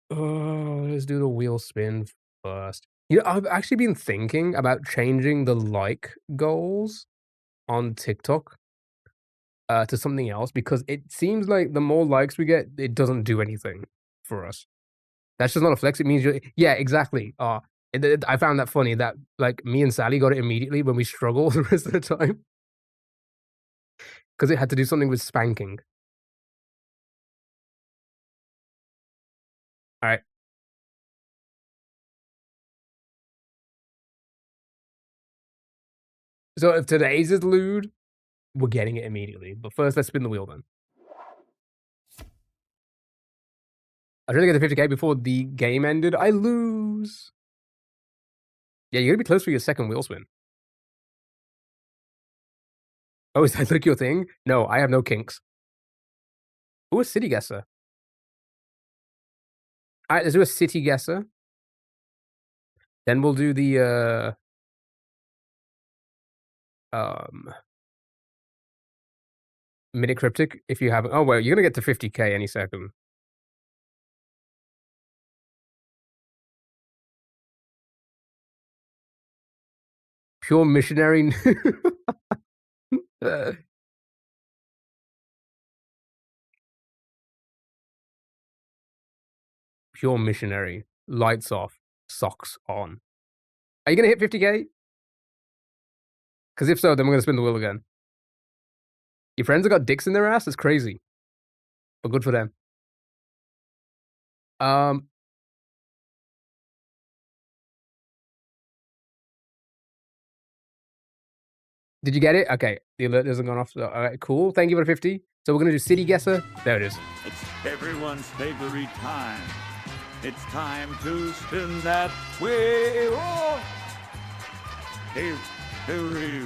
Oh, let's do the wheel spin first. You know, I've actually been thinking about changing the like goals on TikTok, to something else because it seems like the more likes we get, it doesn't do anything for us. That's just not a flex. It means you yeah, exactly. I found that funny that, like, me and Sally got it immediately when we struggle the rest of the time because it had to do something with spanking. Alright, so if today's is lewd, we're getting it immediately, but first, let's spin the wheel then. I tried to get to 50K before the game ended. I lose. Yeah, you're gonna be close for your second wheel spin. Oh, is that like your thing? No, I have no kinks. Ooh, a city guesser. Alright, let's do a city guesser. Then we'll do the, um, Minute Cryptic if you haven't oh, well, you're gonna get to 50K any second. Pure missionary. Uh, Pure missionary. Lights off, socks on. Are you gonna hit 50K? Because if so, then we're gonna spin the wheel again. Your friends have got dicks in their ass? That's crazy, but good for them. Um, did you get it? Okay, the alert hasn't gone off, so alright, cool. Thank you for the 50. So we're gonna do city guesser. There it is. It's everyone's favorite time. It's time to spin that wheel. Hey, hurry.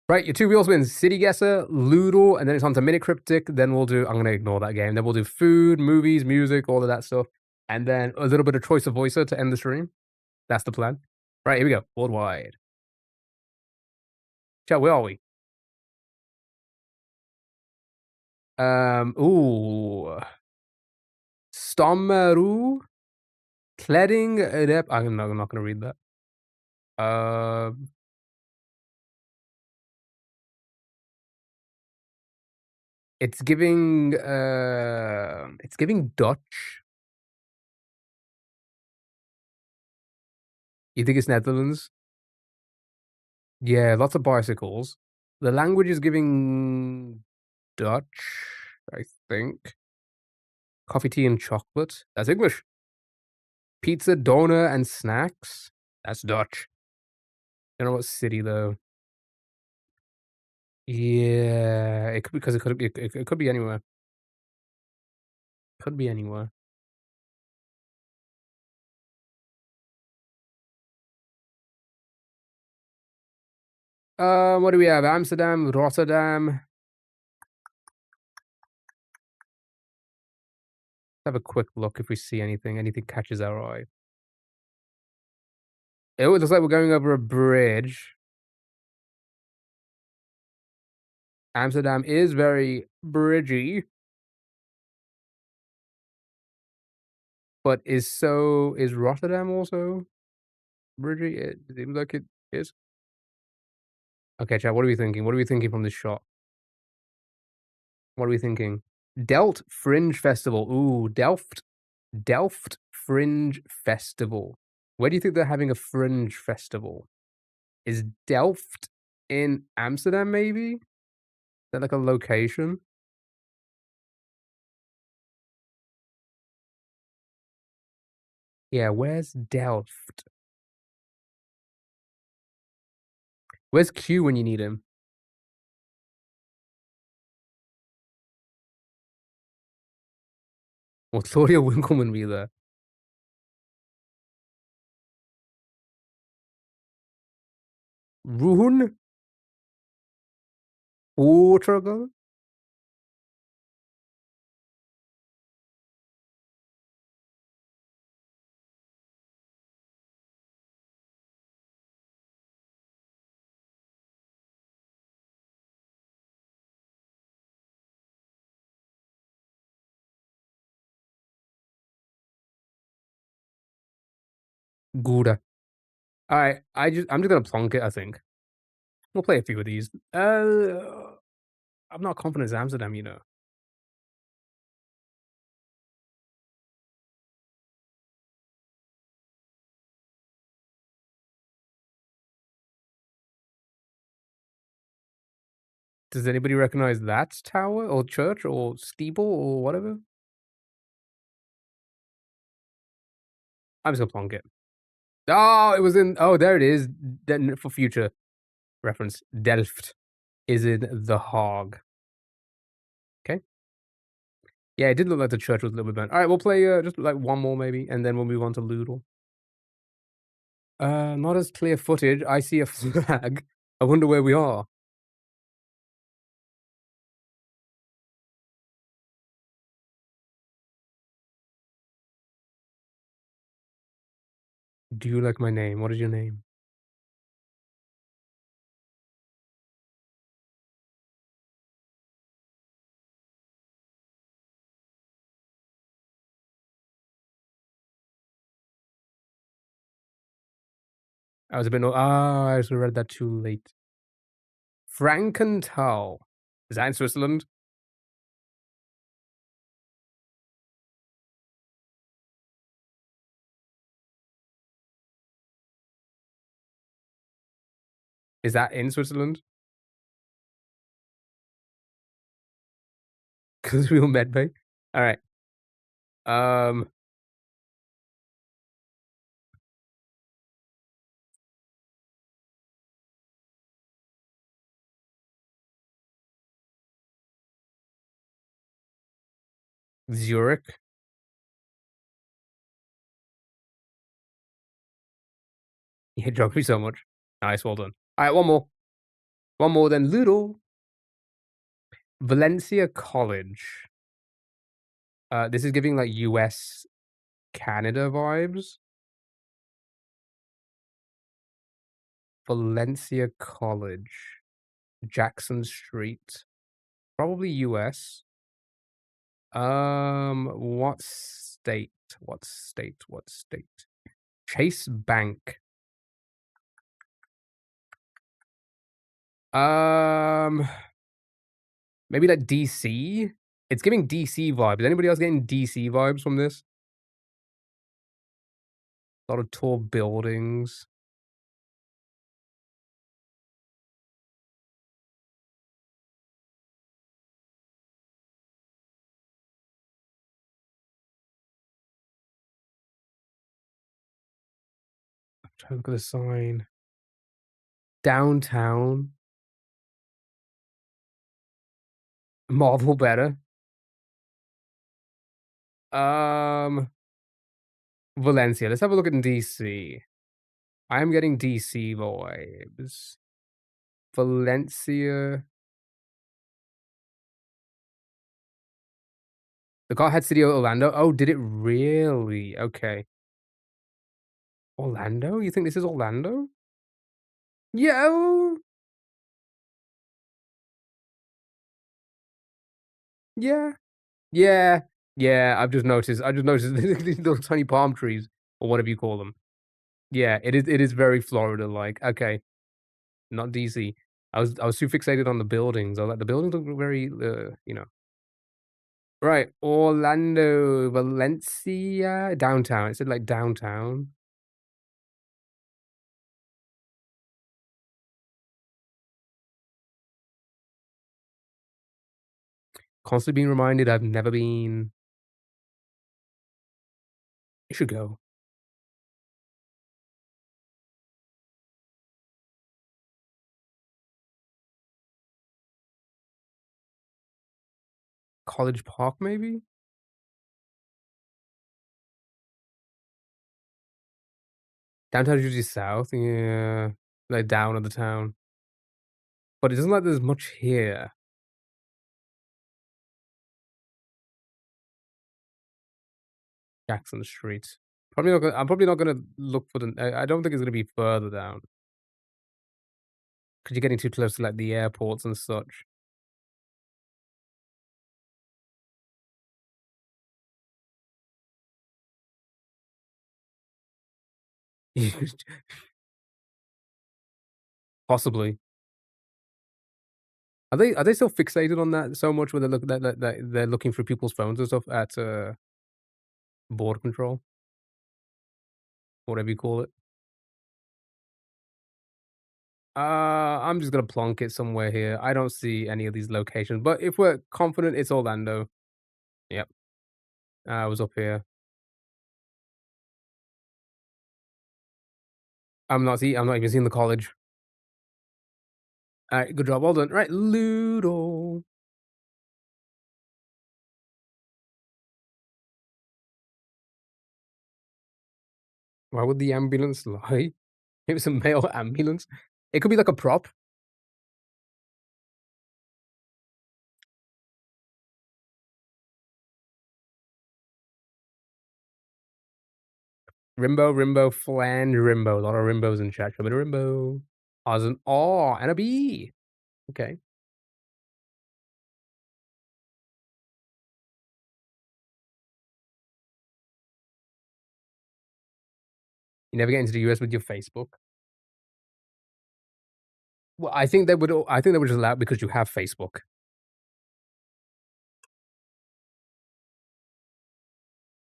Right, your 2 wheel spins, city guesser, Loodle, and then it's on to Minute Cryptic. Then we'll do, I'm gonna ignore that game. Then we'll do food, movies, music, all of that stuff. And then a little bit of Choice of Voicer to end the stream. That's the plan. Right, here we go. Worldwide. Chat, where are we? Ooh. Stommeru, Kledding, Rep. I'm not gonna read that. It's giving Dutch. You think it's Netherlands? Yeah, lots of bicycles. The language is giving Dutch, I think. Coffee, tea, and chocolate. That's English. Pizza, doner, and snacks. That's Dutch. Don't know what city though. Yeah, it could because it could be anywhere. Could be anywhere. What do we have? Amsterdam, Rotterdam. Have a quick look if we see anything. Anything catches our eye. It looks like we're going over a bridge. Amsterdam is very bridgy. But is Rotterdam also bridgy? It seems like it is. Okay, chat, what are we thinking? What are we thinking from this shot? What are we thinking? Delft Fringe Festival. Ooh, Delft Fringe Festival. Where do you think they're having a fringe festival? Is Delft in Amsterdam, maybe? Is that like a location? Yeah, where's Delft? Where's Q when you need him? Will Claudia Winkleman be there? Ruhn? Portugal? Gouda. Alright, I'm just gonna plonk it, I think. We'll play a few of these. I'm not confident it's Amsterdam, you know. Does anybody recognize that tower or church or steeple or whatever? I'm just gonna plonk it. Oh, it was in. Oh, there it is. Then for future reference, Delft is in The Hague. Okay. Yeah, it did look like the church was a little bit bent. All right, we'll play just like one more maybe, and then we'll move on to Loodle. Not as clear footage. I see a flag. I wonder where we are. Do you like my name? What is your name? I was a bit. I also read that too late. Frankenthal. Is that in Switzerland? Is that in Switzerland? Because we were medbay. All right. Um. Zurich. You hate geography so much. Nice, well done. Alright, one more. One more then. Ludo. Valencia College. This is giving, like, US, Canada vibes. Valencia College. Jackson Street. Probably US. What state? What state? What state? Chase Bank. Um, Maybe like DC? It's giving DC vibes. Is anybody else getting DC vibes from this? A lot of tall buildings. Trying to look at the sign. Downtown. Marvel better. Um, Valencia. Let's have a look at DC. I am getting DC vibes. Valencia. The car had City of Orlando. Oh, did it really? Okay. Orlando? You think this is Orlando? Yeah. Yeah. Yeah. Yeah. I've just noticed these little tiny palm trees or whatever you call them. Yeah, it is very Florida-like. Okay, not DC. I was too fixated on the buildings. I was like, the buildings look very, Right, Orlando, Valencia, downtown. It said, like, downtown. Constantly being reminded I've never been. You should go. College Park, maybe? Downtown is usually south, yeah. Like, down of the town. But it doesn't like there's much here. Jackson Street. I'm probably not gonna look for the I don't think it's gonna be further down, because 'cause you're getting too close to, like, the airports and such. Possibly. Are they still fixated on that so much where they look that they're looking through people's phones and stuff at, border control? Whatever you call it? I'm just gonna plonk it somewhere here. I don't see any of these locations, but if we're confident it's Orlando. Yep, I was up here. I'm not even seeing the college. Alright, good job, well done. Right, Ludo. Why would the ambulance lie? It was a male ambulance. It could be like a prop. Rimbo, Rimbo, Flange, Rimbo. A lot of Rimbos in chat. Show me the Rimbo. Oz an R and a B. Okay. You never get into the US with your Facebook. Well, I think they would just allow it because you have Facebook.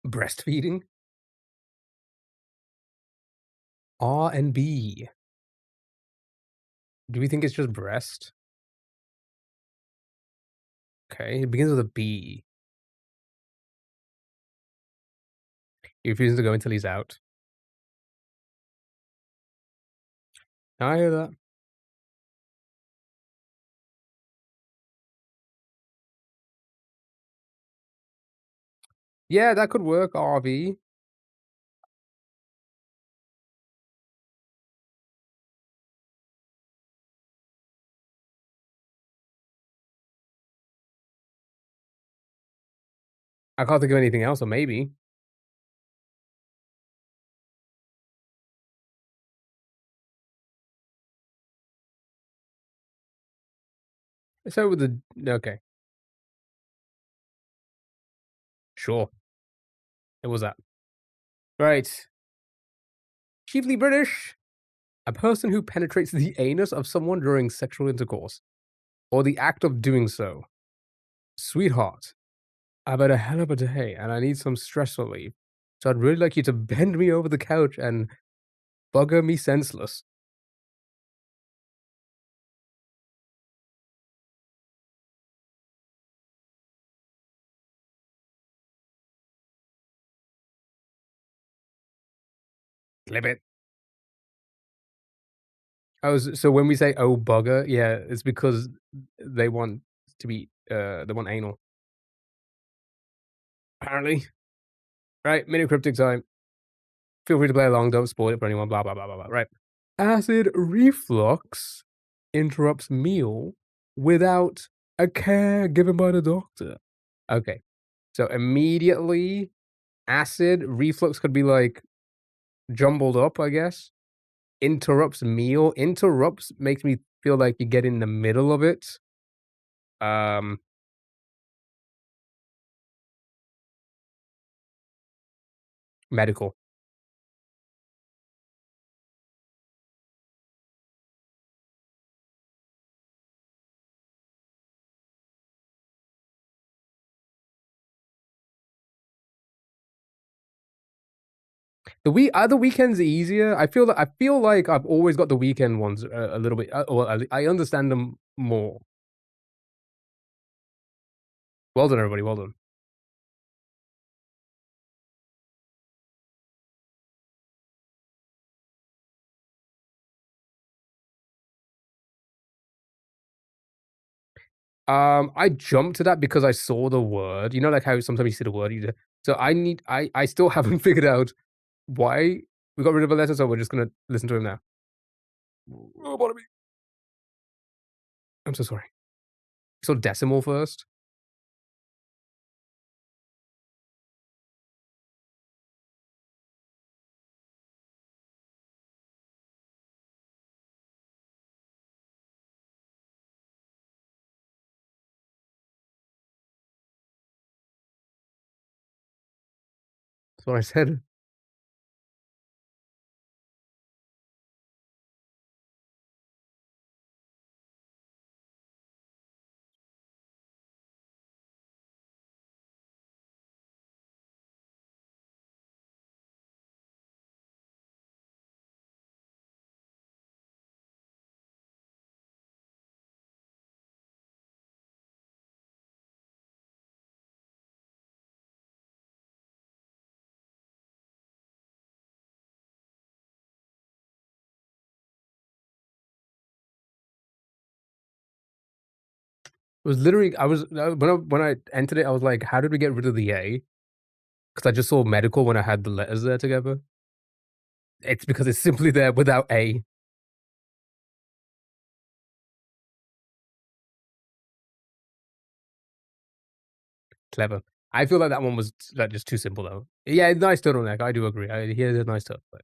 Breastfeeding? R and B. Do we think it's just breast? Okay, it begins with a B. He refuses to go until he's out. I hear that. Yeah, that could work, RV. I can't think of anything else, or maybe. So with the okay, sure. It was that. Right. Chiefly British. A person who penetrates the anus of someone during sexual intercourse, or the act of doing so. Sweetheart, I've had a hell of a day and I need some stress relief. So I'd really like you to bend me over the couch and bugger me senseless. Clip it. Oh, so when we say "oh bugger," yeah, it's because they want to be they want anal. Apparently, right? Mini cryptic time. Feel free to play along. Don't spoil it for anyone. Blah blah blah blah blah. Right? Acid reflux interrupts meal without a care given by the doctor. Okay, so immediately, acid reflux could be like jumbled up, I guess. Interrupts meal. Interrupts makes me feel like you get in the middle of it. Um, medical. Are the weekends easier? I feel like I've always got the weekend ones a little bit. Well, I understand them more. Well done, everybody. Well done. I jumped to that because I saw the word. You know, like how sometimes you see the word. So I still haven't figured out why we got rid of a letter. So we're just gonna listen to him now. Oh, pardon me. I'm so sorry. So decimal first. That's what I said. It was literally I was when I entered it, I was like, "How did we get rid of the A?" Because I just saw medical when I had the letters there together. It's because it's simply there without A. Clever. I feel like that one was like just too simple though. Yeah, nice turtleneck. I do agree. He has a nice turtleneck.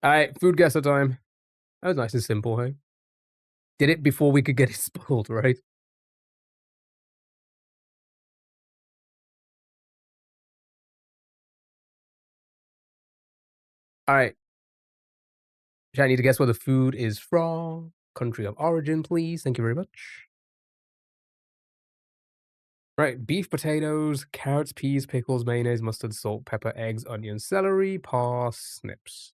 All right, food guesser time. That was nice and simple. Hey, did it before we could get it spoiled, right? All right, I need to guess where the food is from. Country of origin, please. Thank you very much. Right, beef, potatoes, carrots, peas, pickles, mayonnaise, mustard, salt, pepper, eggs, onion, celery, parsnips.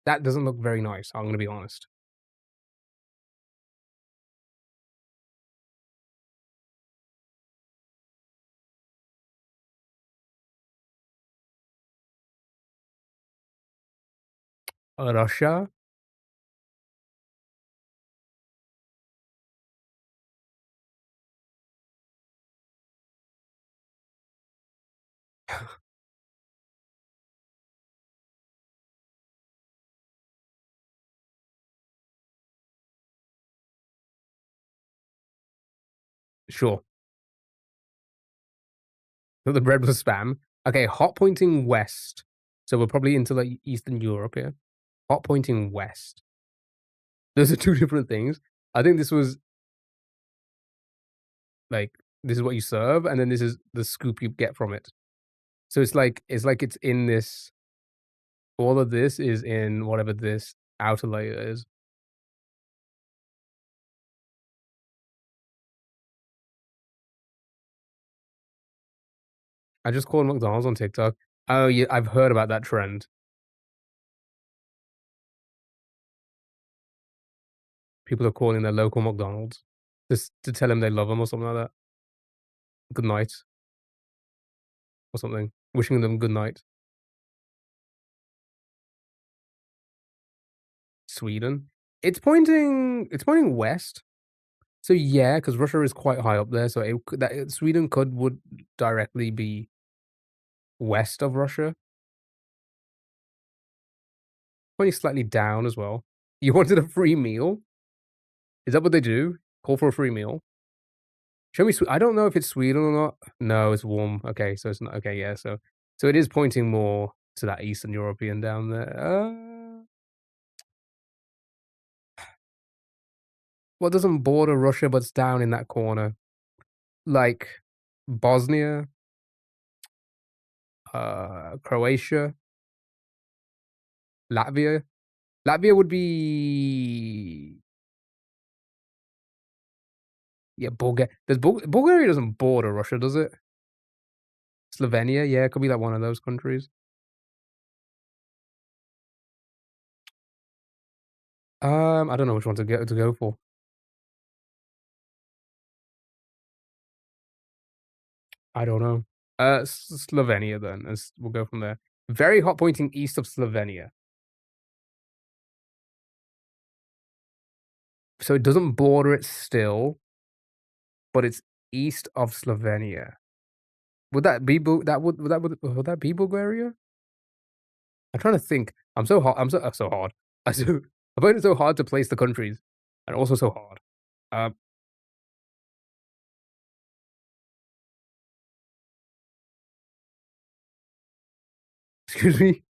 That doesn't look very nice. I'm gonna be honest. Russia. Sure. So the bread was spam. Okay, hot pointing west. So we're probably into like Eastern Europe here. Hot pointing west. Those are 2 different things. I think this was like this is what you serve, and then this is the scoop you get from it. So it's like it's in this all of this is in whatever this outer layer is. I just called McDonald's on TikTok. Oh, yeah, I've heard about that trend. People are calling their local McDonald's just to tell them they love them or something like that. Good night or something. Wishing them good night. Sweden. It's pointing west. So, yeah, because Russia is quite high up there, so it could Sweden would directly be west of Russia, pointing slightly down as well. You wanted a free meal? Is that what they do? Call for a free meal? Show me I don't know if it's Sweden or not. No, it's warm. Okay, so it's not okay, yeah, so it is pointing more to that Eastern European down there. What doesn't border Russia, but it's down in that corner? Like Bosnia, Croatia, Latvia? Latvia would be yeah, Bulgaria doesn't border Russia, does it? Slovenia, yeah, it could be like one of those countries. I don't know which one to go for. I don't know. Slovenia then, as we'll go from there. Very hot pointing east of Slovenia. So it doesn't border it still, but it's east of Slovenia. Would that be would that be Bulgaria? I'm trying to think. I'm so hard. I'm so hard. I find it so hard to place the countries, and also so hard. Um, excuse me.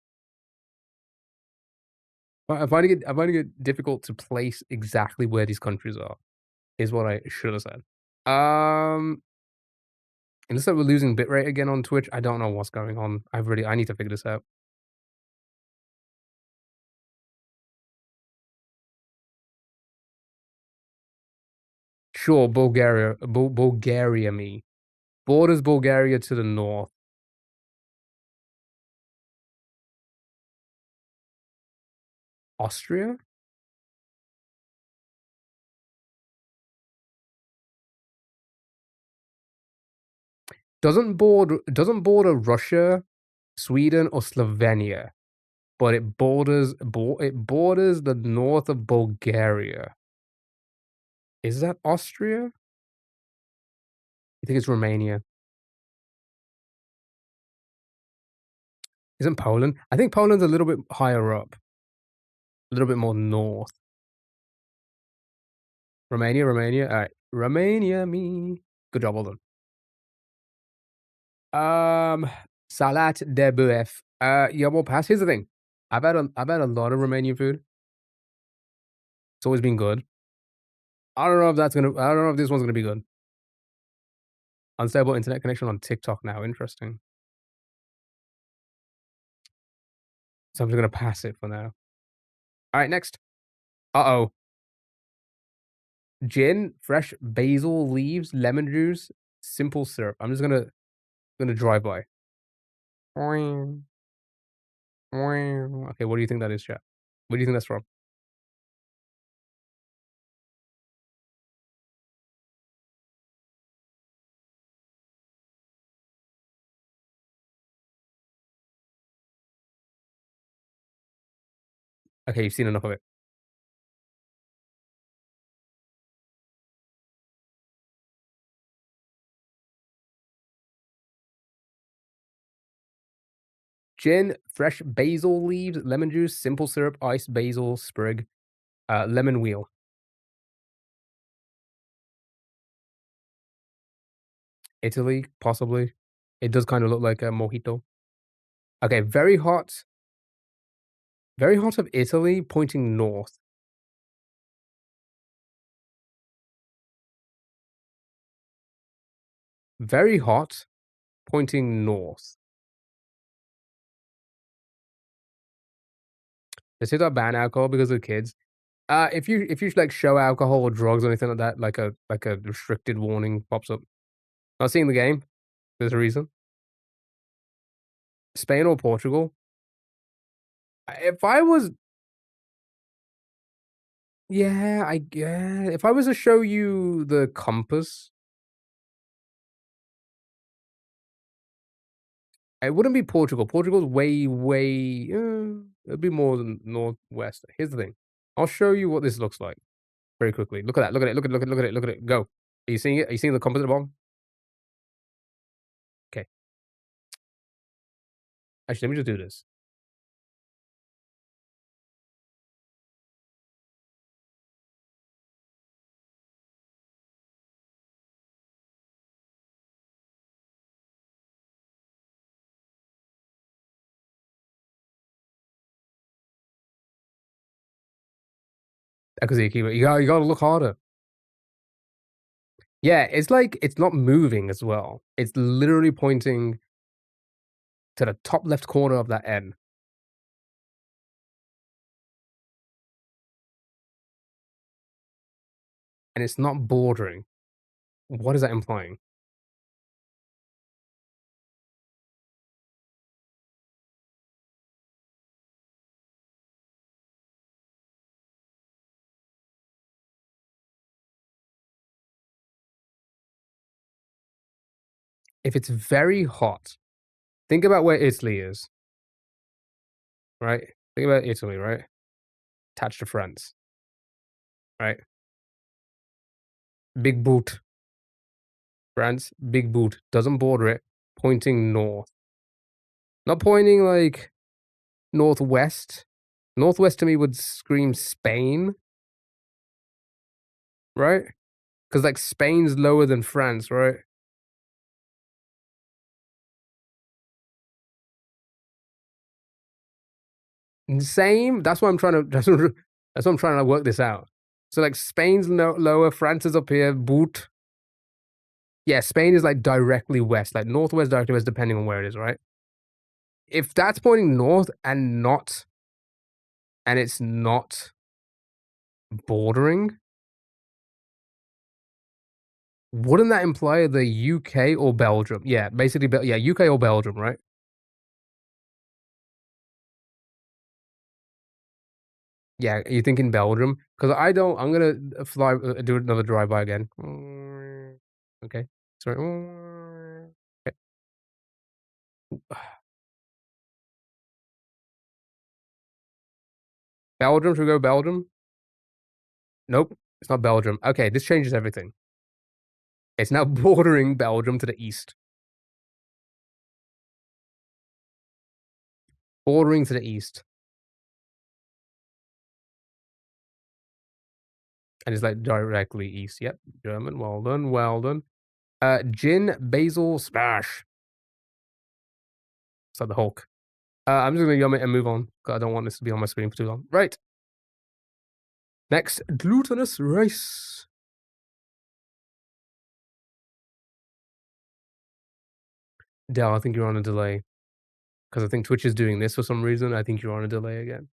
I'm finding it difficult to place exactly where these countries are. Is what I should have said. Um, unless that we're losing bitrate again on Twitch, I don't know what's going on. I need to figure this out. Sure, Bulgaria me. Borders Bulgaria to the north. Austria? Doesn't border Russia, Sweden, or Slovenia, but it borders the north of Bulgaria. Is that Austria? I think it's Romania. Isn't Poland? I think Poland's a little bit higher up, a little bit more north. Romania. All right, Romania me. Good job, well done. Salat de bœuf. Yeah, well, pass. Here's the thing. I've had a lot of Romanian food. It's always been good. I don't know if this one's gonna be good. Unstable internet connection on TikTok now. Interesting. So I'm just gonna pass it for now. All right, next. Uh-oh. Gin, fresh basil leaves, lemon juice, simple syrup. I'm just gonna drive by. Okay, what do you think that is, chat? What do you think that's from? Okay, you've seen enough of it. Gin, fresh basil leaves, lemon juice, simple syrup, ice, basil, sprig, lemon wheel. Italy, possibly. It does kinda look like a mojito. Okay, very hot of Italy, pointing north. Very hot, pointing north. They say that ban alcohol because of kids. If you like show alcohol or drugs or anything like that, like a restricted warning pops up. Not seeing the game. There's a reason. Spain or Portugal? If I was yeah, if I was to show you the compass, it wouldn't be Portugal. Portugal's way, it'd be more than northwest. Here's the thing. I'll show you what this looks like very quickly. Look at that. Look at it. Look at it. Go. Are you seeing it? Are you seeing the compass at the bottom? Okay. Actually, let me just do this. Because you gotta look harder. Yeah, it's like it's not moving as well. It's literally pointing to the top left corner of that N, and it's not bordering. What is that implying? If it's very hot, think about where Italy is, right? Think about Italy, right? Attached to France, right? Big boot. France, big boot. Doesn't border it, pointing north. Not pointing like northwest. Northwest to me would scream Spain, right? Because like Spain's lower than France, right? Same. That's why I'm trying to. That's what I'm trying to work this out. So like Spain's lower, France is up here. Boot. Yeah, Spain is like directly west, like northwest, directly west, depending on where it is, right? If that's pointing north and it's not bordering, wouldn't that imply the UK or Belgium? Yeah, basically, yeah, UK or Belgium, right? Yeah, you thinking Belgium? Because I don't. I'm gonna fly, do another drive by again. Okay, sorry. Okay. Belgium, should we go Belgium? Nope, it's not Belgium. Okay, this changes everything. It's now bordering Belgium to the east. Bordering to the east. And it's like directly east. Yep, German. Well done, well done. Gin, basil, smash. It's like the Hulk. I'm just gonna yum it and move on, 'cause I don't want this to be on my screen for too long. Right. Next, glutinous rice. Dell, I think you're on a delay. Because I think Twitch is doing this for some reason. I think you're on a delay again.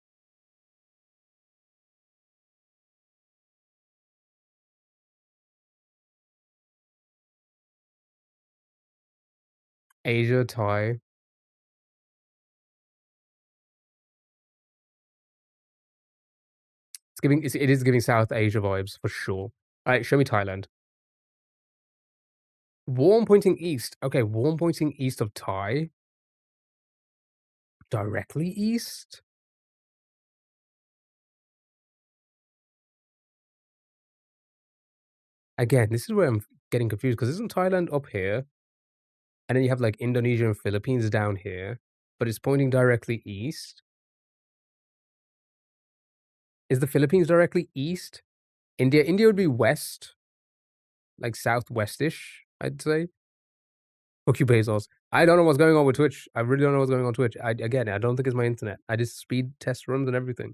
Asia, Thai. It is giving South Asia vibes for sure. Alright, show me Thailand. Warm pointing east. Okay, warm pointing east of Thai. Directly east? Again, this is where I'm getting confused because isn't Thailand up here? And then you have like Indonesia and Philippines down here. but it's pointing directly east. Is the Philippines directly east? India would be west, like southwestish, I'd say. Fuck you, Bezos. I don't know what's going on with Twitch. I really don't know what's going on Twitch. Again, I don't think it's my internet. I did speed test runs and everything.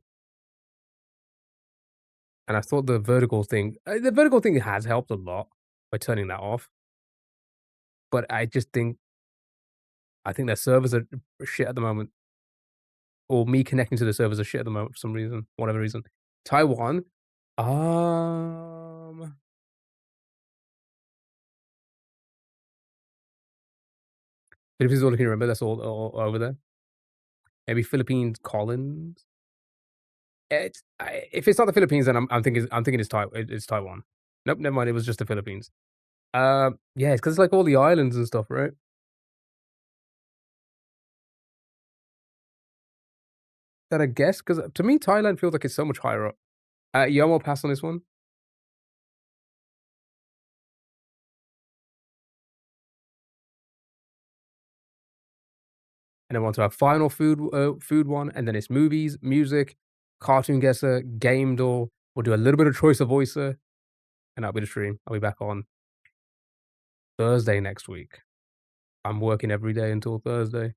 And I thought the vertical thing has helped a lot by turning that off. But I think their servers are shit at the moment. Or me connecting to the servers are shit at the moment for some reason, whatever reason. Taiwan, um, Philippines is all I can remember. That's all over there. Maybe Philippines Collins. If it's not the Philippines, then I'm thinking it's Taiwan. Nope, never mind. It was just the Philippines. Yeah, it's because it's like all the islands and stuff, right? That I guess because to me Thailand feels like it's so much higher up. You want to pass on this one, and then we're on to our final food one, and then it's movies, music, cartoon guesser, game door. We'll do a little bit of choice of voicer, and that'll be the stream. I'll be back on Thursday next week. I'm working every day until Thursday.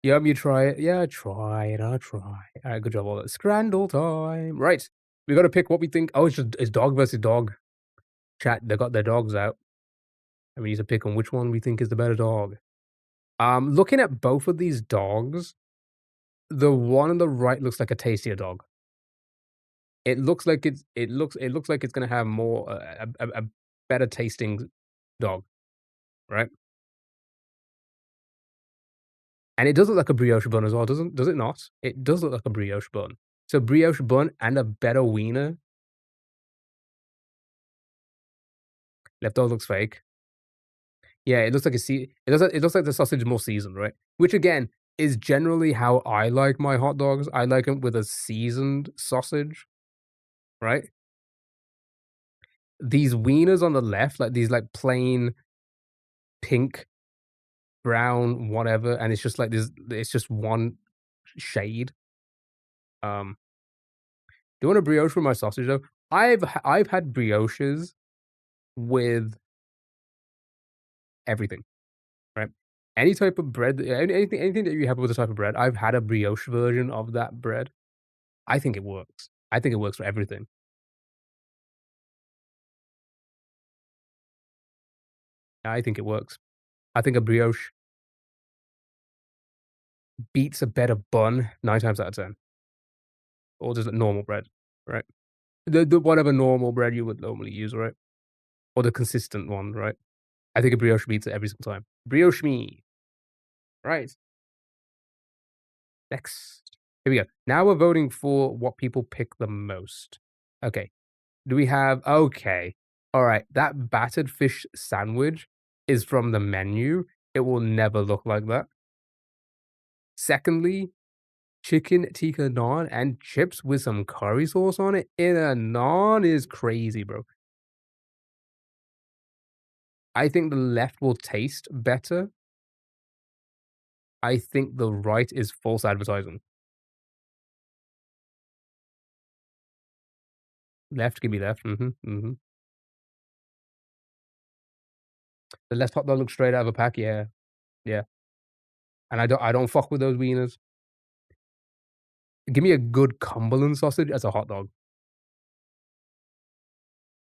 You try it. Yeah, try it. I'll try. All right, good job. All that. Scrandle time. Right. We got to pick what we think. Oh, it's dog versus dog. Chat, they got their dogs out. And we need to pick on which one we think is the better dog. Looking at both of these dogs, the one on the right looks like a tastier dog. It looks like it's gonna have more a better tasting dog, right? And it does look like a brioche bun as well, does it not? It does look like a brioche bun. So brioche bun and a better wiener. Left dog looks fake. Yeah, it looks like it looks like the sausage is more seasoned, right? Which again is generally how I like my hot dogs. I like them with a seasoned sausage, right? These wieners on the left, like these like plain pink, brown, whatever, and it's just like this. It's just one shade. Um, do you want a brioche with my sausage though? I've had brioches with everything, right? Any type of bread, anything that you have with a type of bread, I've had a brioche version of that bread. I think it works. I think it works for everything. I think it works. I think a brioche beats a better bun 9 times out of 10, or just a normal bread, right? The whatever normal bread you would normally use, right? Or the consistent one, right? I think a brioche beats it every single time. Brioche me. Right. Next. Here we go. Now we're voting for what people pick the most. Okay. Do we have okay. Alright, that battered fish sandwich is from the menu. It will never look like that. Secondly, chicken tikka naan and chips with some curry sauce on it in a naan is crazy, bro. I think the left will taste better. I think the right is false advertising. Left can be left. Mhm. The left hot dog looks straight out of a pack. Yeah, yeah. And I don't fuck with those wieners. Give me a good Cumberland sausage as a hot dog.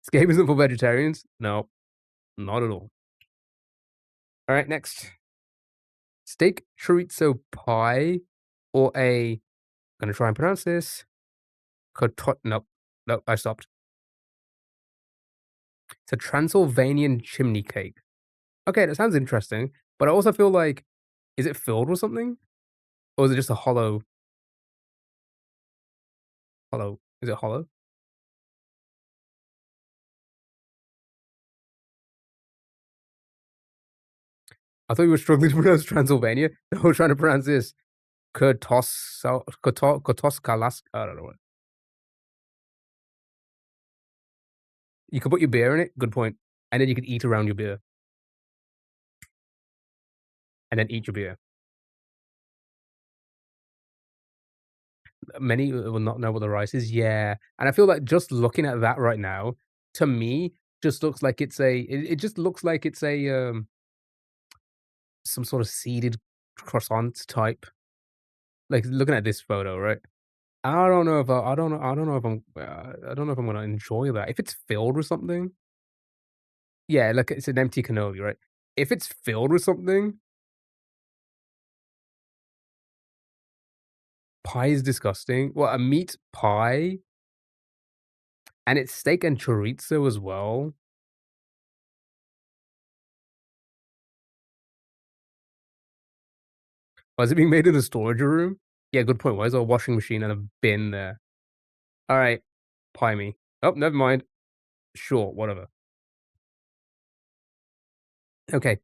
This game isn't for vegetarians. No, not at all. All right, next. Steak chorizo pie or a gonna try and pronounce this. Nope. Nope, I stopped. It's a Transylvanian chimney cake. Okay, that sounds interesting, but I also feel like, is it filled with something? Or is it just a hollow? Is it hollow? I thought you were struggling to pronounce Transylvania. No, we're trying to pronounce this. Kotoskalas. I don't know what. You could put your beer in it. Good point. And then you could eat around your beer. and then eat your beer. Many will not know what the rice is. Yeah, and I feel like just looking at that right now, to me, just looks like it just looks like it's some sort of seeded croissant type. Like, looking at this photo, right? I don't know if I don't know if I'm gonna enjoy that. If it's filled with something, yeah, like, it's an empty cannoli, right? If it's filled with something, pie is disgusting. Well, a meat pie, and it's steak and chorizo as well. Oh, is it being made in a storage room? Yeah, good point. Why is there a washing machine and a bin there? Alright, pie me. Oh, never mind. Sure, whatever. Okay,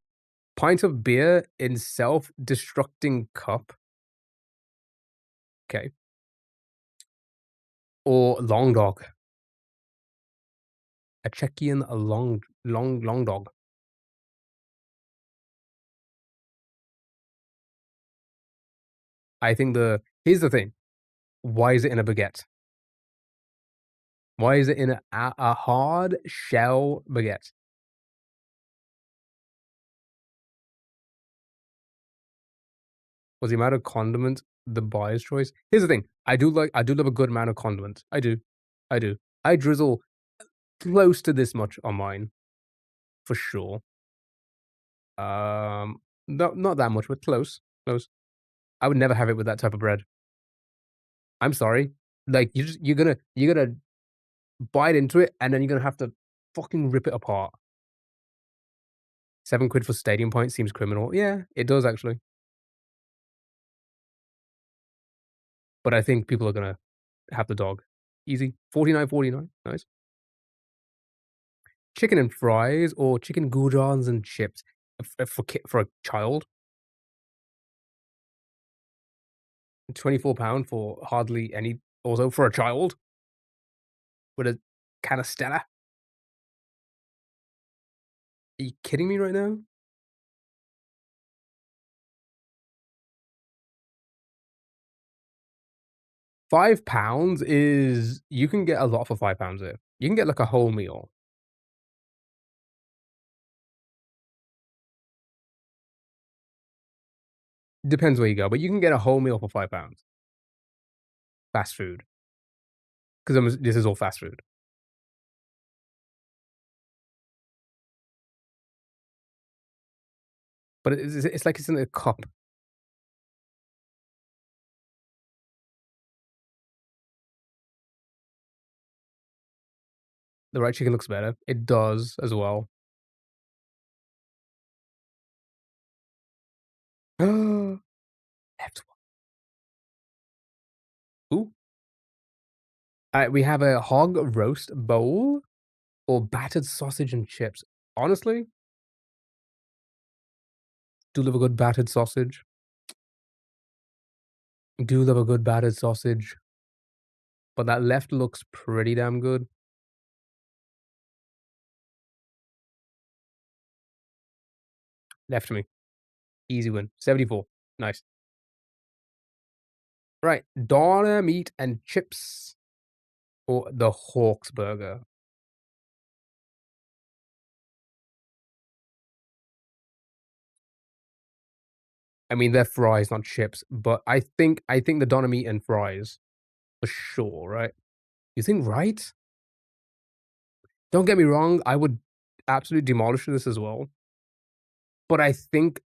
pint of beer in self-destructing cup, okay, or long dog. A Czechian long dog. I think the here's the thing, why is it in a baguette? Why is it in a hard shell baguette? Was the amount of condiment the buyer's choice? Here's the thing, I do love a good amount of condiment. I do. I do. I drizzle close to this much on mine, for sure. Not that much, but close, close. I would never have it with that type of bread. I'm sorry. Like, you're gonna bite into it, and then you're gonna have to fucking rip it apart. 7 quid for stadium points seems criminal. Yeah, it does actually. But I think people are gonna have the dog. Easy. 49.49. Nice. Chicken and fries or chicken goujons and chips for a child. £24 for hardly any also for a child with a can of Stella. Are you kidding me right now? £5 is you can get a lot for £5 here. You can get, like, a whole meal. Depends where you go, but you can get a whole meal for £5. Fast food, 'cause this is all fast food. But it's like it's in a cup. The right chicken looks better. It does as well. Left one. Ooh. We have a hog roast bowl or battered sausage and chips. Honestly, do love a good battered sausage. Do love a good battered sausage, but that left looks pretty damn good. Left me. Easy win. 74. Nice. Right. Doner meat and chips or the Hawks burger. I mean, they're fries, not chips, but I think the doner meat and fries for sure, right? You think right? Don't get me wrong, I would absolutely demolish this as well, but I think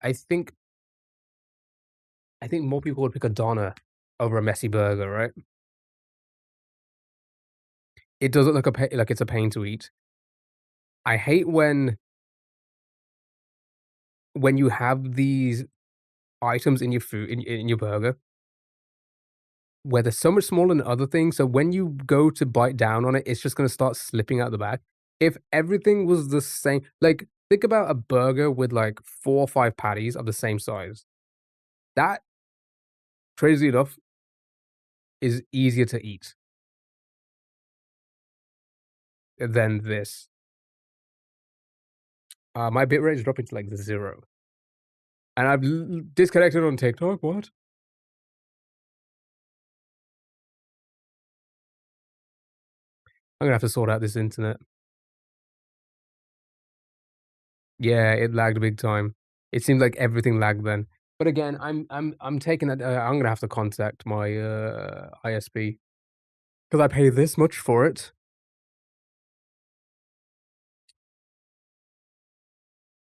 more people would pick a doner over a messy burger, right? It does look like like it's a pain to eat. I hate when you have these items in your food in your burger where they're so much smaller than other things, so when you go to bite down on it, it's just gonna start slipping out the back. If everything was the same like, think about a burger with, like, 4 or 5 patties of the same size. That, crazy enough, is easier to eat than this. My bitrate is dropping to, like, 0. And I've disconnected on TikTok. What? I'm gonna have to sort out this internet. Yeah, it lagged big time. It seemed like everything lagged then. But again, I'm taking it. I'm gonna have to contact my ISP because I pay this much for it,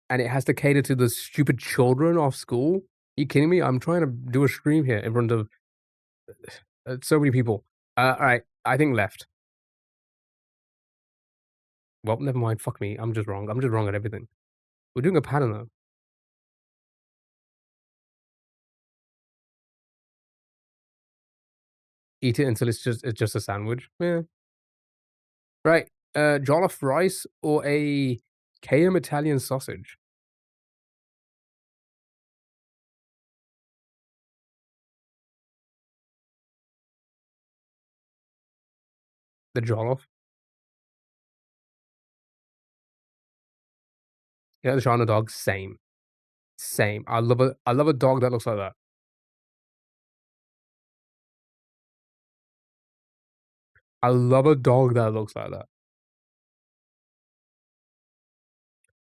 and it has to cater to the stupid children off school. You kidding me? I'm trying to do a stream here in front of so many people. All right, I think left. Well, never mind. Fuck me. I'm just wrong. I'm just wrong at everything. We're doing a pattern though. Eat it until it's just a sandwich. Yeah. Right. Jollof rice or a KM Italian sausage. The jollof. Yeah, the Shana dog. Same. Same. I love a dog that looks like that. I love a dog that looks like that.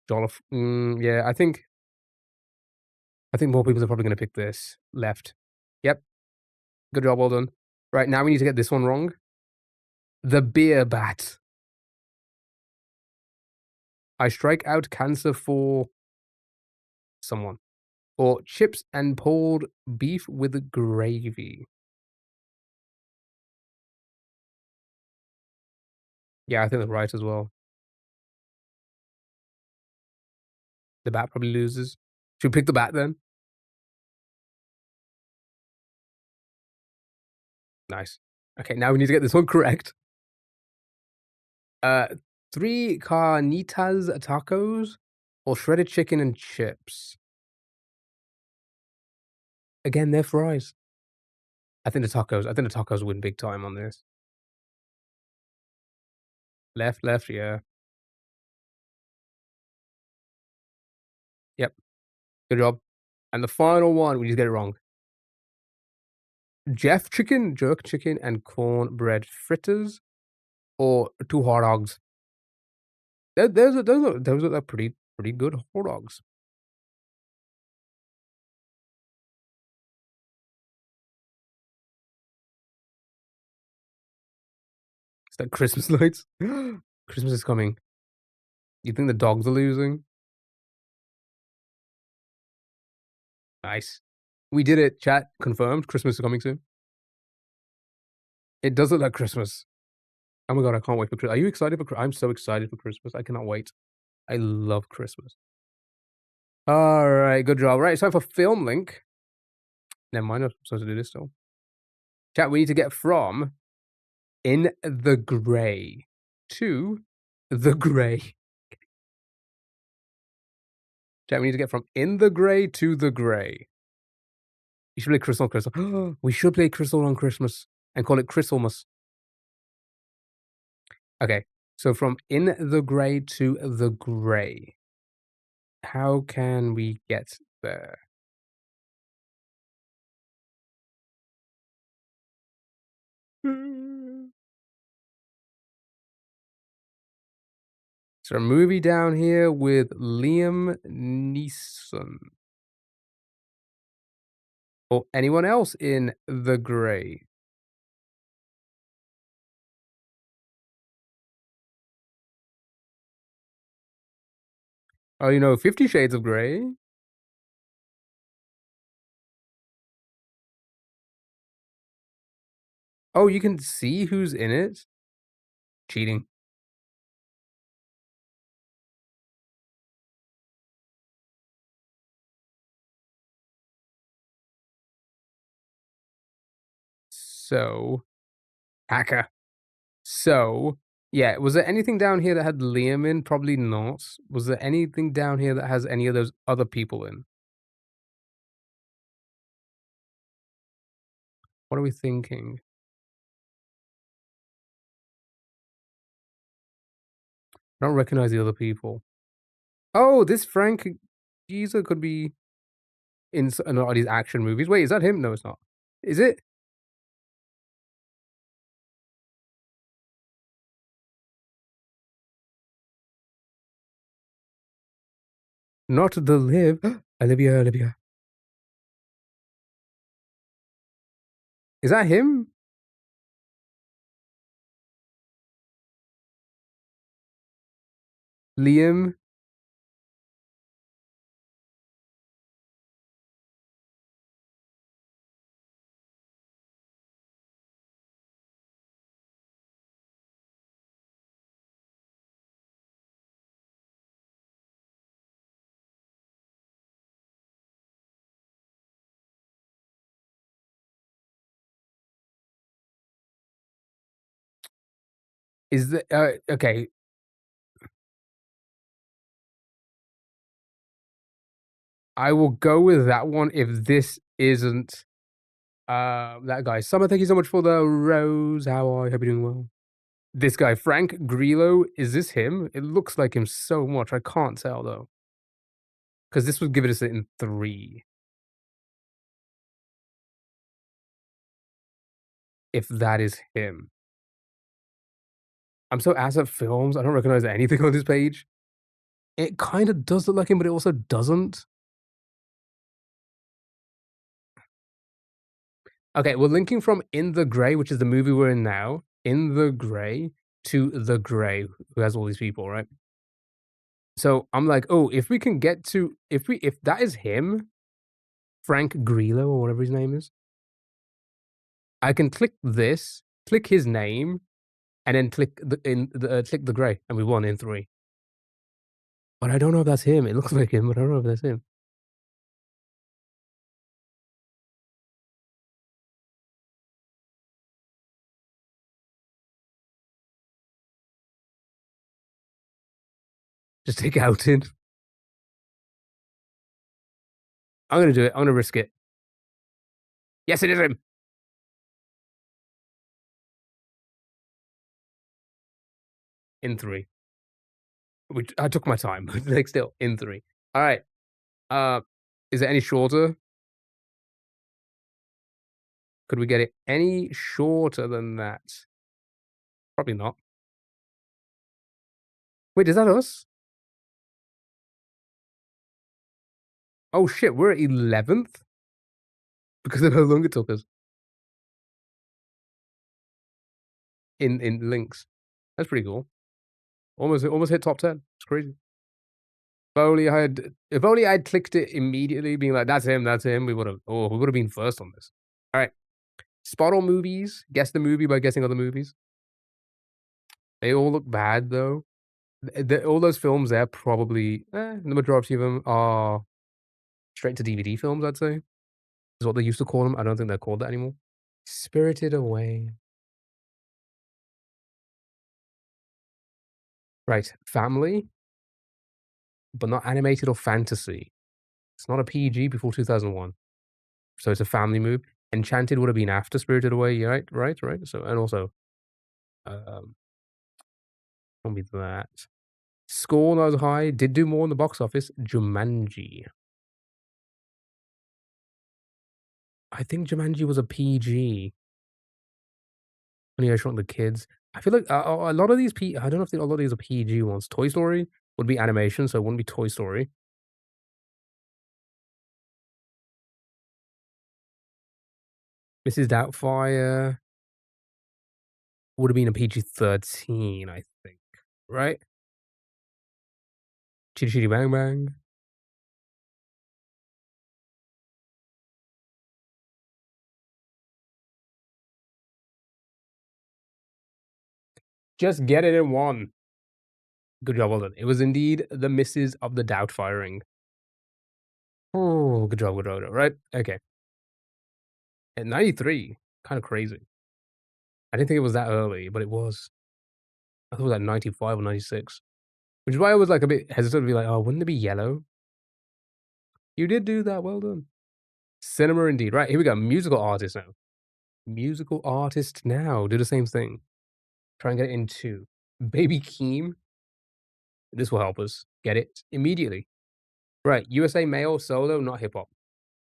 Jollof. Yeah, I think more people are probably gonna pick this. Left. Yep. Good job, well done. Right, now we need to get this one wrong. The beer bat. I strike out cancer for someone. Or chips and pulled beef with gravy. Yeah, I think that's right as well. The bat probably loses. Should we pick the bat then? Nice. Okay, now we need to get this one correct. Uh, 3 carnitas tacos or shredded chicken and chips? Again, they're fries. I think the tacos win big time on this. Left, left, yeah. Yep, good job. And the final one, we just get it wrong. Jerk chicken, and cornbread fritters, or 2 hot dogs? Those are pretty good hot dogs. It's like Christmas lights. Christmas is coming. You think the dogs are losing? Nice. We did it, chat. Confirmed. Christmas is coming soon. It does look like Christmas. Oh my god, I can't wait for Christmas. Are you excited for I'm so excited for Christmas. I cannot wait. I love Christmas. Alright, good job. Right, it's time for film link. Never mind, I'm supposed to do this still. Chat, we need to get from In the Grey to The Grey. Chat, we need to get from In the Grey to The Grey. You should play Crystal on Crystal. We should play Crystal on Christmas and call it Christmas. Okay, so from In the Grey to The Grey. How can we get there? Is there a movie down here with Liam Neeson? Or anyone else in The Grey? Oh, 50 Shades of Grey? Oh, you can see who's in it? Cheating. So, hacker. So, yeah, was there anything down here that had Liam in? Probably not. Was there anything down here that has any of those other people in? What are we thinking? I don't recognize the other people. Oh, this Frank Geezer could be in a lot of these action movies. Wait, is that him? No, it's not. Is it? Not the live. Olivia, Olivia. Is that him? Liam? Is the okay, I will go with that one if this isn't, that guy. Summer, thank you so much for the rose. How are you? Hope you're doing well. This guy, Frank Grillo, is this him? It looks like him so much, I can't tell though, because this would give it us in 3, if that is him. I'm so ass at films, I don't recognize anything on this page. It kinda does look like him, but it also doesn't. Okay, we're linking from In the Grey, which is the movie we're in now, In the Grey, to The Grey, who has all these people, right? So, I'm like, "Oh, if we can get to if that is him, Frank Grillo or whatever his name is, I can click this, click his name, and then click The Grey, and we won in 3." But I don't know if that's him. It looks like him, but I don't know if that's him. Just take out in. I'm gonna do it. I'm gonna risk it. Yes, it is him. In 3. Which I took my time, but like still in 3. Alright. Uh, is it any shorter? Could we get it any shorter than that? Probably not. Wait, is that us? Oh shit, we're at 11th? Because of how long it took us in links. That's pretty cool. Almost hit top 10. It's crazy. If only I'd clicked it immediately, being like, that's him, we would've been first on this. Alright. Spot all movies. Guess the movie by guessing other movies. They all look bad though. All those films there probably, the majority of them are straight to DVD films, I'd say, is what they used to call them. I don't think they're called that anymore. Spirited Away. Right, family, but not animated or fantasy. It's not a PG before 2001, so it's a family movie. Enchanted would have been after Spirited Away, yeah, right. So and also, um, won't be that. Score not as high, did do more in the box office. Jumanji. I think Jumanji was a PG. Honey, I Shrunk the Kids. I feel like a lot of these I don't know if a lot of these are PG ones. Toy Story would be animation, so it wouldn't be Toy Story. Mrs. Doubtfire would have been a PG-13, I think, right? Chitty Chitty Bang Bang. Just get it in one. Good job, well done. It was indeed the Misses of the Doubtfiring. Oh, good job, right? Okay. At 93, kinda crazy. I didn't think it was that early, but it was. I thought it was like 95 or 96, which is why I was, like, a bit hesitant to be like, "Oh, wouldn't it be yellow?" You did do that, well done. Cinema indeed. Right, here we go, musical artist now. Musical artist now, do the same thing. Try and get it in 2. Baby Keem, this will help us get it immediately. Right, USA male, solo, not hip hop.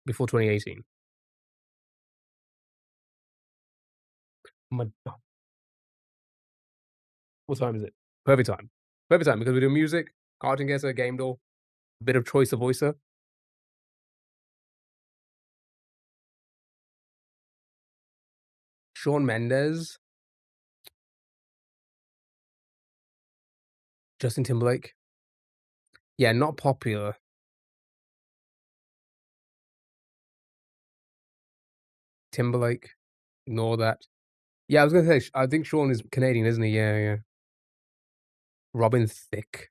before 2018. Oh, what time is it? Perfect time. Perfect time because we do music, cartoon guesser, game door, bit of choice of voicer. Shawn Mendes, Justin Timberlake. Yeah, not popular. Timberlake, ignore that. Yeah, I was gonna say, I think Shawn is Canadian, isn't he? Yeah, yeah. Robin Thicke.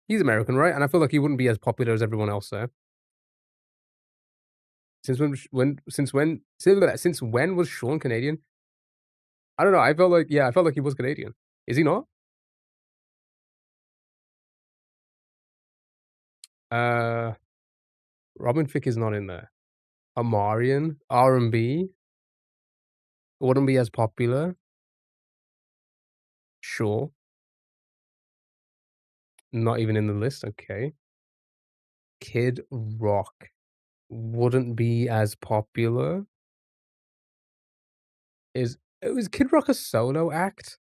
He's American, right? And I feel like he wouldn't be as popular as everyone else there. Since when was Shawn Canadian? I don't know, I felt like yeah, I felt like he was Canadian. Is he not? Uh, Robin Thicke is not in there. Omarion, R&B, wouldn't be as popular. Sure. Not even in the list, okay. Kid Rock wouldn't be as popular. Was Kid Rock a solo act?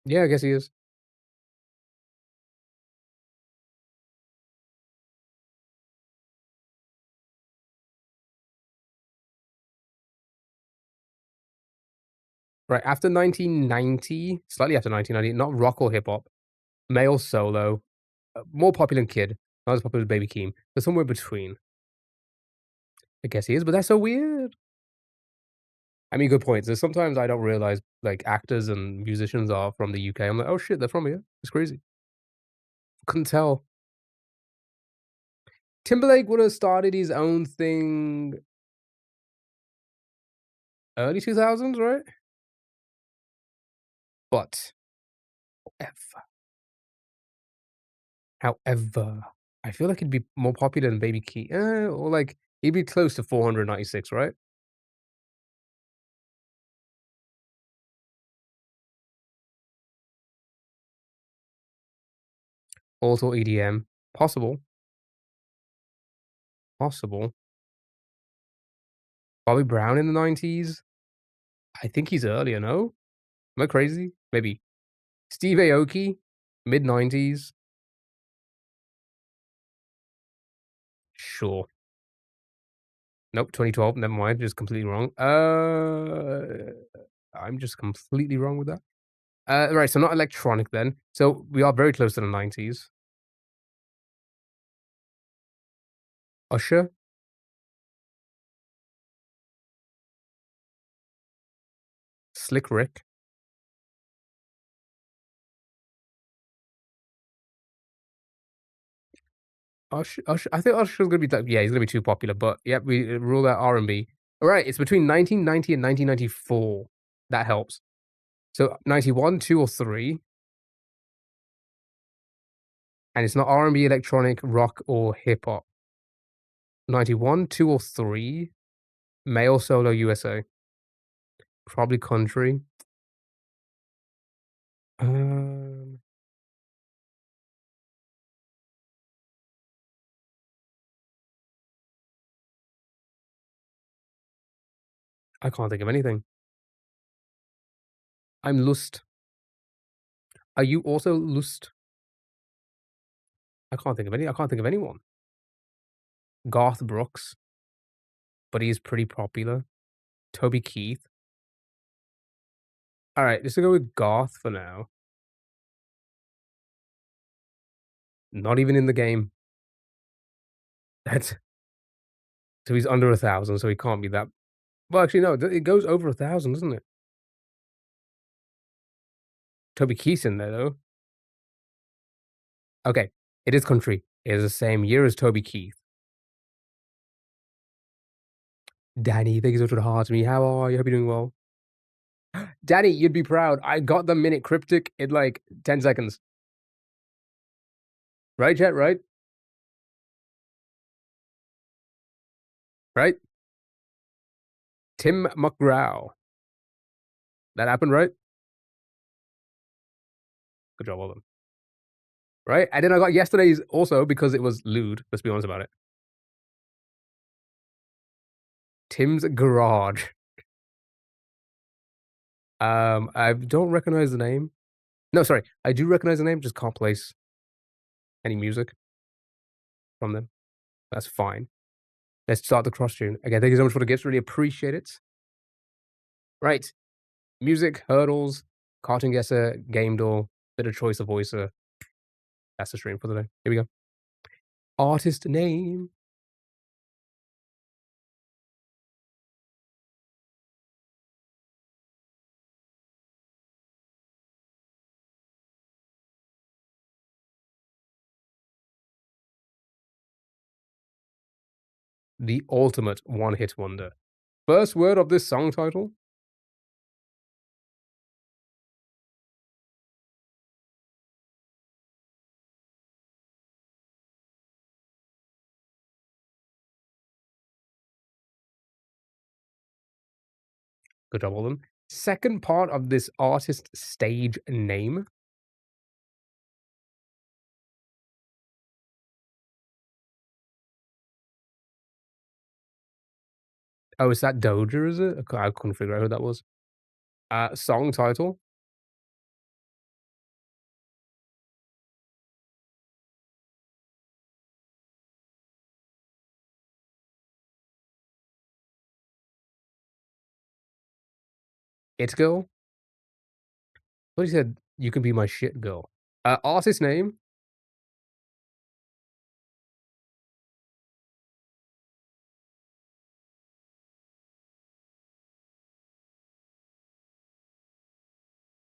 Yeah, I guess he is. Right, after 1990, slightly after 1990, not rock or hip hop, male solo, more popular than Kid, not as popular as Baby Keem, but somewhere between. I guess he is, but that's so weird. I mean, good points. There's sometimes I don't realize, like, actors and musicians are from the UK. I'm like, "Oh, shit, they're from here." It's crazy. Couldn't tell. Timberlake would have started his own thing early 2000s, right? But, however however, I feel like he'd be more popular than Baby Keem, or, like, he'd be close to 496, right? Also EDM. Possible, possible. Bobby Brown in the 90s? I think he's earlier, no? Am I crazy? Maybe. Steve Aoki? Mid-90s? Sure. Nope, 2012, never mind, just completely wrong. I'm just completely wrong with that. Right, so not electronic then. So we are very close to the 90s. Usher? Slick Rick? Usher I think Usher's gonna be like yeah, he's gonna be too popular, but yep, we rule out R&B. Alright, it's between 1990 and 1994. That helps. So 91, 2, or 3, and it's not R&B, electronic, rock, or hip hop. 91, 2, or 3, male solo USA. Probably country. Um, I can't think of anything. I'm Lust. Are you also Lust? I can't think of anyone. Garth Brooks, but he's pretty popular. Toby Keith. Alright, just to go with Garth for now. Not even in the game. That's so he's under 1,000, so he can't be that well, actually, no, it goes over 1,000, doesn't it? Toby Keith's in there, though. Okay, it is country. It is the same year as Toby Keith. Danny, thank you so much for the heart to me. How are you? Hope you're doing well. Danny, you'd be proud. I got the minute cryptic in, like, 10 seconds. Right, chat, right? Right? Tim McGraw. That happened, right? Good job, well done. Right? And then I got yesterday's also because it was lewd, let's be honest about it. Tim's Garage. I don't recognize the name. No, sorry, I do recognize the name, just can't place any music from them. That's fine. Let's start the cross tune. Again, thank you so much for the gifts, really appreciate it. Right, music, hurdles, cartoon guesser, game door, bit of choice of voicer. That's the stream for today. Here we go. Artist name. The ultimate one-hit wonder. First word of this song title? Good job, Alden. Second part of this artist stage name? Oh, is that Doja, is it? I couldn't figure out who that was. Song title? It Girl? What he said, "You can be my shit girl." Artist name?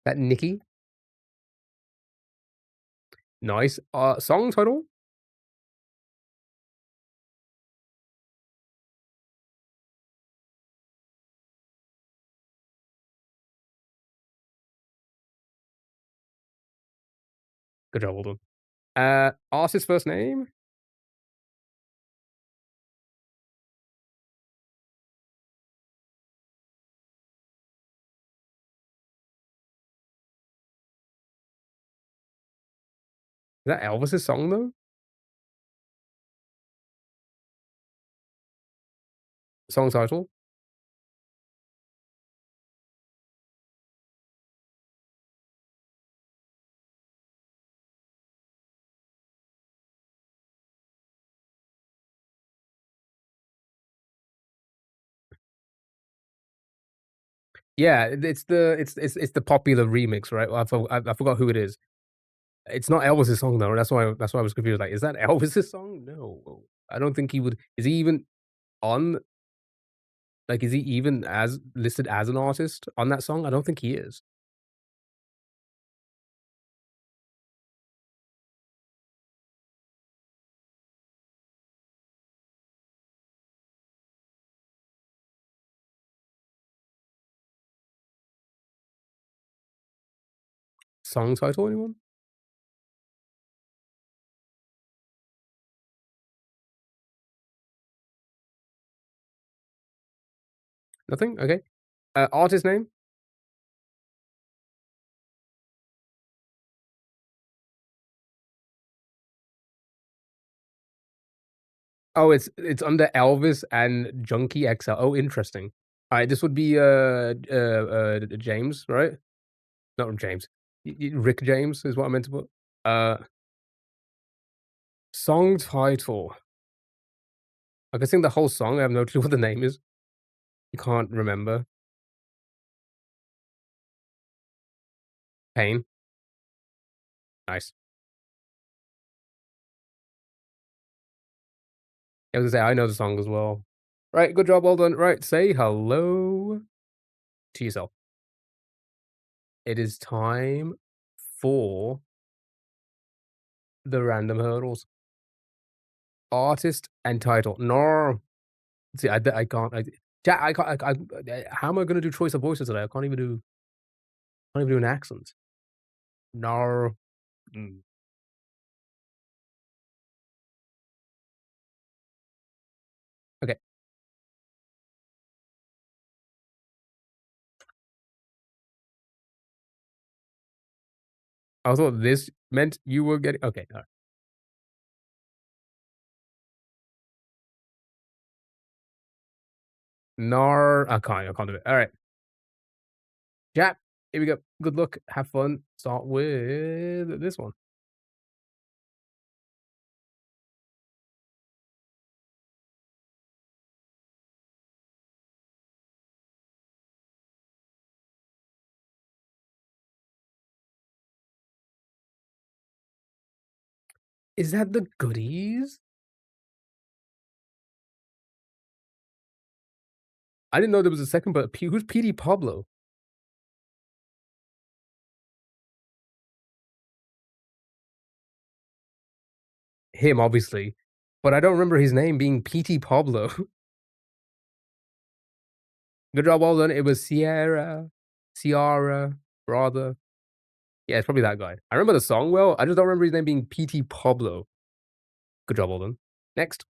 That Nicki? Nice. Song title? Good job, well done. Artist first name? Is that Elvis's song, though? Song title? Yeah, it's the popular remix, right? I forgot who it is. It's not Elvis's song, though, that's why I was confused, like, is that Elvis's song? No. I don't think he would is he even on like, is he even as listed as an artist on that song? I don't think he is. Song title, anyone? Nothing? Okay. Artist name? Oh, it's under Elvis and Junkie XL. Oh, interesting. Alright, this would be, James, right? Not James. Rick James is what I meant to put. Uh, Song title. I can sing the whole song, I have no clue what the name is. You can't remember. Pain. Nice. I was gonna say, I know the song as well. Right, good job, well done. Right, say hello to yourself. It is time for the random hurdles. Artist and title. No. See, I can't. Jack, I can't. How am I gonna do choice of voices today? I can't even do an accent. No. Mm. Okay. I thought this meant you were getting okay, alright. I can't do it. Alright. Chat, here we go. Good luck, have fun. Start with this one. Is that the goodies? I didn't know there was a second, but who's PD Pablo? Him, obviously, but I don't remember his name being PT Pablo. Good job, well done. It was Ciara, rather. Yeah, it's probably that guy. I remember the song well, I just don't remember his name being PT Pablo. Good job, well done. Next.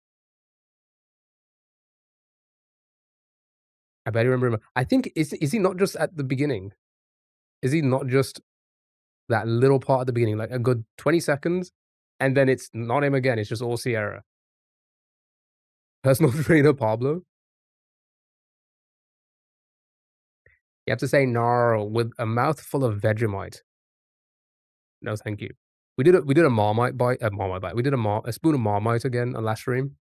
I barely remember him. I think is he not just at the beginning? Is he not just that little part at the beginning, like a good 20 seconds, and then it's not him again, it's just all Sierra. Personal trainer Pablo? You have to say "gnarl" with a mouthful of Vegemite. No, thank you. We did a Marmite bite. We did a spoon of Marmite again on last stream.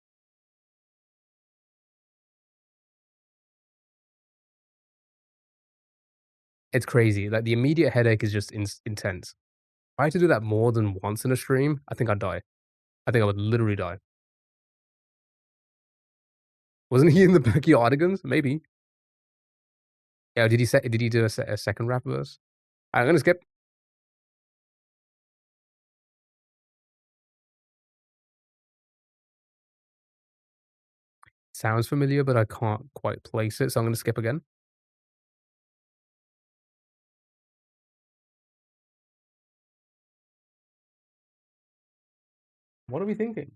It's crazy, like, the immediate headache is just intense. If I had to do that more than once in a stream, I think I'd die. I think I would literally die. Wasn't he in the Backyardigans? Maybe. Yeah, did he do a second rap verse? I'm gonna skip. Sounds familiar, but I can't quite place it, so I'm gonna skip again. What are we thinking?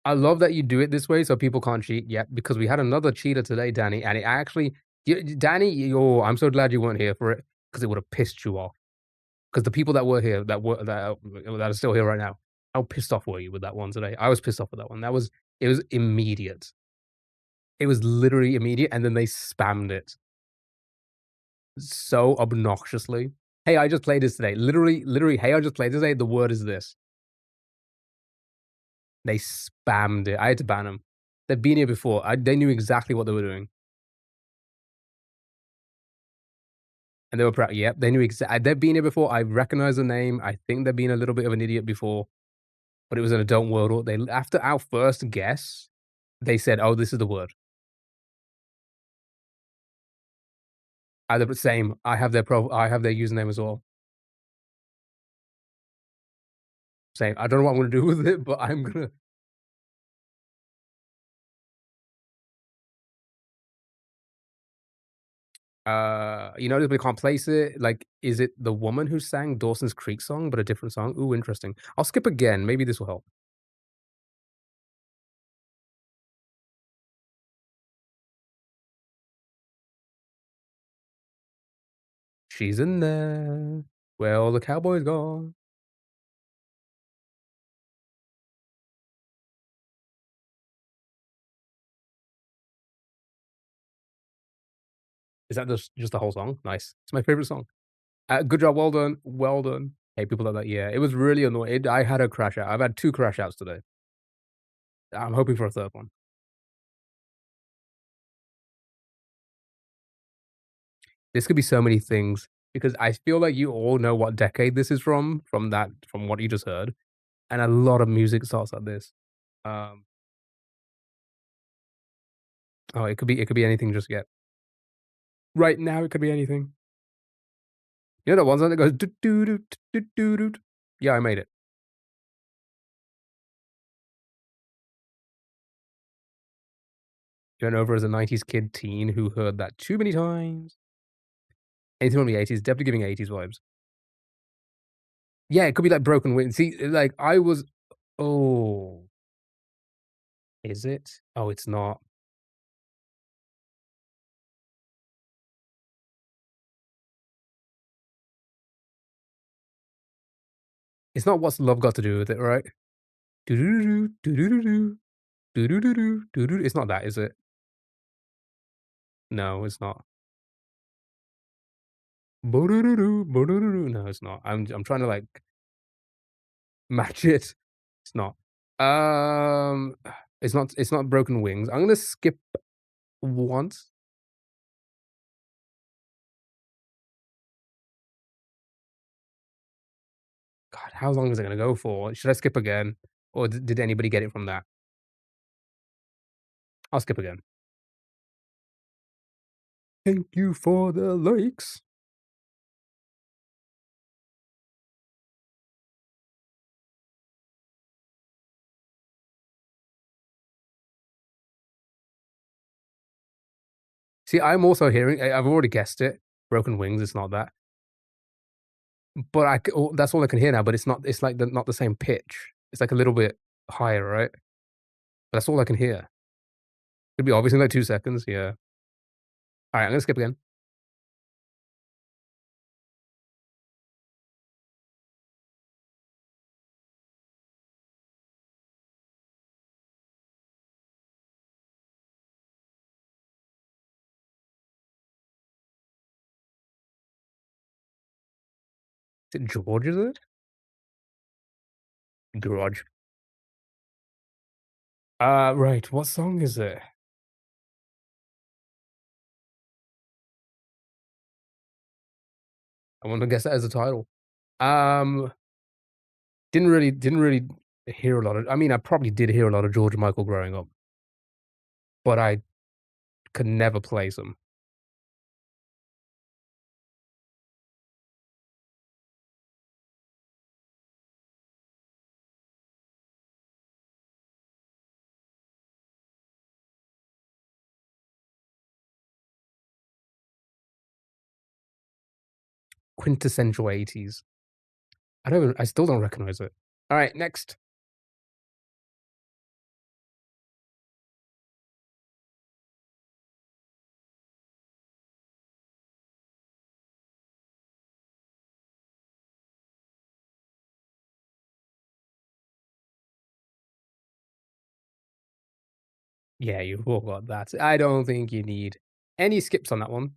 I love that you do it this way so people can't cheat yet, because we had another cheater today, Danny, and it actually Danny, oh, I'm so glad you weren't here for it, because it would have pissed you off. Because the people that were here, that are still here right now, how pissed off were you with that one today? I was pissed off with that one. It was immediate. It was literally immediate, and then they spammed it so obnoxiously. "Hey, I just played this today." Literally, "Hey, I just played this today." The word is this. They spammed it. I had to ban them. They've been here before. They knew exactly what they were doing, and they were proud. Yep, they knew exactly. They've been here before. I recognize the name. I think they've been a little bit of an idiot before, but it was an adult world. They after our first guess, they said, "Oh, this is the word." Either same. I have their username as well. Same. I don't know what I'm gonna do with it, but I'm gonna. You notice we can't place it. Like, is it the woman who sang Dawson's Creek song, but a different song? Ooh, interesting. I'll skip again. Maybe this will help. She's in there. Where all the cowboys gone? Is that just the whole song? Nice. It's my favorite song. Good job. Well done. Well done. Hey, people like that. Yeah, it was really annoying. I had a crash out. I've had 2 crash outs today. I'm hoping for a third one. This could be so many things because I feel like you all know what decade this is from what you just heard, and a lot of music starts like this. Um, oh, it could be anything just yet. Right now, it could be anything. You know that one song that goes "do do do do do do." Yeah, I made it. You went over as a '90s kid teen who heard that too many times. Anything from the 80s, definitely giving 80s vibes. Yeah, it could be like Broken Wings. See, like, I was oh, is it? Oh, it's not. It's not What's Love Got to Do with It, right? Do-do-do-do, do-do-do-do, do-do-do-do, do-do it's not that, is it? No, it's not. Bo-do-do-do, bo-do-do-do. No, it's not. I'm trying to, like, match it. It's not. Um, it's not Broken Wings. I'm gonna skip once. God, how long is it gonna go for? Should I skip again? Or did anybody get it from that? I'll skip again. Thank you for the likes. See, I'm also hearing I've already guessed it. Broken Wings, it's not that. But that's all I can hear now, but it's like not the same pitch. It's like a little bit higher, right? That's all I can hear. It'll be obvious in like 2 seconds, yeah. Alright, I'm gonna skip again. Is it George, is it? Garage. Right, what song is it? I wanna guess that as a title. Um, didn't really hear a lot of I mean, I probably did hear a lot of George Michael growing up, but I could never place him. Quintessential '80s. I still don't recognize it. Alright, next. Yeah, you've all got that. I don't think you need any skips on that one.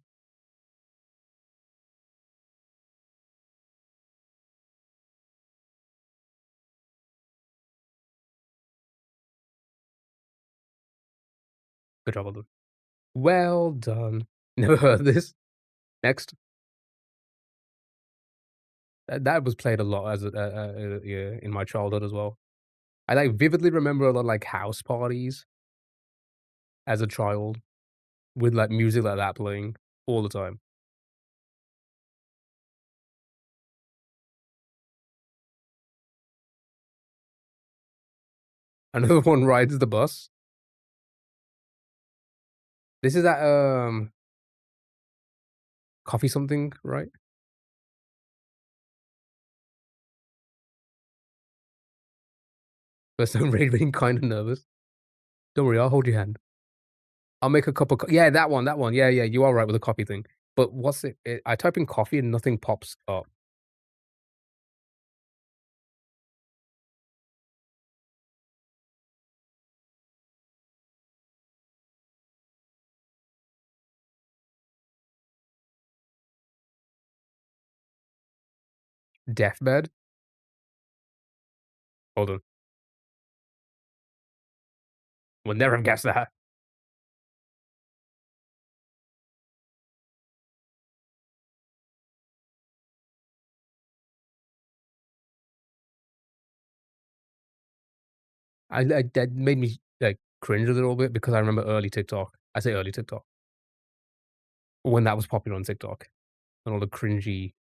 Good job, well done. Well done. Never heard this. Next. That was played a lot as yeah, in my childhood as well. I, like, vividly remember a lot of, like, house parties as a child with, like, music like that playing all the time. Another one rides the bus. This is at, Coffee something, right? First time really being kinda nervous. Don't worry, I'll hold your hand. I'll make a cup of co yeah, that one. Yeah, yeah, you are right with the coffee thing. But what's I type in coffee and nothing pops up. Deathbed? Hold on. Would never have guessed that. That made me, like, cringe a little bit because I remember early TikTok. I say early TikTok, when that was popular on TikTok and all the cringy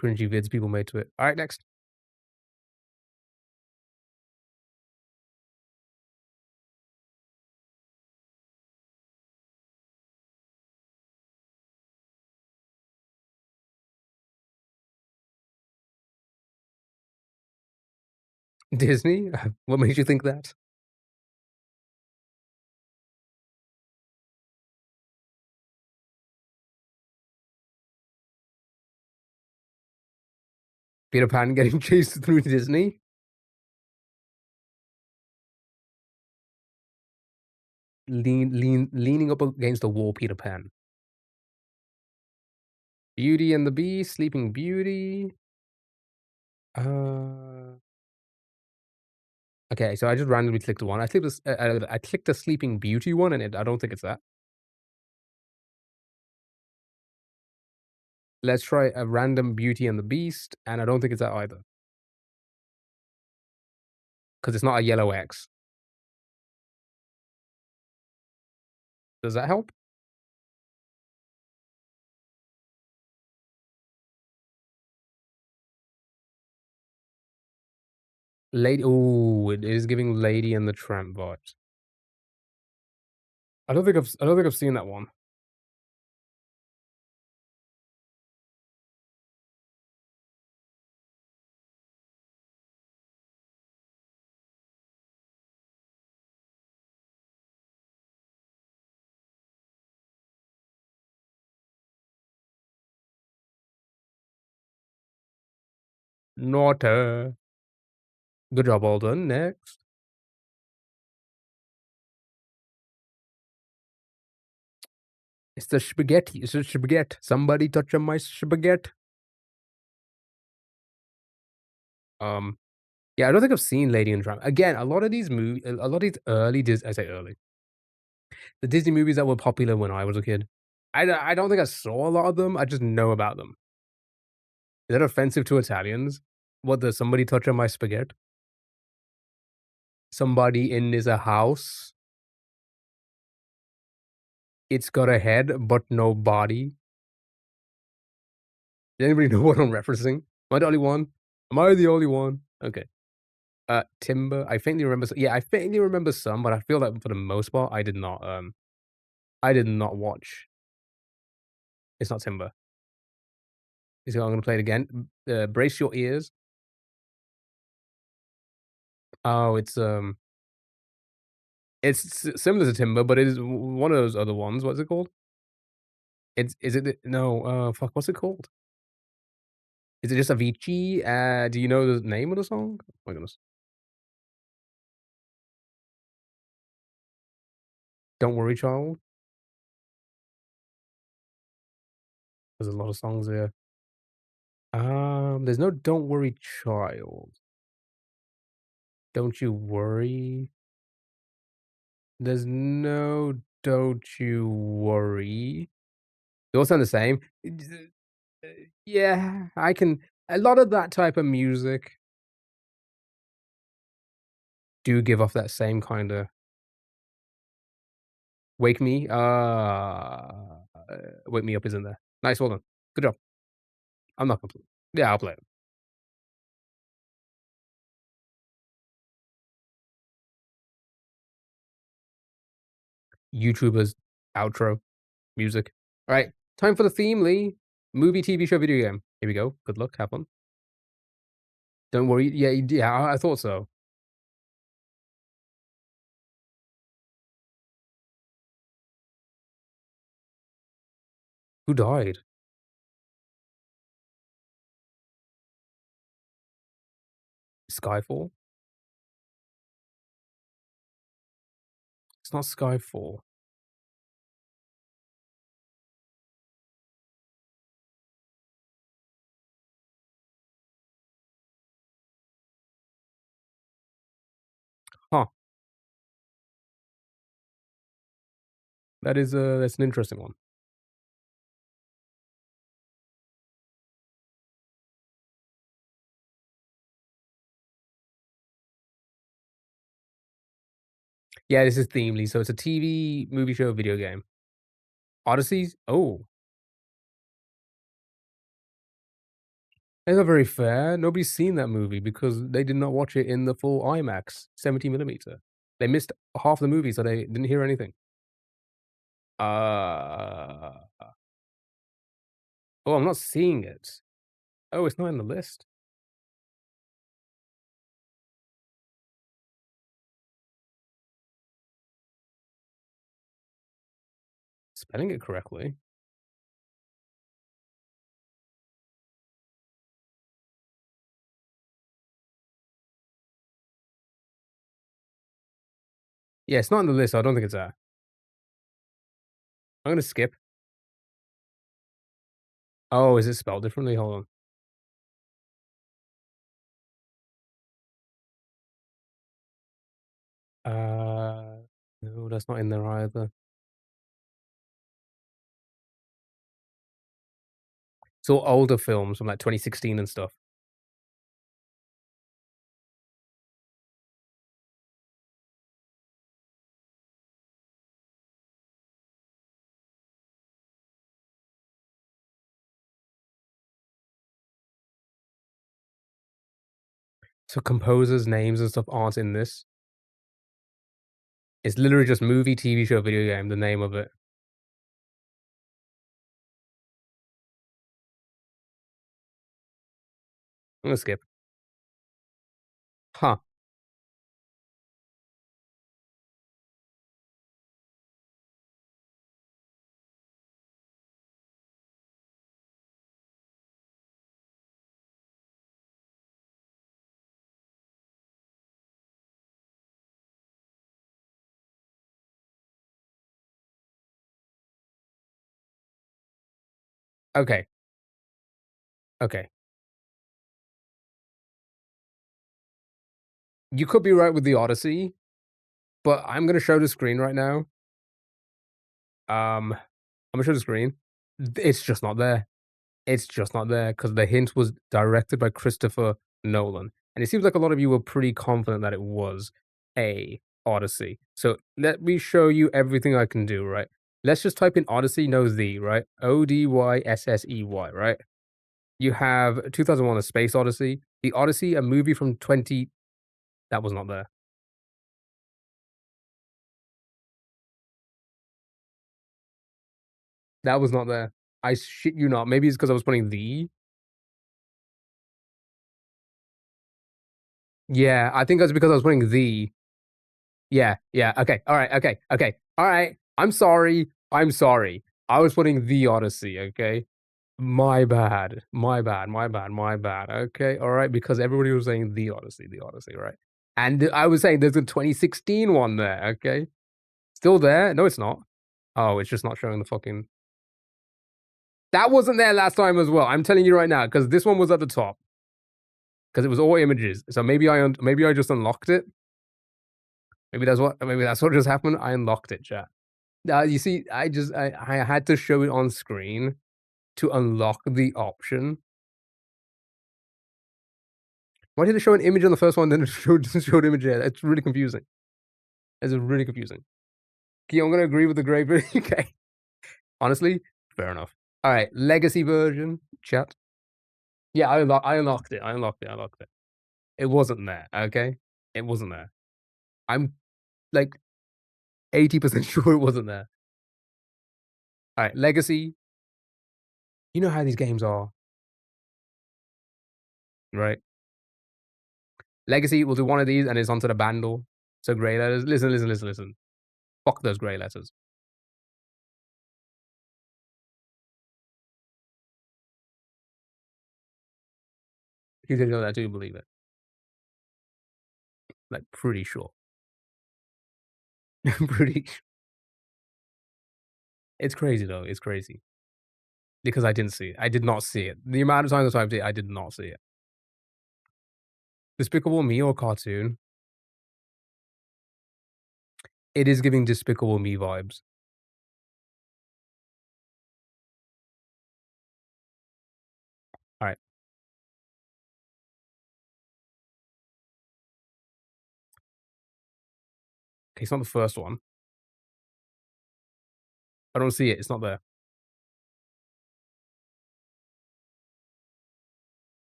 vids people made to it. Alright, next. Disney? What made you think that? Peter Pan getting chased through Disney? Leaning up against the wall, Peter Pan. Beauty and the Beast, Sleeping Beauty. Uh, okay, so I just randomly clicked one. I clicked the Sleeping Beauty one, and I don't think it's that. Let's try a random Beauty and the Beast, and I don't think it's that either, because it's not a yellow X. Does that help? Lady Oh, it is giving Lady and the Tramp vibes. I don't think I've seen that one. Naughty. Good job, all done. Next. It's the spaghetti. It's the spaghetti. Somebody touching my spaghetti. Um, yeah, I don't think I've seen Lady and the Tramp. Again, a lot of these early I say early, the Disney movies that were popular when I was a kid. I don't think I saw a lot of them. I just know about them. Is that offensive to Italians? What the somebody touching my spaghetti? Somebody in is a house. It's got a head but no body. Does anybody know what I'm referencing? Am I the only one? Am I the only one? Okay. Timber. I faintly remember. Yeah, I faintly remember some, but I feel like for the most part, I did not watch. It's not Timber. So I'm gonna play it again. Brace your ears. Oh, it's similar to Timber, but it is one of those other ones. What's it called? Is it no? Fuck. What's it called? Is it just Avicii? Do you know the name of the song? Oh my goodness. Don't worry, child. There's a lot of songs there. There's no "Don't Worry, Child." Don't you worry. There's no "Don't you worry." They all sound the same. Yeah, I can a lot of that type of music do give off that same kinda "Wake Me," "Wake Me Up" is in there. Nice, well done. Good job. I'm not complete. Yeah, I'll play it. YouTubers outro music. Alright, time for the theme, Lee. Movie, TV show, video game. Here we go. Good luck, have fun. Don't worry. Yeah, I thought so. Who died? Skyfall? It's not Skyfall. Huh. That's an interesting one. Yeah, this is Themely, so it's a TV, movie show, video game. Odysseys? Oh, that's not very fair. Nobody's seen that movie because they did not watch it in the full IMAX 70 millimeter. They missed half the movie, so they didn't hear anything. Uh, oh, I'm not seeing it. Oh, it's not in the list. Spelling it correctly. Yeah, it's not on the list, so I don't think it's there. I'm gonna skip. Oh, is it spelled differently? Hold on. No, that's not in there either. It's all older films from, like, 2016 and stuff. So composers' names and stuff aren't in this. It's literally just movie, TV show, video game, the name of it. I'm gonna skip. Huh. Okay, okay. You could be right with The Odyssey, but I'm gonna show the screen right now. I'm gonna show the screen. It's just not there. It's just not there because the hint was directed by Christopher Nolan, and it seems like a lot of you were pretty confident that it was a Odyssey. So let me show you everything I can do, right? Let's just type in Odyssey, no the, right? Odyssey, right? You have 2001: A Space Odyssey, The Odyssey, a movie from 20 that was not there. That was not there. I shit you not. Maybe it's because I was putting the. Yeah, I think that's because I was putting the. Yeah, yeah, okay, alright, okay, okay, alright. I'm sorry, I'm sorry. I was putting The Odyssey, okay? My bad, my bad, my bad, my bad, okay, alright, because everybody was saying The Odyssey, right? And I was saying there's a 2016 one there, okay? Still there? No, it's not. Oh, it's just not showing the fucking that wasn't there last time as well, I'm telling you right now, because this one was at the top, because it was all images, so maybe I just unlocked it? Maybe that's what just happened, I unlocked it, chat. You see, I had to show it on screen to unlock the option. Why did it show an image on the first one, then it showed image here? It's really confusing. It's really confusing. Okay, I'm gonna agree with the gray okay. Honestly, fair enough. Alright, legacy version, chat. Yeah, I unlocked it, I unlocked it. It wasn't there, okay? It wasn't there. I'm, like, 80% sure it wasn't there. Alright, legacy, you know how these games are, right? Legacy, we'll do one of these and it's onto the bundle. So gray letters. Listen, listen, listen, listen. Fuck those gray letters. You didn't know that, do you believe it? Like, pretty sure. Pretty it's crazy, though, it's crazy. Because I didn't see it. I did not see it. The amount of times I typed it, I did not see it. Despicable Me or cartoon? It is giving Despicable Me vibes. Alright. Okay, it's not the first one. I don't see it, it's not there.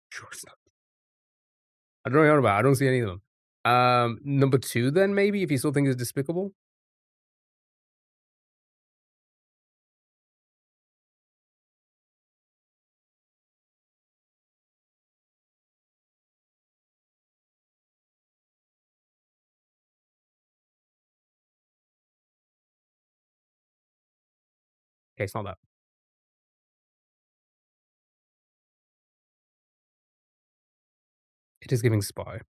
Sure it's not. I don't know what you're on about, I don't see any of them. Number 2 then, maybe, if you still think it's despicable? Okay, it's not that. It is giving spy.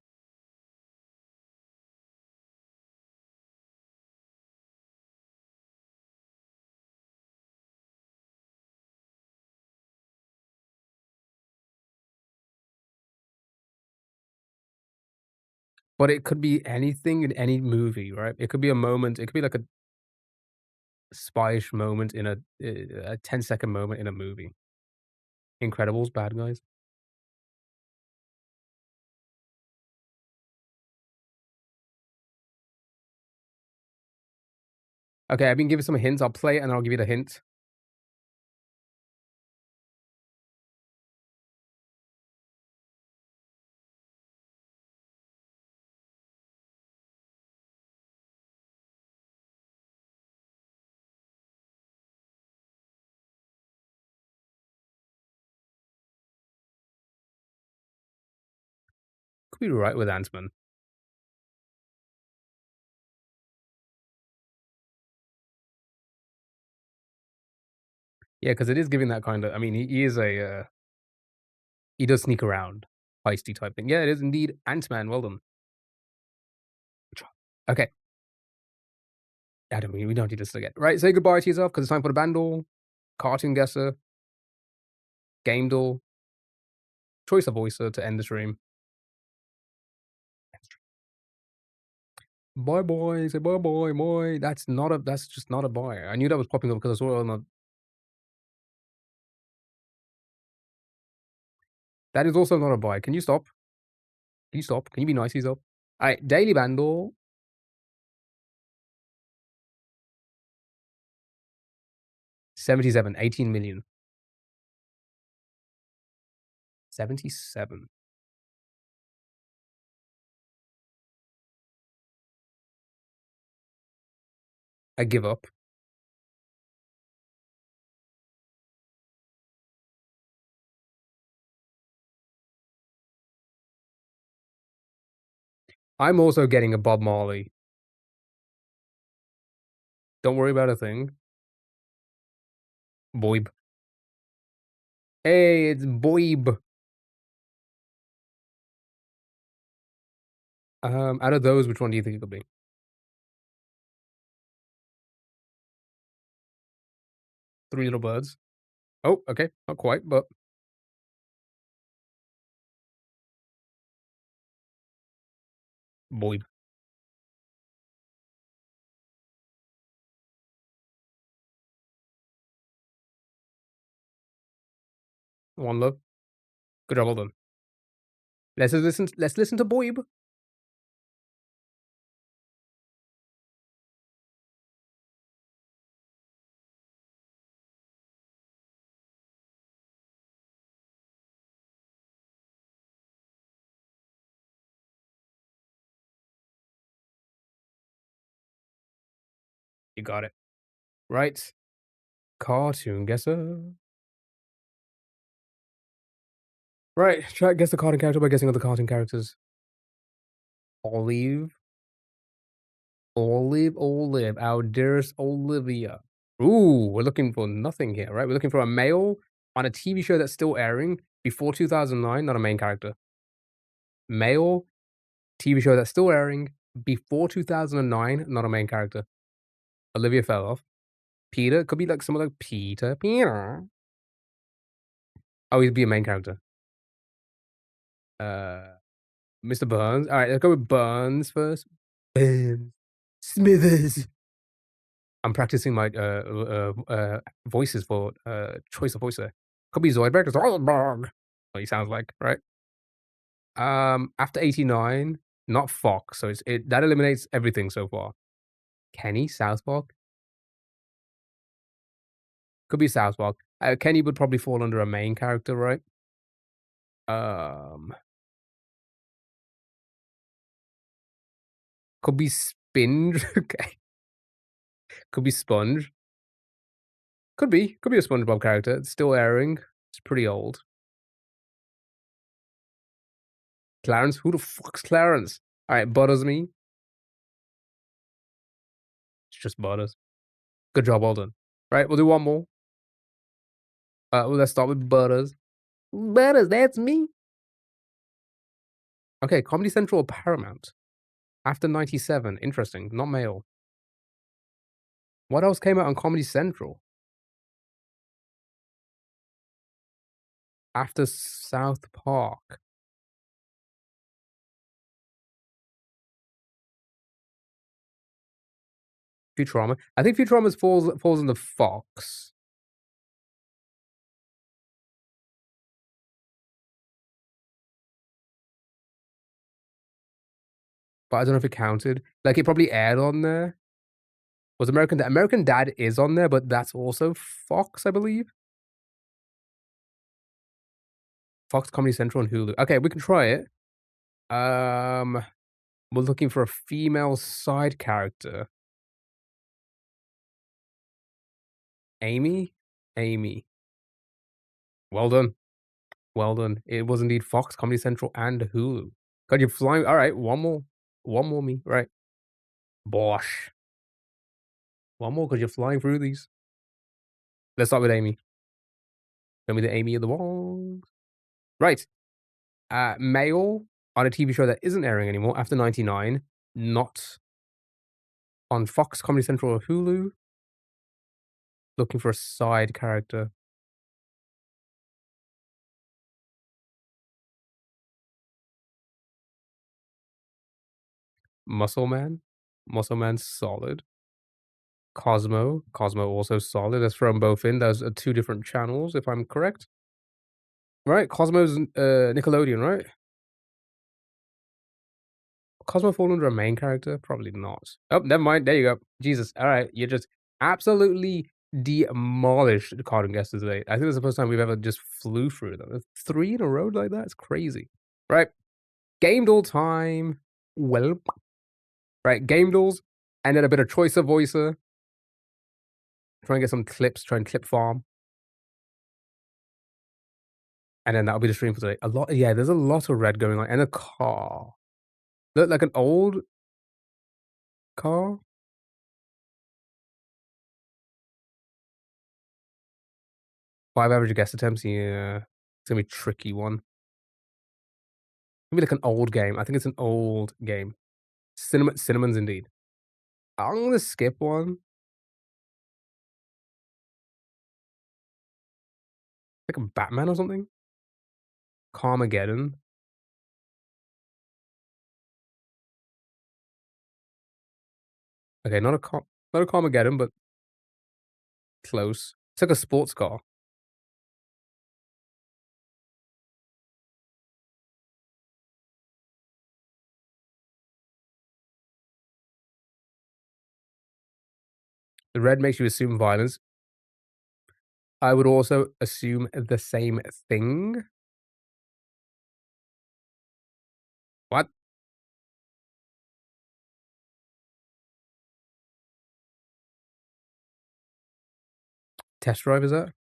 But it could be anything in any movie, right? It could be a moment, it could be like a spyish moment in a 10-second moment in a movie. Incredibles, bad guys. Okay, I've been given some hints. I'll play it and I'll give you the hint. Could be right with Ant-Man. Yeah, because it is giving that kind of. I mean, he is he does sneak around, feisty type thing. Yeah, it is indeed Ant-Man. Well done. Good job. Okay, I don't mean we don't need this again. Right, say goodbye to yourself because it's time for the Bandle, Cartoon Guesser, Game Door, Choice of Voicer to end the stream. Bye bye. Say bye bye, bye. That's not a. That's just not a bye. I knew that was popping up because I saw it on the. That is also not a bye. Can you stop? Can you stop? Can you be nice to yourself? All right, Daily Bandle. 77, 18 million. 77. I give up. I'm also getting a Bob Marley. Don't worry about a thing. Boib. Hey, it's Boib. Out of those, which one do you think it could be? Three Little Birds. Oh, okay, not quite, but Boib. One Love. Good job, well done. Let's listen. Let's listen to Boib. You got it. Right. Cartoon guesser. Right. Try to guess the cartoon character by guessing other cartoon characters. Olive. Olive. Our dearest Olivia. Ooh, we're looking for nothing here, right? We're looking for a male on a TV show that's still airing before 2009, not a main character. Male TV show that's still airing before 2009, not a main character. Olivia fell off. Peter could be like someone like Peter. Oh, he'd be a main character. Uh, Mr. Burns. All right, let's go with Burns first. Burns. Smithers. I'm practicing my voices for choice of voice there. Could be Zoidberg. Zoidberg. What he sounds like, right? After 89, not Fox. So it that eliminates everything so far. Kenny, South Park. Could be South Park. Kenny would probably fall under a main character, right? Um, could be Spinge. Okay. Could be Sponge. Could be. Could be a SpongeBob character. It's still airing. It's pretty old. Clarence? Who the fuck's Clarence? Alright, Butters me. It's just Butters. Good job, well done. Right, we'll do one more. Well, let's start with Butters. Butters, that's me. Okay, Comedy Central or Paramount? After 97, interesting, not male. What else came out on Comedy Central? After South Park? Futurama? I think Futurama falls in the Fox, but I don't know if it counted. Like, it probably aired on there. Was American Dad is on there, but that's also Fox, I believe? Fox, Comedy Central, and Hulu. Okay, we can try it. Um, we're looking for a female side character. Amy? Amy. Well done. Well done. It was indeed Fox, Comedy Central, and Hulu. God, you're flying. All right, one more. One more me. Right. Bosh. One more because you're flying through these. Let's start with Amy. Show me the Amy of the wall. Right. Male on a TV show that isn't airing anymore after 99. Not on Fox, Comedy Central, or Hulu. Looking for a side character. Muscle Man. Muscle Man's solid. Cosmo. Cosmo also solid. Let's throw them both in. Those are two different channels, if I'm correct. Right, Cosmo's Nickelodeon, right? Cosmo fall under a main character? Probably not. Oh, never mind. There you go. Jesus. All right, you just absolutely demolished the Cartoon Guesses today. I think it's the first time we've ever just flew through them. 3 in a row like that? It's crazy. Right. Game Doll time. Well, right, Game Dolls, and then a bit of Choice of Voicer. Try and get some clips, try and clip farm. And then that'll be the stream for today. A lot, yeah, there's a lot of red going on. And a car. Look like an old car. 5 average guess attempts, yeah. It's gonna be a tricky one. Maybe like an old game. I think it's an old game. Cinnamons indeed. I'm gonna skip one. Like a Batman or something? Carmageddon. Okay, not a Carmageddon, but close. It's like a sports car. The red makes you assume violence. I would also assume the same thing. What? Test drive is that?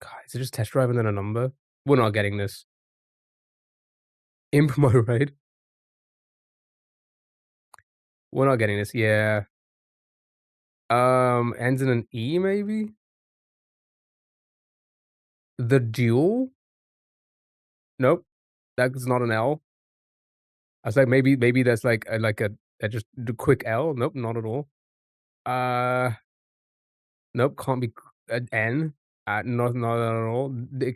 God, is it just test drive and then a number? We're not getting this. Imp mode, right? We're not getting this. Yeah. Ends in an E maybe? The Duel? Nope. That's not an L. I was like, maybe that's like a just the quick L. Nope, not at all. Uh, nope, can't be an N. Not at all.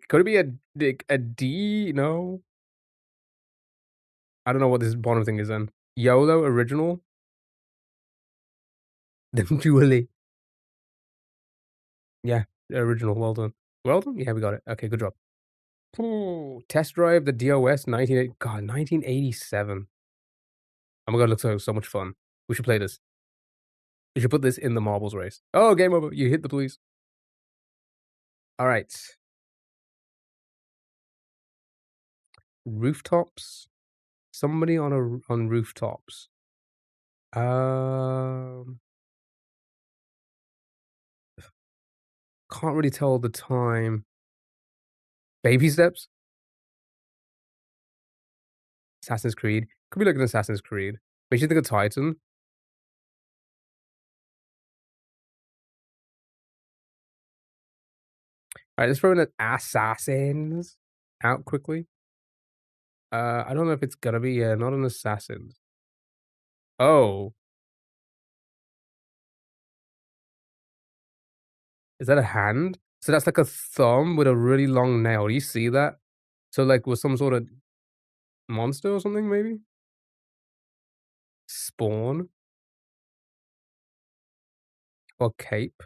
Could it be a D? No. I don't know what this bottom thing is then. YOLO original? Then Julie. Yeah, original. Well done. Well done? Yeah, we got it. Okay, good job. Ooh, Test Drive, the DOS, 1987. Oh my god, it looks so much fun. We should play this. You should put this in the marbles race. Oh, game over. You hit the police. All right. Rooftops? Somebody on rooftops. Um, can't really tell the time. Baby Steps? Assassin's Creed? Could be like an Assassin's Creed. Makes you think of Titan. Alright, let's throw in an assassins out quickly. I don't know if it's gonna be, not an assassins. Oh, is that a hand? So that's like a thumb with a really long nail. Do you see that? So, like, with some sort of monster or something, maybe? Spawn or cape?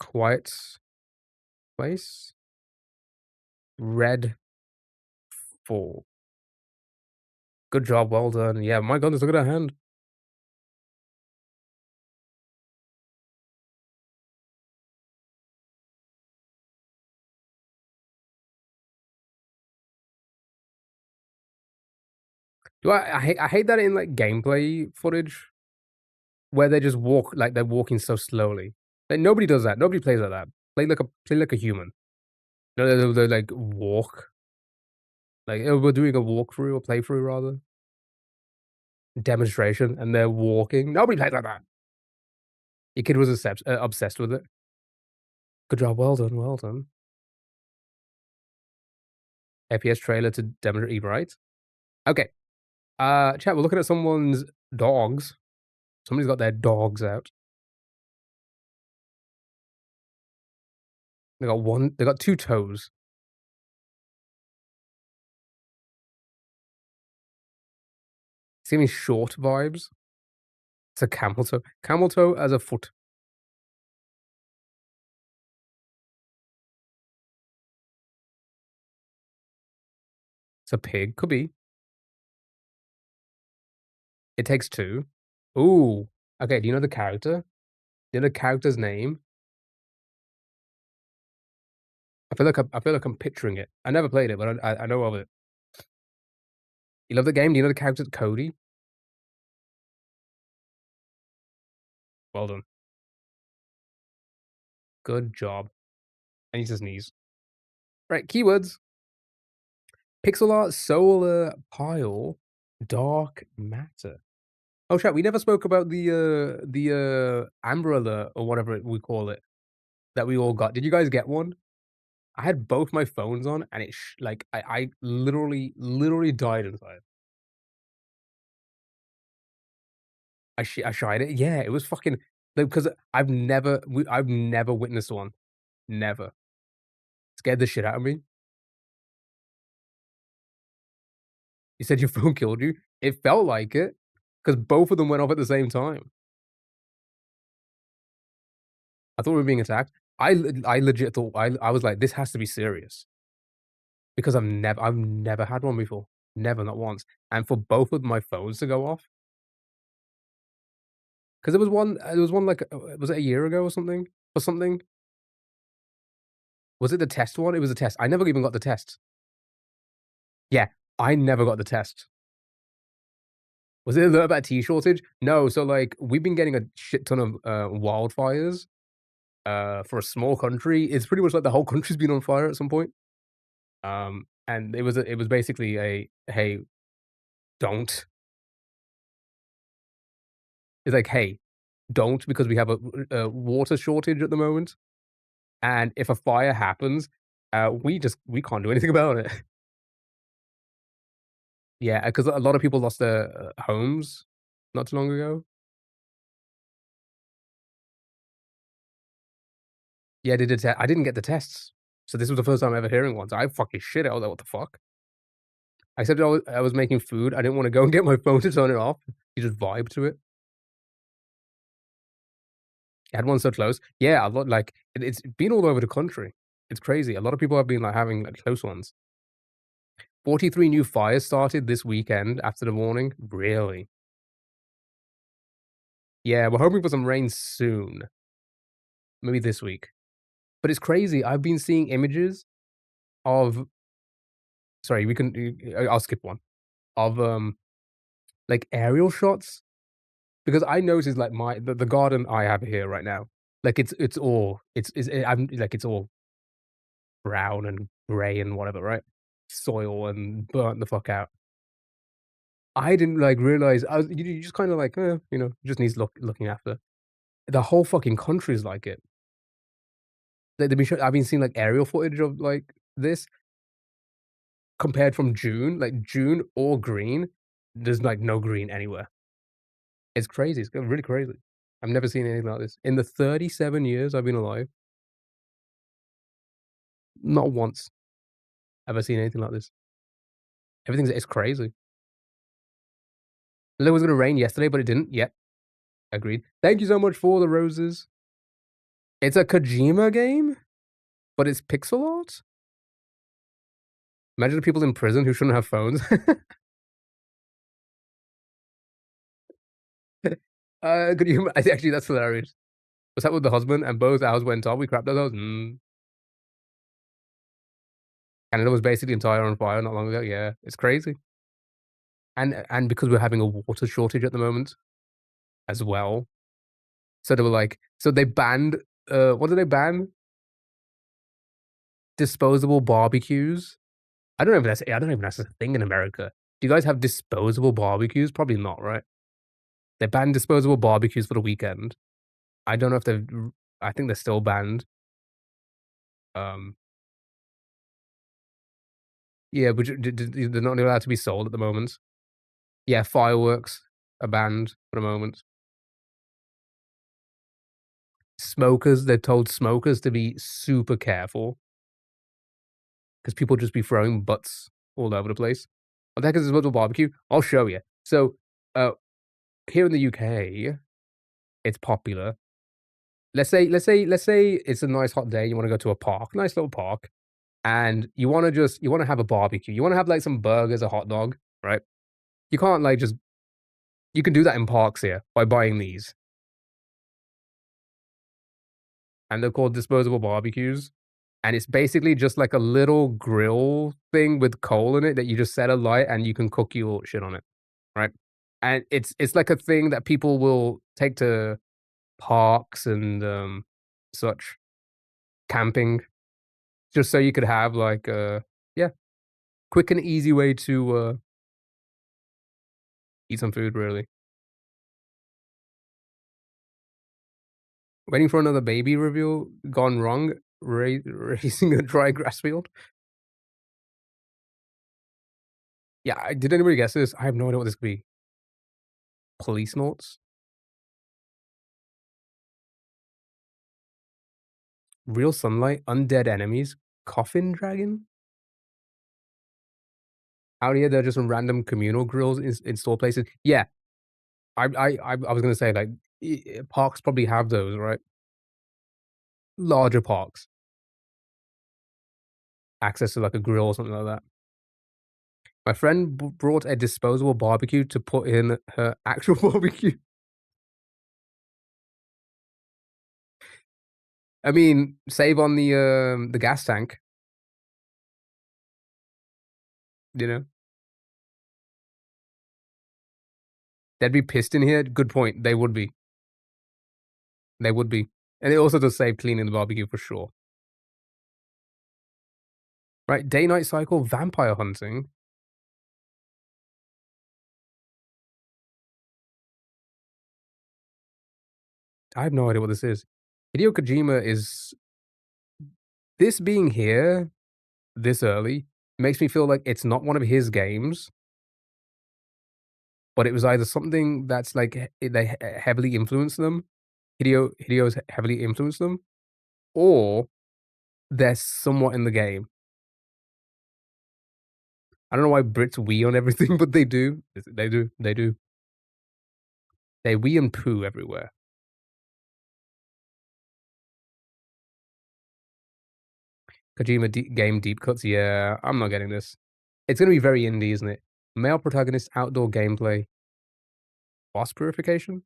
Quiet place? Red fall. Good job, well done. Yeah, my goodness, look at that hand. Do I hate that in, like, gameplay footage where they just walk like they're walking so slowly. Like, nobody does that. Nobody plays like that. Play like a human. No, they like, walk. Like, we're doing a walkthrough or playthrough rather, demonstration, and they're walking. Nobody plays like that. Your kid was obsessed with it. Good job, well done, well done. FPS trailer to demonstrate right? Okay, chat, we're looking at someone's dogs. Somebody's got their dogs out. They got 2 toes. It's giving me short vibes. It's a camel toe. Camel toe as a foot. It's a pig, could be. It takes 2. Ooh, okay, do you know the character? Do you know the character's name? I feel like I'm picturing it. I never played it, but I know of it. You love the game? Do you know the character Cody? Well done. Good job. I need to sneeze. Right, keywords. Pixel art, solar pile, dark matter. Oh, chat, we never spoke about the Amber Alert or whatever we call it that we all got. Did you guys get one? I had both my phones on and like I literally died inside. I tried it. Yeah, it was fucking like, because I've never witnessed one. Never. Scared the shit out of me. You said your phone killed you? It felt like it, because both of them went off at the same time. I thought we were being attacked. I legit thought I was like, "This has to be serious," because I've never had one before. Never, not once. And for both of my phones to go off, because there was one, like, was it a year ago or something? Or something? Was it the test one? It was a test. I never even got the test. Yeah, I never got the test. Was it about tea shortage? No, so, like, we've been getting a shit ton of, wildfires, for a small country. It's pretty much like the whole country's been on fire at some point. And it was basically a, "Hey, don't." It's like, "Hey, don't, because we have a water shortage at the moment, and if a fire happens, we can't do anything about it." Yeah, because a lot of people lost their, homes not too long ago. Yeah, they did I didn't get the tests, so this was the first time ever hearing one, so I fucking shit. I was like, "What the fuck?" Except I was making food. I didn't wanna go and get my phone to turn it off. You just vibe to it. I had one so close. Yeah, a lot like, it's been all over the country. It's crazy. A lot of people have been, like, having, like, close ones. 43 new fires started this weekend after the warning. Really? Yeah, we're hoping for some rain soon. Maybe this week. But it's crazy. I've been seeing images of sorry, we can I'll skip one. Of, like, aerial shots, because I noticed, like, the garden I have here right now, like, it's all I'm like, it's all brown and gray and whatever, right? Soil and burnt the fuck out. I didn't, like, realize I was you just kinda like, just needs looking after. The whole fucking country is like it. They've been I've been seeing, like, aerial footage of, like, this compared from June, like, June or green, there's, like, no green anywhere. It's crazy, it's really crazy. I've never seen anything like this. In the 37 years I've been alive, not once have I seen anything like this. It's crazy. It was gonna rain yesterday, but it didn't. Yep, agreed. Thank you so much for the roses. It's a Kojima game, but it's pixel art? Imagine the people in prison who shouldn't have phones. Could you actually, that's hilarious. Was that with the husband and both ours went off, we crapped ourselves? Canada was basically entire on fire not long ago, yeah, it's crazy. And because we're having a water shortage at the moment as well, so they were like so they banned, what did they ban? Disposable barbecues. I don't even know if that's a thing in America. Do you guys have disposable barbecues? Probably not, right? They banned disposable barbecues for the weekend. I don't know if they've I think they're still banned. Um, yeah, but they're not allowed to be sold at the moment. Yeah, fireworks are banned for the moment. Smokers, they've told smokers to be super careful because people just be throwing butts all over the place. What the heck is this little barbecue? I'll show you. So, uh, here in the UK, it's popular. Let's say it's a nice hot day, you wanna go to a park, nice little park, and you wanna have a barbecue. You wanna have, like, some burgers, a hot dog, right? You can't, like, just you can do that in parks here by buying these, and they're called disposable barbecues, and it's basically just like a little grill thing with coal in it that you just set a light and you can cook your shit on it, right? And it's like a thing that people will take to parks and, such, camping, just so you could have, like, yeah, quick and easy way to, eat some food, really. Waiting for another baby reveal gone wrong, raising a dry grass field? Yeah, did anybody guess this? I have no idea what this could be. Police notes? Real sunlight? Undead enemies? Coffin dragon? Out here, they're just some random communal grills in store places. Yeah, I was gonna say, like, parks probably have those, right? Larger parks. Access to, like, a grill or something like that. My friend brought a disposable barbecue to put in her actual barbecue. I mean, save on the gas tank, you know? They'd be pissed in here. Good point. They would be. They would be. And it also does save cleaning the barbecue for sure. Right, day-night cycle, vampire hunting. I have no idea what this is. Hideo Kojima is this being here this early makes me feel like it's not one of his games, but it was either something that's like they heavily influenced them. Hideo's heavily influenced them, or they're somewhat in the game. I don't know why Brits wee on everything, but they do. They do. They do. They wee and poo everywhere. Kojima game deep cuts. Yeah, I'm not getting this. It's gonna be very indie, isn't it? Male protagonist, outdoor gameplay, boss purification,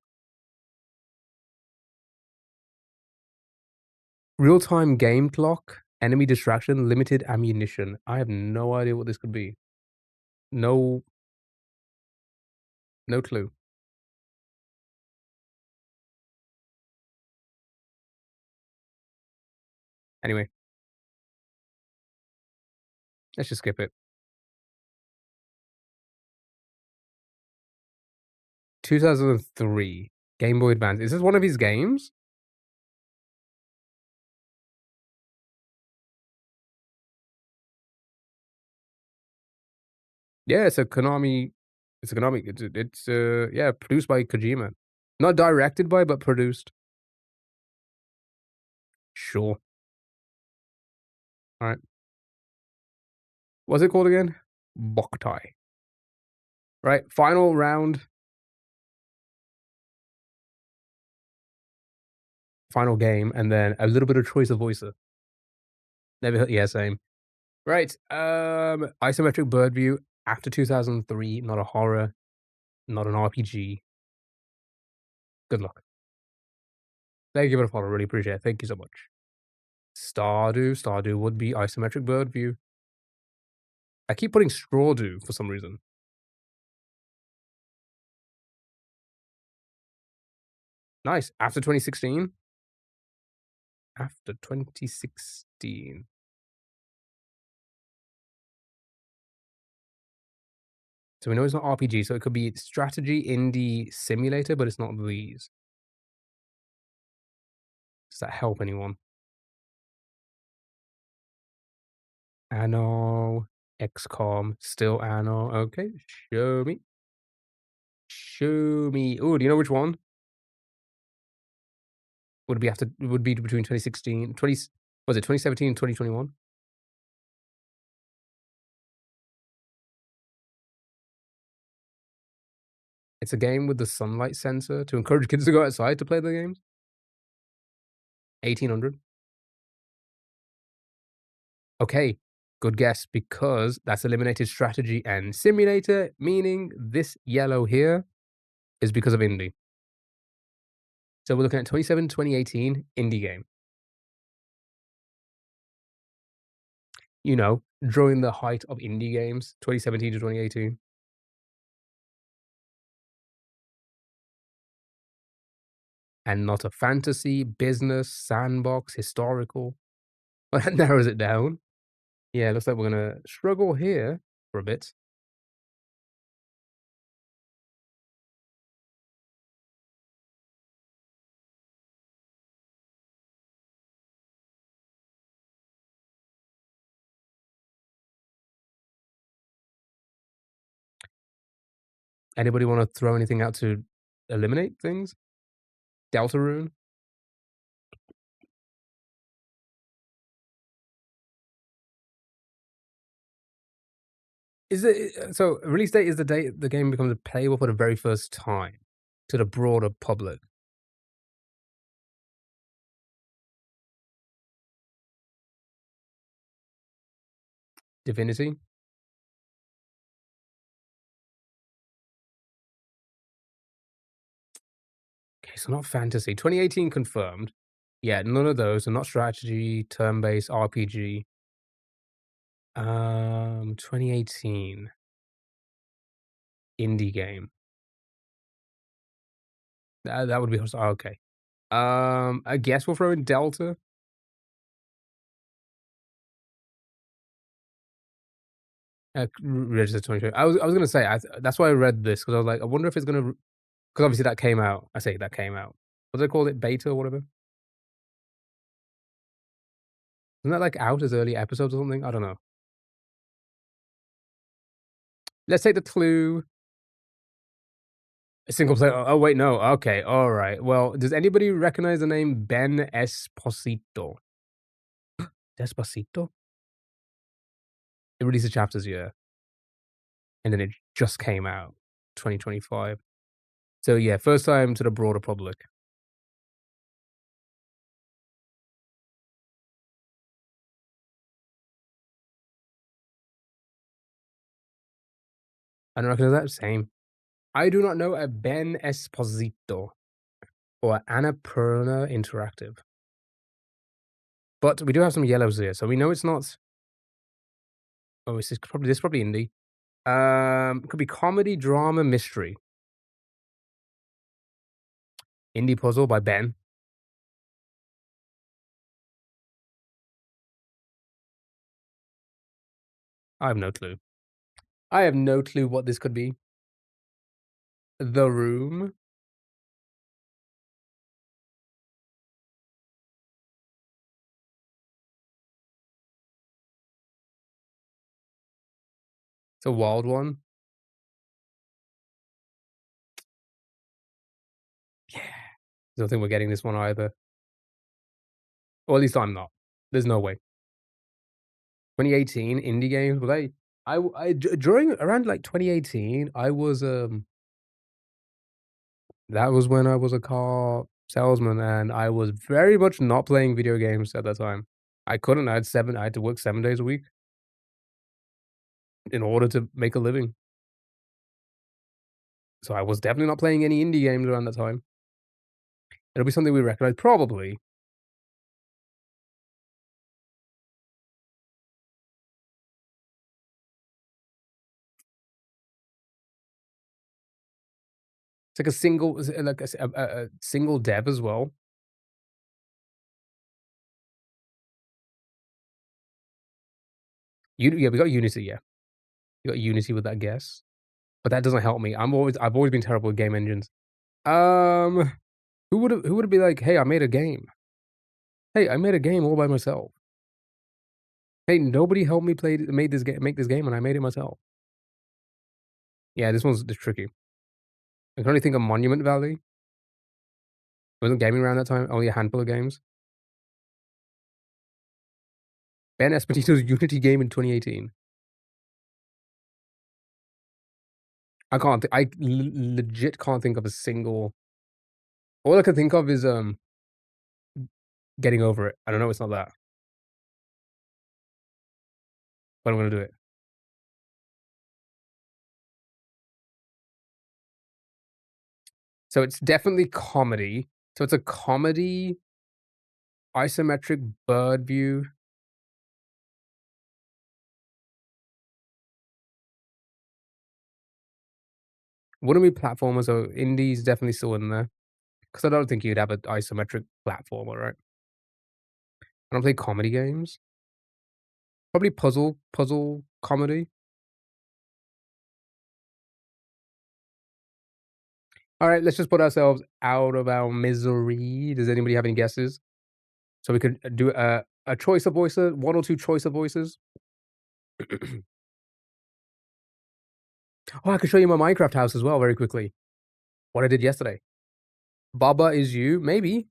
real time game clock, enemy distraction, limited ammunition. I have no idea what this could be. No, no clue. Anyway, let's just skip it. 2003, Game Boy Advance. Is this one of his games? Yeah, it's a Konami, yeah, produced by Kojima. Not directed by, but produced. Sure. Alright. What's it called again? Boktai. Right, final round, final game, and then a little bit of choice of voices. Never heard, yeah, same. Right, isometric bird view after 2003, not a horror, not an RPG. Good luck. Thank you for the follow, really appreciate it. Thank you so much. Stardew would be isometric bird view. I keep putting Strawdew for some reason. Nice. After 2016? After 2016. So we know it's not RPG, so it could be strategy, indie, simulator, but it's not these. Does that help anyone? Anno, XCOM, still Anno. Okay, show me. Show me. Oh, do you know which one? Would be between 2016, 20, was it 2017 and 2021? It's a game with the sunlight sensor to encourage kids to go outside to play the games. 1800. Okay, good guess, because that's eliminated strategy and simulator, meaning this yellow here is because of indie. So we're looking at 27, 2018 indie game. You know, during the height of indie games, 2017 to 2018. And not a fantasy, business, sandbox, historical. Well, that narrows it down. Yeah, looks like we're gonna struggle here for a bit. Anybody wanna throw anything out to eliminate things? Deltarune? Is it so release date is the date the game becomes playable for the very first time to the broader public. Divinity? Okay, so not fantasy. 2018 confirmed. Yeah, none of those, so not strategy, turn-based, RPG. 2018 indie game. That would be okay. I guess we'll throw in Delta. Registered 2020. I was gonna say that's why I read this because I was like, I wonder if it's gonna because obviously that came out. I say that came out. What do they call it? Beta or whatever? Isn't that like out as early episodes or something? I don't know. Let's take the clue. A single player. Oh wait, no. Okay, all right. Well, does anybody recognize the name Ben Esposito? Despacito? It released the chapters, yeah, and then it just came out, 2025. So yeah, first time to the broader public. I don't recognize that. Same. I do not know a Ben Esposito or Annapurna Interactive, but we do have some yellows here, so we know it's not. Oh, this is probably indie. It could be comedy, drama, mystery. Indie puzzle by Ben. I have no clue. I have no clue what this could be. The Room. It's a wild one. Yeah. Don't think we're getting this one either. Or at least I'm not. There's no way. 2018 indie games, were they during around, like, 2018, I was, that was when I was a car salesman, and I was very much not playing video games at that time. I couldn't, I had to work 7 days a week in order to make a living. So I was definitely not playing any indie games around that time. It'll be something we recognize probably. It's like a single is it like a single dev as well. Yeah, we got Unity, yeah. We got Unity with that guess, but that doesn't help me. I've always been terrible with game engines. Um, who would be like, "Hey, I made a game. Hey, I made a game all by myself. Hey, nobody helped me make this game, and I made it myself." Yeah, this one's tricky. I can only think of Monument Valley. Wasn't gaming around that time, only a handful of games. Ben Esposito's Unity game in 2018. I can't I legit can't think of a single all I can think of is, Getting Over It. I don't know, it's not that, but I'm gonna do it. So it's definitely comedy. So it's a comedy, isometric bird view. Wouldn't be platformer, so indie's definitely still in there. Because I don't think you'd have an isometric platformer, right? I don't play comedy games. Probably puzzle comedy. Alright, let's just put ourselves out of our misery. Does anybody have any guesses? So we could do a choice of voices, 1 or 2 choice of voices. Oh, I could show you my Minecraft house as well very quickly. What I did yesterday. Baba is you, maybe.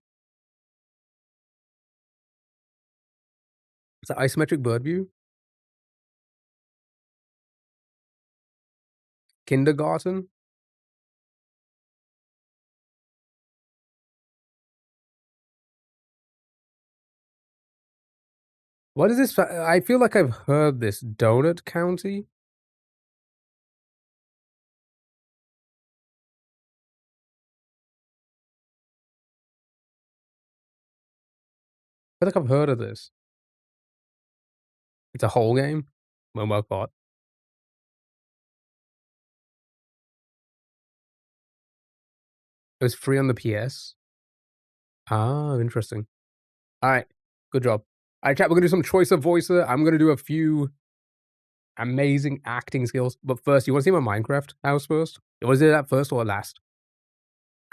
It's an isometric bird view. Kindergarten. What is this? I feel like I've heard this. Donut County? I feel like I've heard of this. It's a whole game? Mobile bot. It was free on the PS? Ah, interesting. Alright, good job. Alright, chat, we're gonna do some choice of voicer. I'm gonna do a few amazing acting skills, but first, you wanna see my Minecraft house first? Was it at first or last?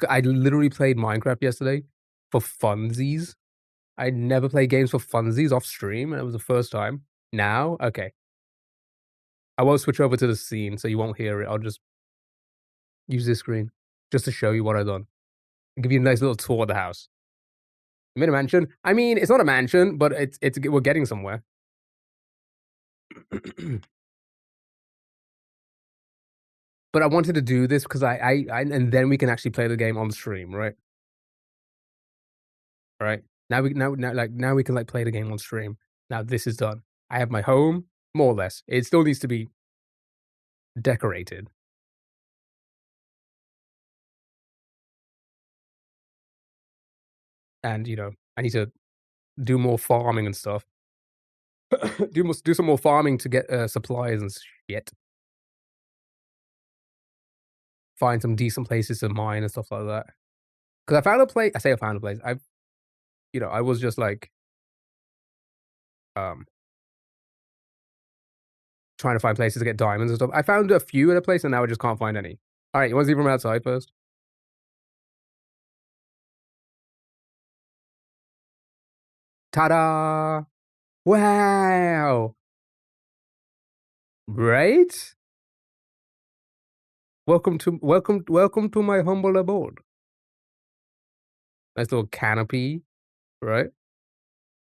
I literally played Minecraft yesterday for funsies. I never play games for funsies off stream, and it was the first time. Now? Okay. I won't switch over to the scene, so you won't hear it. I'll just use this screen just to show you what I've done. I'll give you a nice little tour of the house. I made a mansion. I mean, it's not a mansion, but it's we're getting somewhere. But I wanted to do this because I and then we can actually play the game on stream, right? Right? Now we can, like, play the game on stream. Now this is done. I have my home, more or less. It still needs to be decorated. And, I need to do more farming and stuff. Do some more farming to get, supplies and shit. Find some decent places to mine and stuff like that. Because I found a place. I say I found a place. I was just, like, um, trying to find places to get diamonds and stuff. I found a few at a place, and now I just can't find any. Alright, you wanna see from outside first? Ta-da! Wow! Right? Welcome to my humble abode. Nice little canopy, right?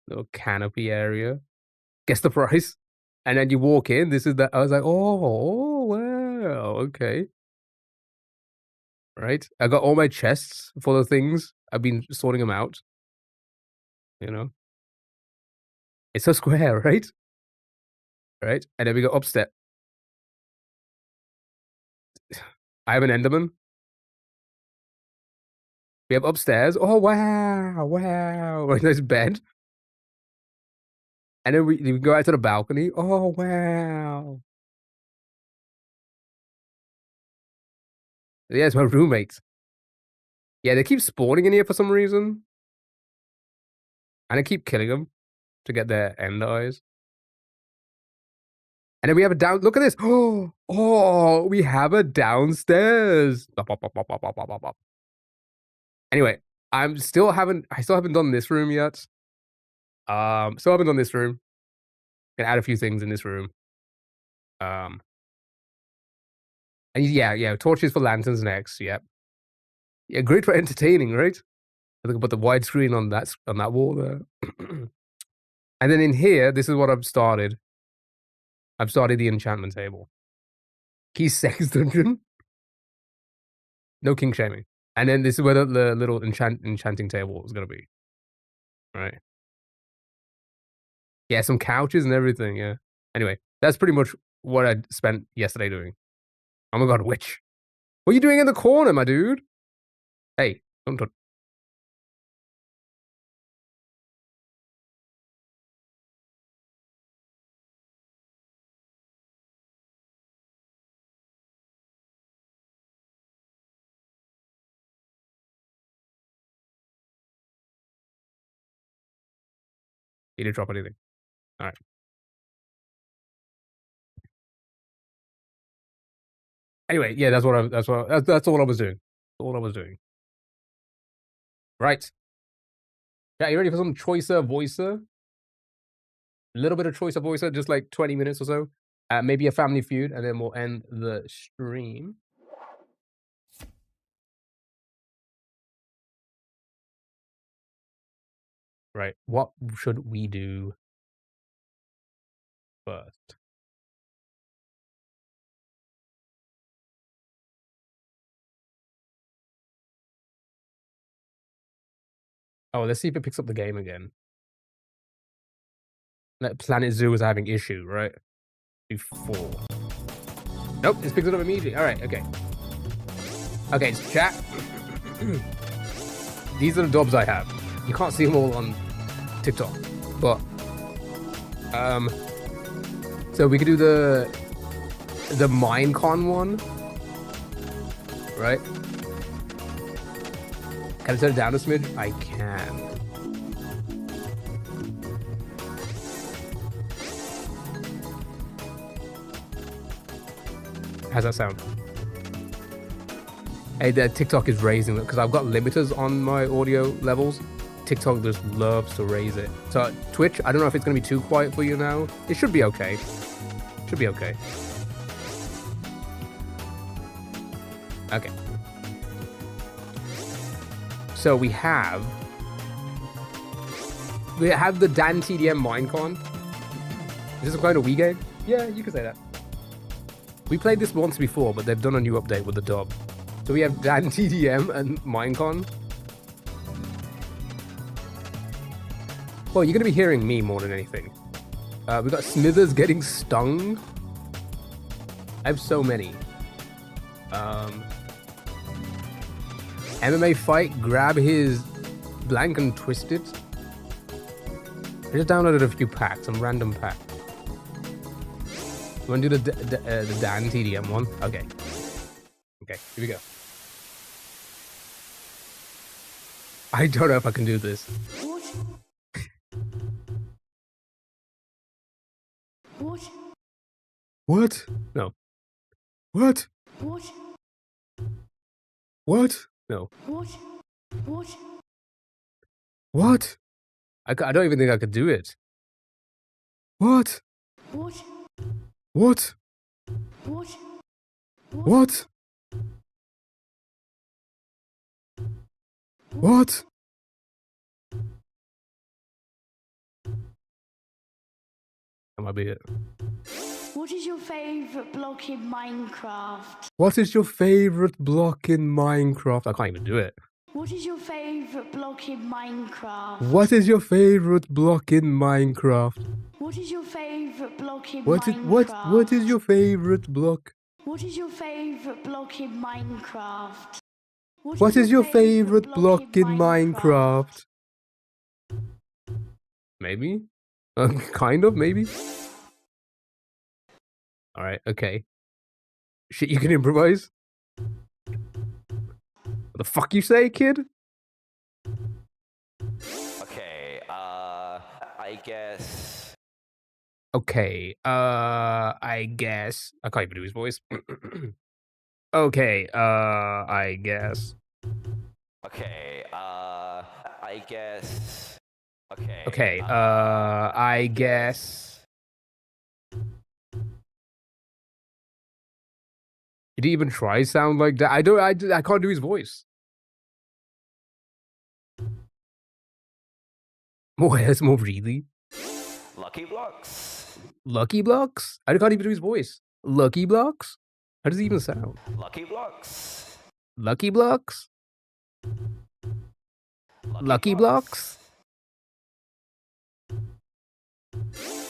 Little canopy area. Guess the price. And then you walk in, this is the I was like, "Oh, wow, okay." Right? I got all my chests full of things. I've been sorting them out, you know? It's so square, right? Right? And then we go upstairs. I have an Enderman. We have upstairs. Oh, wow, wow. Nice bed. And then we go out to the balcony. Oh, wow. Yeah, it's my roommates. Yeah, they keep spawning in here for some reason, and I keep killing them to get their end eyes. And then we have a down look at this. Oh, we have a downstairs. Bop, bop, bop, bop, bop, bop, bop, bop, bop. Anyway, I still haven't done this room yet. Still haven't done this room. Gonna add a few things in this room. Um, and yeah, torches for lanterns next. Yep. Yeah, great for entertaining, right? I think I put the widescreen on that wall there. And then in here, this is what I've started. I've started the enchantment table. Key sex dungeon. No king shaming. And then this is where the little enchanting table is gonna be. Right. Yeah, some couches and everything, yeah. Anyway, that's pretty much what I spent yesterday doing. Oh my god, witch. What are you doing in the corner, my dude? Hey, don't touch. He didn't drop anything. Alright. Anyway, yeah, that's all I was doing. All I was doing. Right. Yeah, you ready for some choicer voicer? A little bit of choicer voicer, just like 20 minutes or so. Maybe a family feud, and then we'll end the stream. Right. What should we do first? Oh, let's see if it picks up the game again. That Planet Zoo is having issue, right? Before. Nope, it's picked it up immediately. Alright, okay. Okay, it's chat. These are the dobs I have. You can't see them all on TikTok. But so we could do the Minecon one. Right? Can I turn it down a smidge? I can. How's that sound? Hey, the TikTok is raising it because I've got limiters on my audio levels. TikTok just loves to raise it. So Twitch, I don't know if it's going to be too quiet for you now. It should be okay. Should be okay. Okay. So we have the Dan TDM Minecon. Is this some kind of Wii game? Yeah, you could say that. We played this once before, but they've done a new update with the dub. So we have Dan TDM and Minecon. Well, you're going to be hearing me more than anything. We got Smithers getting stung. I have so many. MMA fight, grab his blank and twist it. I just downloaded a few packs, some random packs. You want to do the Dan TDM one? Okay. Okay, here we go. I don't know if I can do this. What? No. What? What? No. What? What? What? I don't even think I could do it. What? What? What? What? What? What? That might be it. What is your favorite block in Minecraft? What is your favorite block in Minecraft? I can't even do it. What is your favorite block in Minecraft? What is your favorite block in Minecraft? What is your favorite block in What Minecraft? what is your favorite block? What is your favorite block in Minecraft? What is your favorite block in Minecraft? Maybe? Kind of, maybe? Alright, okay. Shit, you can improvise? What the fuck you say, kid? Okay, I guess. Okay, I guess. I can't even do his voice. Okay, I guess. Okay, I guess. Okay. Okay, I guess. Did he even try sound like that? I can't do his voice. More hairs, more really. Lucky blocks. Lucky Blocks? I can't even do his voice. Lucky Blocks? How does he even sound? Lucky blocks. Lucky Blocks? Lucky Blocks?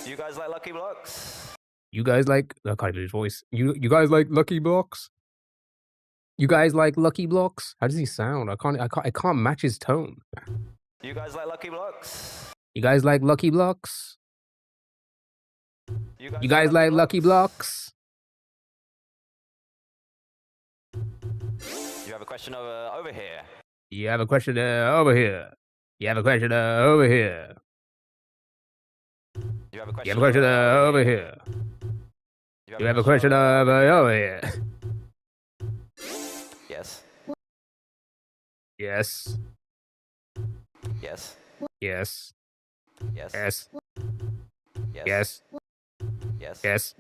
You guys like lucky blocks? You guys like... I can't even do his voice. You guys like Lucky Blocks? You guys like Lucky Blocks? How does he sound? I can't match his tone. You guys like lucky blocks? You guys like Lucky Blocks? You guys like Lucky Blocks? You have a question over here. You have a question over here. You have a question over here. You have a question. You have a question over here. You have a question over here. Yes. Yes. Yes. Yes. Yes. Yes. Yes. Yes. Yes.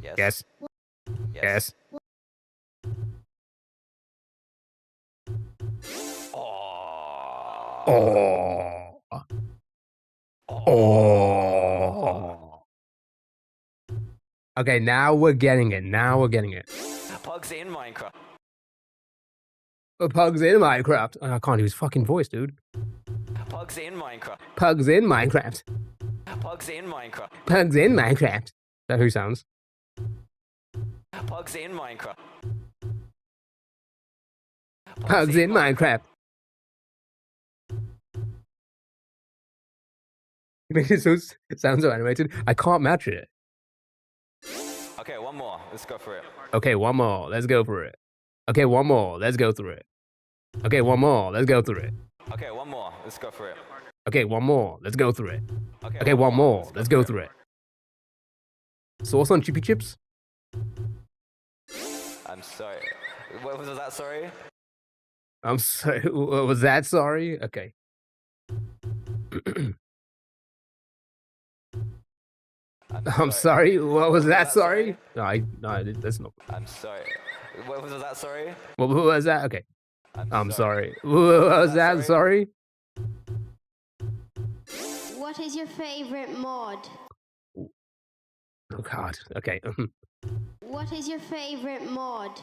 Yes. Yes. Yes. Oh. Oh. Oh. Okay, now we're getting it. Now we're getting it. Pugs in Minecraft. Pugs in Minecraft. I can't do his fucking voice, dude. Pugs in Minecraft. Pugs in Minecraft. Pugs in Minecraft. Pugs in Minecraft. Is that who sounds? Pugs in Minecraft. Pugs in Minecraft. You make it sound so animated. I can't match it. Okay, one more. Let's go for it. Okay, one more. Let's go for it. Okay, one more. Let's go through it. Okay, one more. Let's go through it. Okay, one more. Let's go for it. Okay, one more. Let's go through it. Okay, one more. Let's go through it. Sauce on chippy chips? I'm sorry. What was that? Sorry. I'm sorry. Was that sorry? Okay. I'm sorry. What was that? Sorry? No, that's not. I'm sorry. What was that? Sorry. What was that? Okay. I'm sorry. What was that? Sorry? What is your favorite mod? Oh God. Okay. What is your favorite mod?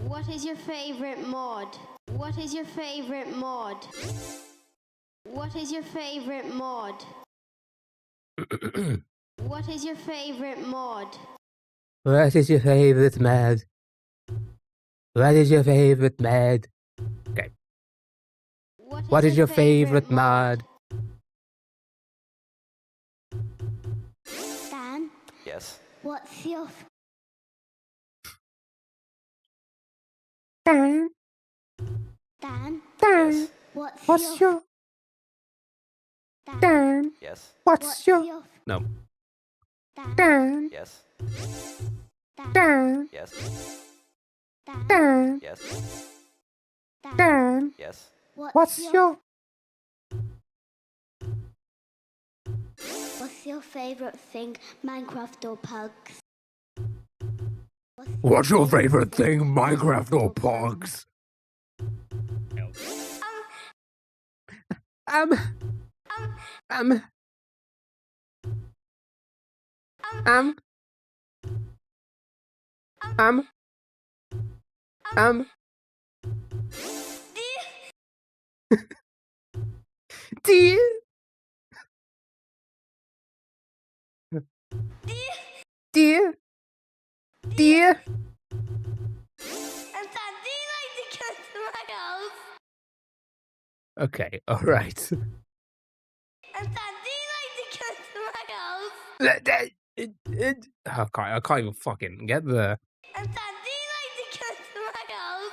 What is your favorite mod? What is your favorite mod? What is your favorite mod? What is your favorite mod? What is your favorite mod? What is your favorite mod? Okay. What is your favorite mod? Dan, Yes. what's your Dan. Dan? Dan. What's your Dan. Yes. What's your no? Dan. Yes. Dan. Yes. Dan, Yes. Dan, Yes. what's your favorite thing, Minecraft or pugs? What's your favorite thing, Minecraft or Pogs? Um, um, um, um, um. Dear, dear, dear. And Dan, do you like to come to my house? Okay, all right. And Dan, do you like to come to my house? I can't even fucking get there. And Dan, do you like to come to my house?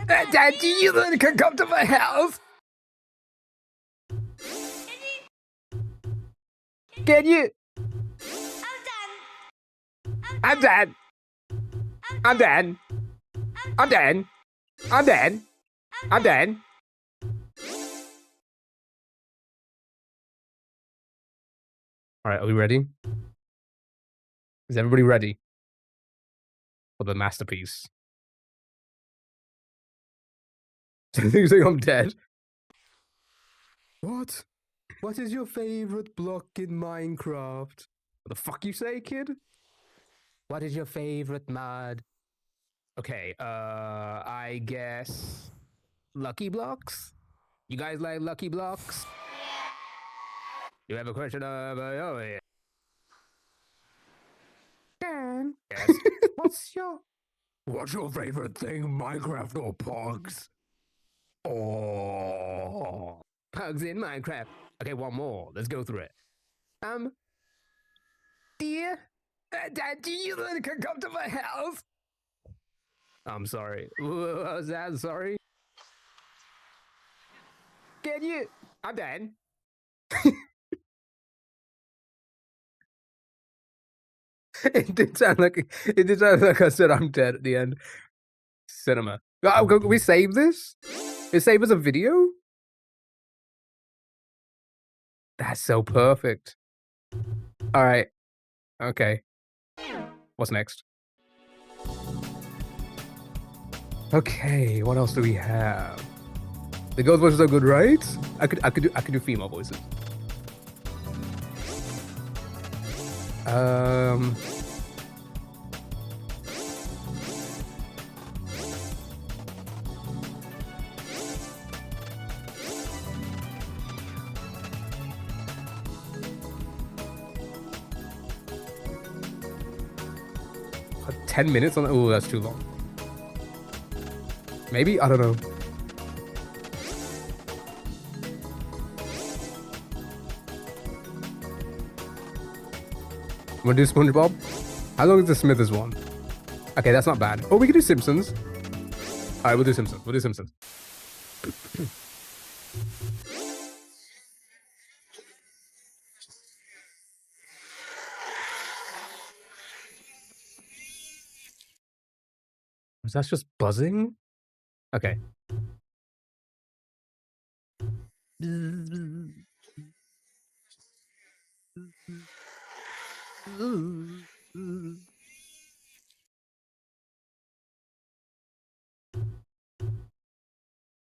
And Dad, do you can come to my house? Can you? I'm Dan. I'm Dan. I'm Dan. I'm Dan. I'm Dan. All right, are we ready? Is everybody ready for the masterpiece? You think I'm dead? What? What is your favorite block in Minecraft? What the fuck you say, kid? What is your favorite mod? Okay, I guess Lucky Blocks? You guys like Lucky Blocks? You have a question of Dan. Yes. What's your favorite thing, Minecraft or Pogs? Oh, Pogs in Minecraft. Okay, one more. Let's go through it. Dear, Dad, do you can come to my house? I'm sorry. What was that? Sorry. Can you? I'm Dan. It did sound like I said I'm dead at the end. Cinema. Oh, can we save this? It save as a video? That's so perfect. All right. Okay. What's next? Okay. What else do we have? The girls' voices are good, right? I could do female voices. What, 10 minutes on. Oh, that's too long. Maybe, I don't know. Wanna do SpongeBob? How long is the Smithers one? Okay, that's not bad. Oh, we can do Simpsons. Alright, we'll do Simpsons. We'll do Simpsons. Was that just buzzing? Okay.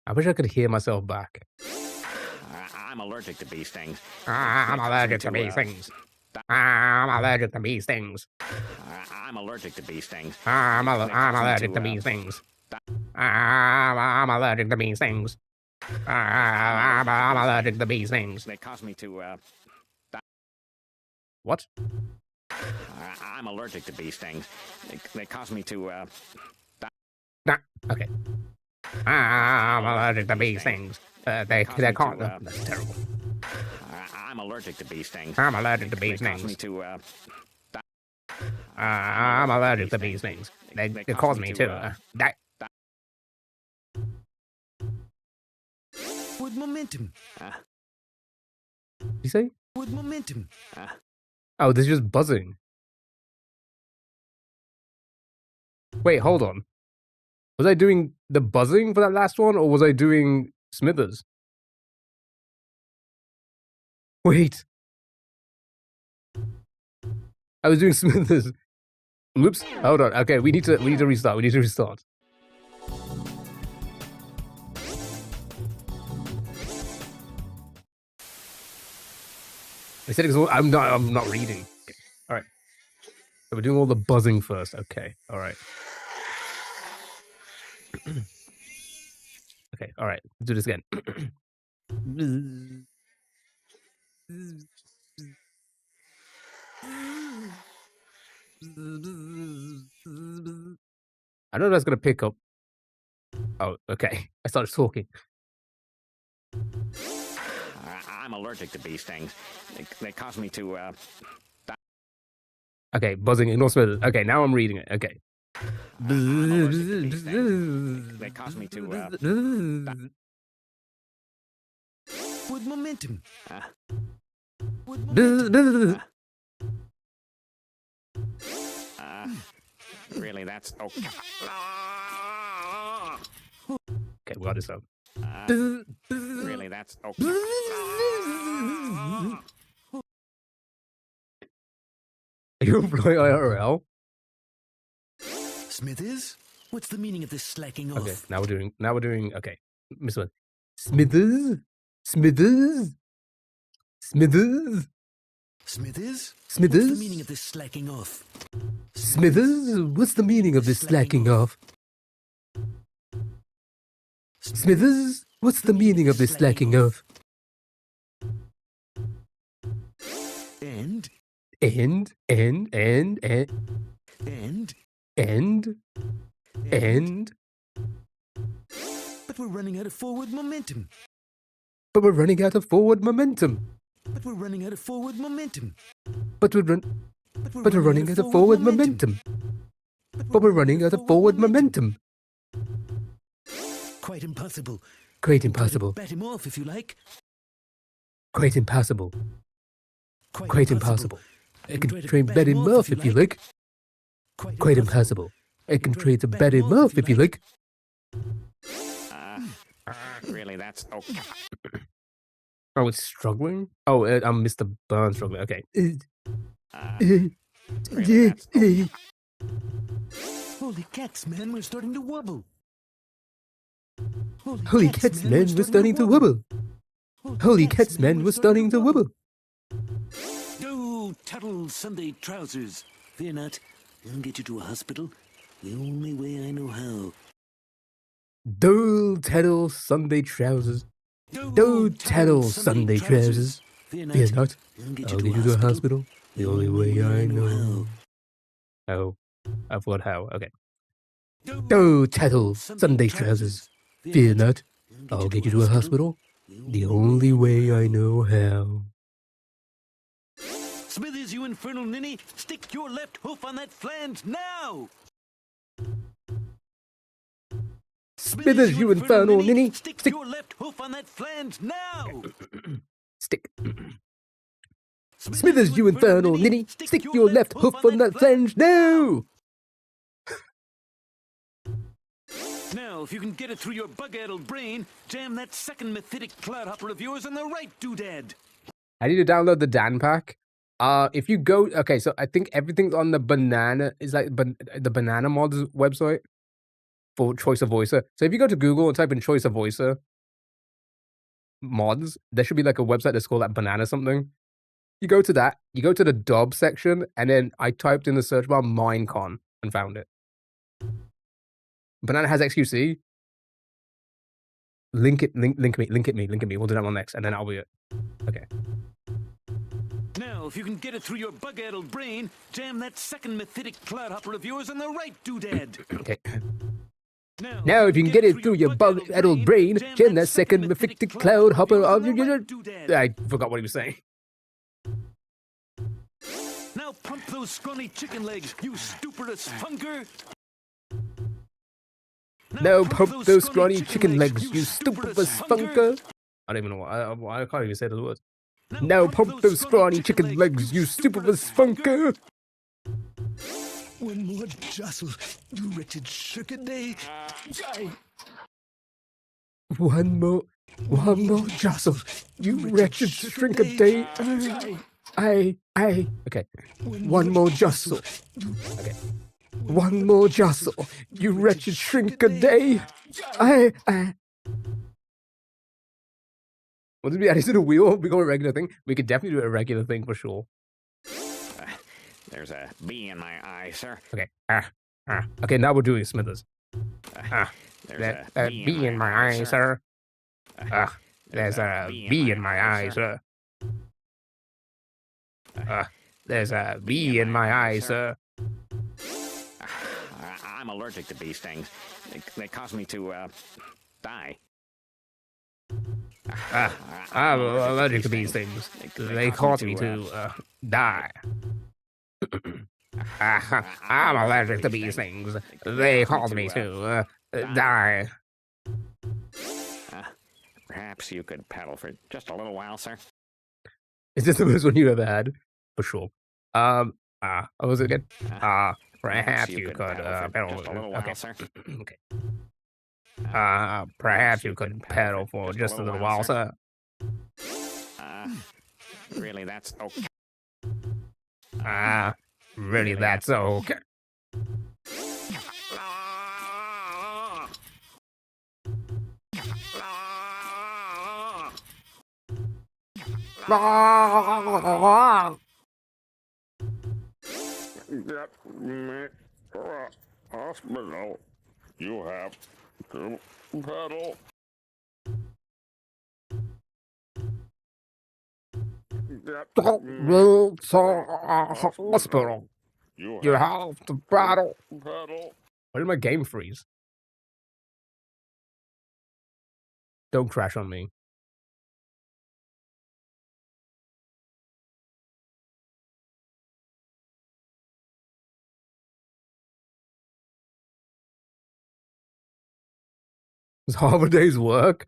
I wish I could hear myself back. I'm allergic to bee stings. I'm allergic to bee stings. I'm allergic to bee stings. I'm allergic to bee stings. I'm allergic to bee stings. I'm allergic to bee stings. I'm allergic to bee stings. They cause me to. What? I'm allergic to bee stings. They cause me to. Nah. Okay. I'm allergic to bee stings. They can't. That's terrible. I'm allergic to bee stings. I'm allergic to bee stings. Cause me to. I'm allergic to bee stings. They cause me to die. With momentum. You say? With momentum. Oh, this is just buzzing. Wait, hold on. Was I doing the buzzing for that last one, or was I doing Smithers? Wait. I was doing Smithers. Oops. Hold on. Okay, we need to restart. We need to restart. I said I'm not reading. Okay. All right. So we're doing all the buzzing first. Okay. All right. Okay. All right. Let's do this again. I don't know if that's gonna pick up. Oh, okay. I started talking. I'm allergic to bee stings. They cause me to, Okay, buzzing, ignore Smithers. Okay, now I'm reading it. Okay. I'm allergic to bee stings. They cause me to, With momentum. Really, that's okay. Okay, we got this up. Really, that's okay. Are you employing IRL? Smithers? What's the meaning of this slacking off? Okay, now we're doing, okay. Miss One. Smithers? Smithers? Smithers? Smithers? Smithers? What's the meaning of this slacking off? Smithers? What's the meaning of this slacking off? Smithers? What's the meaning of this slacking off? And? And. But we're running out of forward momentum. But we're running out of forward momentum. But we're running out of forward momentum. But we're running out of forward momentum. But we're running out of forward momentum. Quite impossible. Quite impossible. Bat him off if you like. Quite impossible. Quite impossible. I can try and bet him off if you like. Quite impossible. I can try to bet him off if you like. Really, that's okay. Oh, it's struggling? Oh, I'm Mr. Burns struggling. Okay. Really, that's okay. Holy cats, man, we're starting to wobble. Holy cats, man, we're starting to wobble. Holy cats, man, we're starting to wobble. Go, Tuttle Sunday trousers. Fear not, I'll get you to a hospital. The only way I know how. Dole tattle Sunday trousers. Dole tattle Sunday trousers. Fear not, I'll get you to a hospital. The only way I know how. Oh, I forgot how. Okay. Dole tattle Sunday trousers. Fear not, I'll get you to a hospital. The only way I know how. Smithers, you infernal ninny, stick your left hoof on that flange now! Smithers, you infernal ninny, stick your left hoof on that flange now! Stick. Smithers, you infernal ninny, stick your left hoof on that flange now! Now, if you can get it through your bug-addled brain, jam that second methytic cloudhopper of yours on the right doodad. I need to download the Dan pack. If you go, okay, so I think everything's on the banana, is like the Banana Mods website for Choice of Voicer. So if you go to Google and type in Choice of Voicer mods, there should be like a website that's called like Banana something. You go to that, you go to the dub section, and then I typed in the search bar Minecon and found it. Banana has XQC. Link me. We'll do that one next, and then I'll be it. Okay. Now, if you can get it through your bug-addled brain, jam that second methytic cloudhopper of yours on the right doodad. Okay. Now, if you can get it through your bug-addled brain, jam that second methytic cloudhopper of your... I forgot what he was saying. Now pump those scrawny chicken legs, you stupidest funker! Now pump those scrawny chicken legs, you stupidest funker! I don't even know why I can't even say those words. Now pump those scrawny chicken legs, you stupidest funker! One more jostle, you wretched shirkaday. One more jostle, you wretched shrink-a-day. Okay. One more jostle. Okay. One more jostle, you wretched shrink-a-day. What did we add? Is it a wheel? We got a regular thing? We could definitely do a regular thing for sure. There's a bee in my eye, sir. Okay. Okay, now we're doing Smithers. There's A bee in my eye, sir. There's a bee in my eye, sir. There's a bee in my eye, sir. I'm allergic to bee stings. They cause me to die. I'm allergic to bee stings. They cause me to die. I'm allergic to bee stings. They cause me to die. Perhaps you could pedal for just a little while, sir. Is this the most one you ever had? For sure. What was it again? Perhaps you could pedal just a little while, okay. sir. Okay. Perhaps you could pedal for just a little while, sir. Really, that's okay. Really, that's okay. Get me to a hospital. You have to pedal. Get me Hospital. You have to battle. pedal. Why did my game freeze? Don't crash on me. It's half a day's work.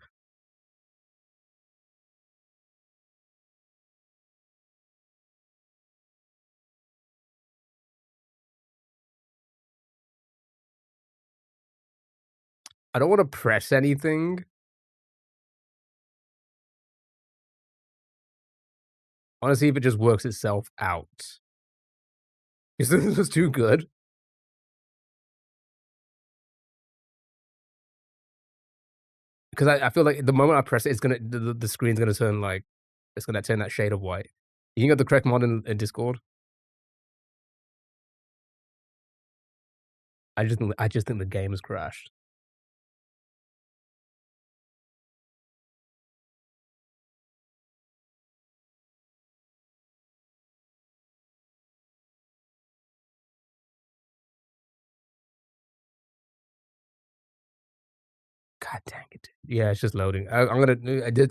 I don't want to press anything. I want to see if it just works itself out. Is this too good? Because I feel like the moment I press it, it's gonna the screen's gonna turn like it's gonna turn that shade of white. You can get the correct mod in Discord. I just think the game has crashed. God dang it! Yeah, it's just loading. I'm gonna.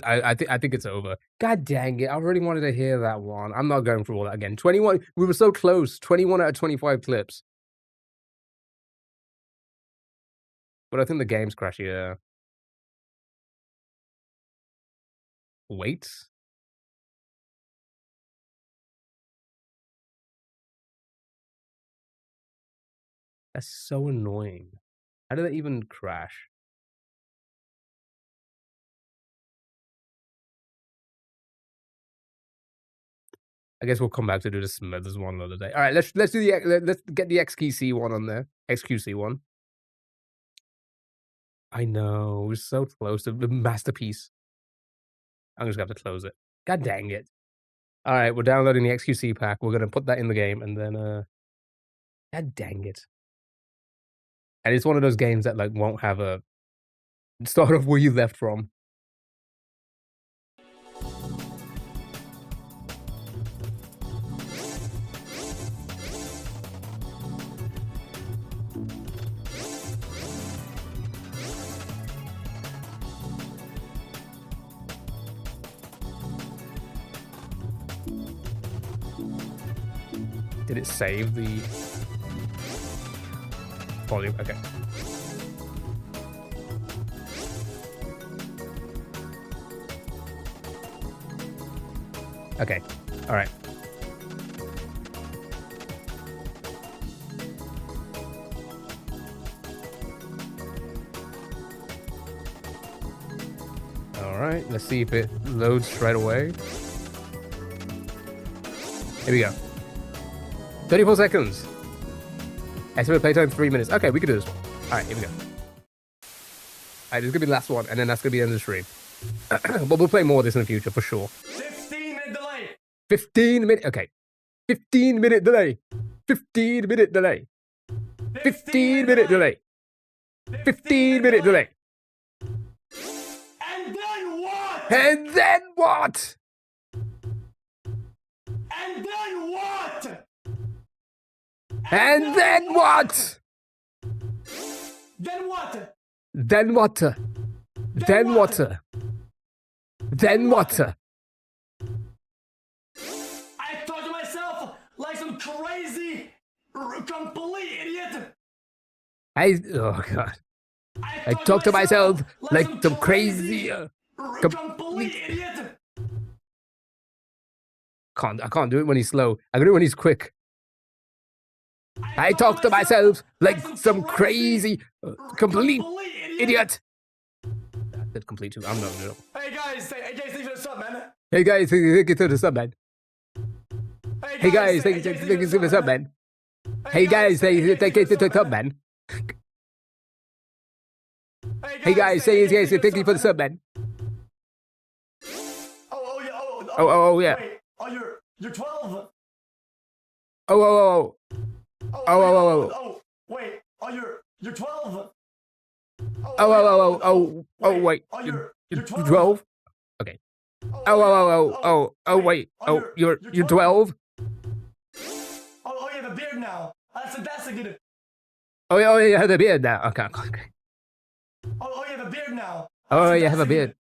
I think it's over. God dang it! I really wanted to hear that one. I'm not going through all that again. 21. We were so close. 21 out of 25 clips. But I think the game's crashed. Yeah. Wait. That's so annoying. How did that even crash? I guess we'll come back to do the Smithers one another day. All right, let's do the let's get the XQC one on there. XQC one. I know we're so close to the masterpiece. I'm just gonna have to close it. God dang it! All right, we're downloading the XQC pack. We're gonna put that in the game, and then God dang it! And it's one of those games that like won't have a start off where you left from. Did it save the volume? Okay. Okay. All right. Alright, let's see if it loads straight away. Here we go. 34 seconds. Estimate playtime 3 minutes. Okay, we can do this one. Alright, here we go. Alright, this is gonna be the last one, and then that's gonna be the end of the stream. But we'll play more of this in the future for sure. 15-minute delay. 15 minute. Okay. 15-minute delay. 15-minute delay. 15-minute delay. 15-minute delay. And then what? And then what? And then what? And then what? Then what? Then what? Then what? Then what? I thought to myself like some crazy, complete idiot. Oh god. I talk to myself like some crazy, complete idiot. I can't do it when he's slow. I can do it when he's quick. I talk to myself like some crazy, complete idiot. That's complete too. I'm not. No. Hey guys, thanks for the sub, man. Hey guys, thank you for the sub, man. Hey guys, thank you for the sub, man. Hey guys, thank you for the sub, man. Hey guys, thank you for the sub, man. Oh yeah. Wait, you're 12. Oh. Wait, you're 12. Oh, wait. You're 12? Okay. Oh, wait. Oh, you're 12? Oh, you have a beard now. That's a good. Oh, you have a beard now. Okay. Oh, you have a beard now. Oh, you have a beard.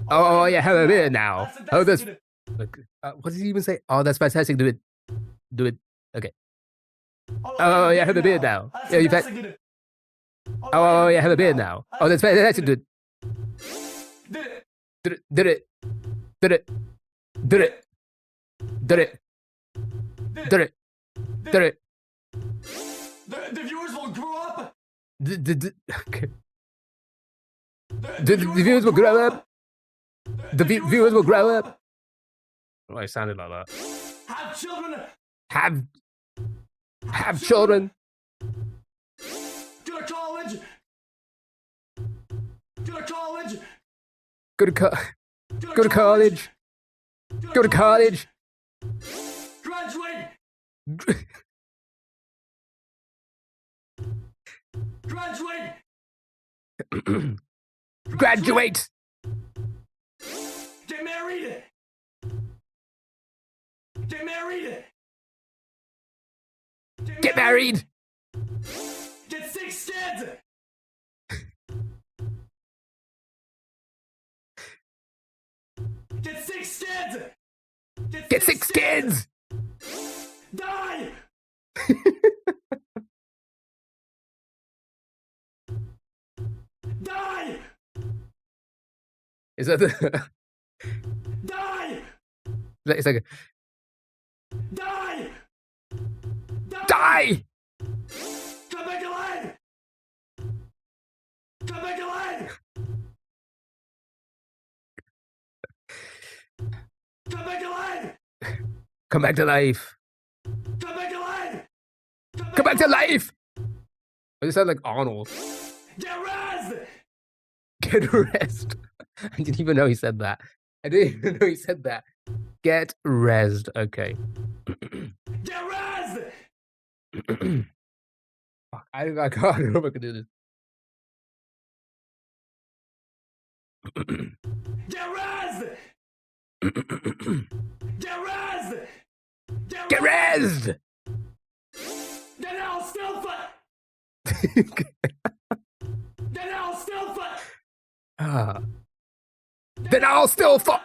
Oh, you have a beard now. Oh, that's... what did he even say? Oh, that's fantastic. Do it. Okay. Oh, yeah, have a beard now. Yeah, you fat... Oh, yeah, have a beard now. Oh, that's fantastic. Did it. The viewers will grow up. Okay. The viewers will grow up. The viewers will grow up. Oh, I sounded like that. Have children. Have children. Go to college. Go to college. Go to college. Go to college. Graduate. Graduate. Graduate. Get married. Get married. Get married. Get 6 kids. Get 6 kids. Get 6 kids. Die. Die. Is that the... Die. It's like... Die. Die. Come back alive. Come back alive. Come back alive. Come back to life. Come back alive. Come back to life. I just sound like Arnold. Get rest. Get rest. I didn't even know he said that. I didn't even know he said that. Get rest. Okay. Get rest. Fuck, I can't know if I can do this. Get rest. Get rest. Get rest. Then I'll still fight. Then I'll still fight. Then I'll still fuck.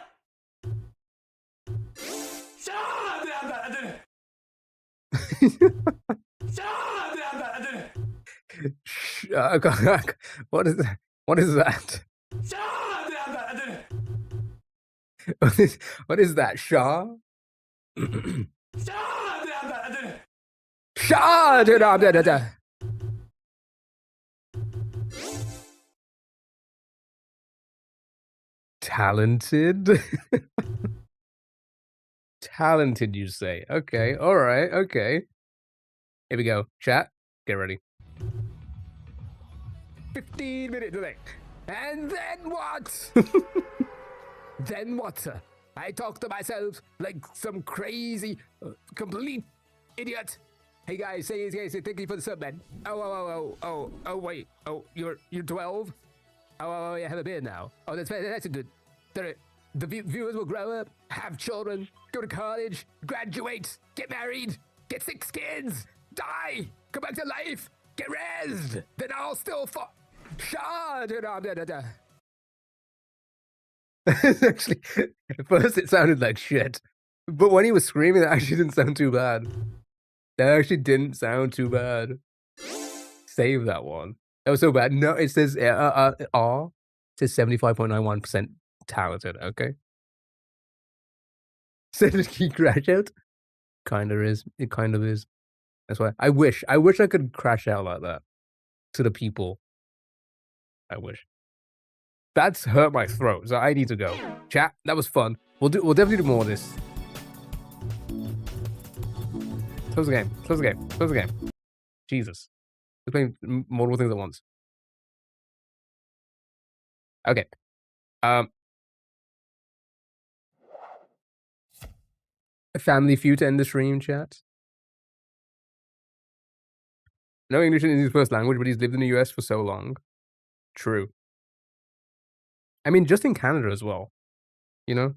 What is that? What is that? What is that? Shaw? Shaw! Talented? Talented, you say? Okay, alright, okay. Here we go. Chat, get ready. 15-minute delay. And then what? Then what? I talk to myself like some crazy, complete idiot. Hey guys, say thank you for the sub, man. Oh, wait. Oh, you're 12? Oh, you have a beard now. Oh, that's a good. The viewers will grow up, have children, go to college, graduate, get married, get 6 kids, die, come back to life, get rezzed, then I'll still Actually, at first it sounded like shit, but when he was screaming, it actually didn't sound too bad. That actually didn't sound too bad. Save that one. That was so bad. No, it says R. It says 75.91% talented. Okay. Said the key crash out. Kinda is. It kind of is. That's why I wish I could crash out like that to the people. I wish. That's hurt my throat, so I need to go. Chat, that was fun. We'll definitely do more of this. Close the game. Close the game. Close the game. Jesus. We're playing multiple things at once. Okay. A family feud to end the stream, chat. No English isn't his first language, but he's lived in the US for so long. True. I mean, just in Canada as well. You know?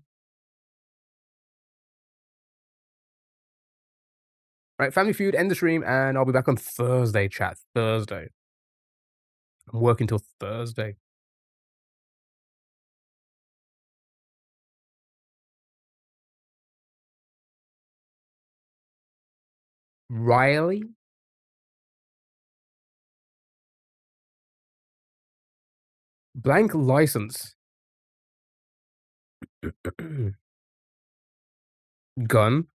Right, family feud, end the stream, and I'll be back on Thursday, chat. Thursday. I'm working till Thursday. Riley? Blank license. Gun.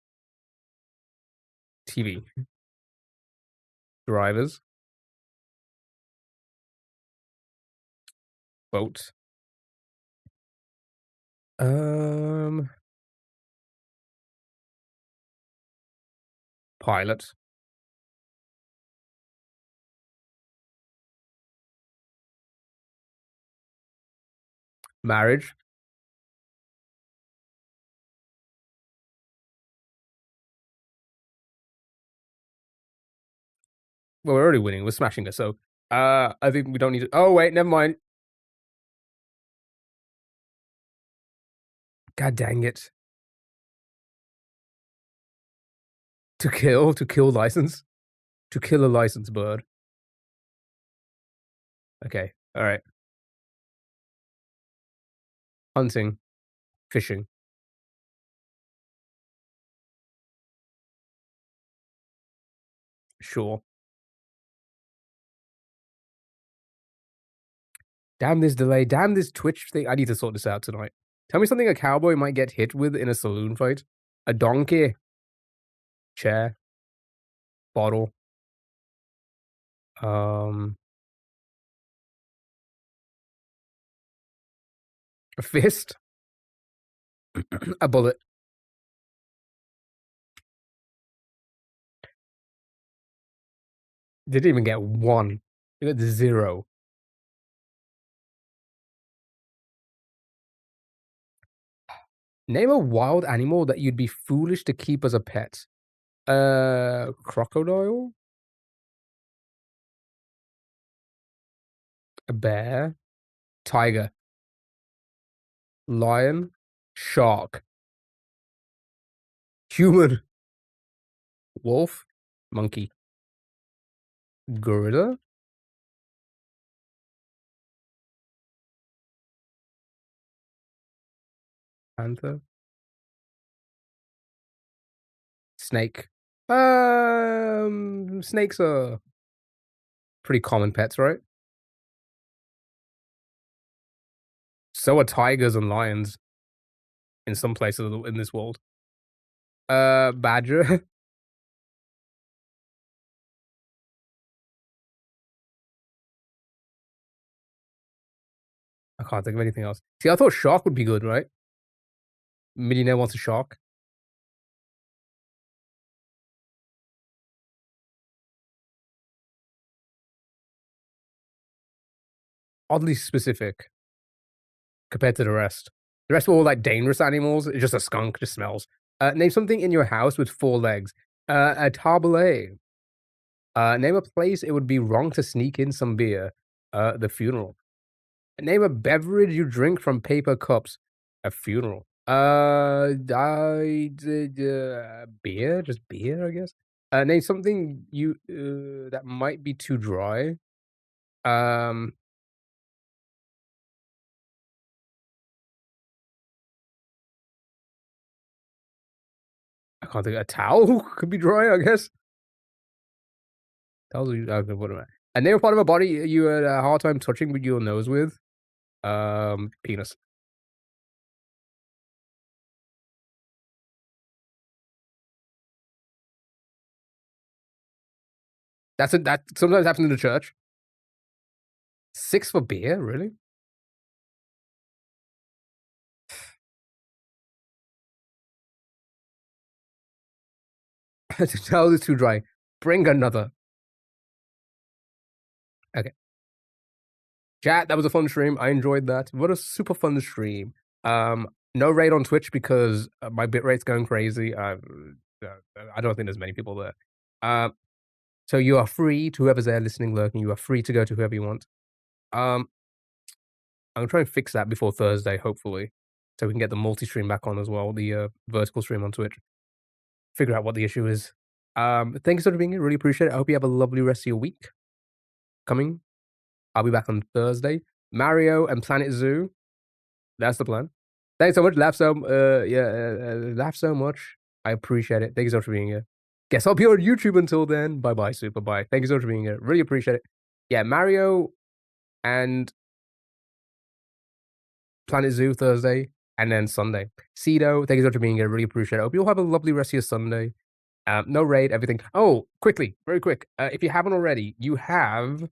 TV. Drivers. Boat. Pilot. Marriage. Well, we're already winning. We're smashing this. So, I think we don't need to. Oh wait, never mind. God dang it! To kill license, to kill a license bird. Okay, all right. Hunting, fishing. Sure. Damn this delay. Damn this Twitch thing. I need to sort this out tonight. Tell me something a cowboy might get hit with in a saloon fight. A donkey. Chair. Bottle. A fist. A bullet. Didn't even get 1. You got 0. Name a wild animal that you'd be foolish to keep as a pet. Crocodile? A bear? Tiger? Lion? Shark? Human? Wolf? Monkey? Gorilla? Panther? Snake? Snakes are pretty common pets, right? So are tigers and lions in some places in this world. Badger? I can't think of anything else. See, I thought shark would be good, right? Millionaire wants a shark. Oddly specific compared to the rest. The rest were all like dangerous animals. It's just a skunk, just smells. Name something in your house with 4 legs. A taboulet. Name a place it would be wrong to sneak in some beer. The funeral. Name a beverage you drink from paper cups. A funeral. Beer? Just beer, I guess. Name something you that might be too dry. Um, I can't think. A towel could be dry, I guess. Towels. Okay, what am I? A name a part of a body you had a hard time touching with your nose with. Penis. That sometimes happens in the church. 6 for beer, really? The towel is too dry. Bring another. Okay. Chat, that was a fun stream. I enjoyed that. What a super fun stream. No raid on Twitch because my bitrate's going crazy. I don't think there's many people there. So you are free to whoever's there listening, lurking. You are free to go to whoever you want. I'm gonna try and fix that before Thursday, hopefully, so we can get the multi-stream back on as well, the vertical stream on Twitch. Figure out what the issue is. Thank you so much for being here. Really appreciate it. I hope you have a lovely rest of your week. Coming. I'll be back on Thursday. Mario and Planet Zoo. That's the plan. Thanks so much. Laugh so much. I appreciate it. Thank you so much for being here. Guess I'll be on YouTube until then. Bye bye, super bye. Thank you so much for being here. Really appreciate it. Yeah, Mario and Planet Zoo Thursday, and then Sunday. Cedo, thank you so much for being here. Really appreciate it. Hope you all have a lovely rest of your Sunday. No raid, everything. Oh, quickly, very quick. If you haven't already, you have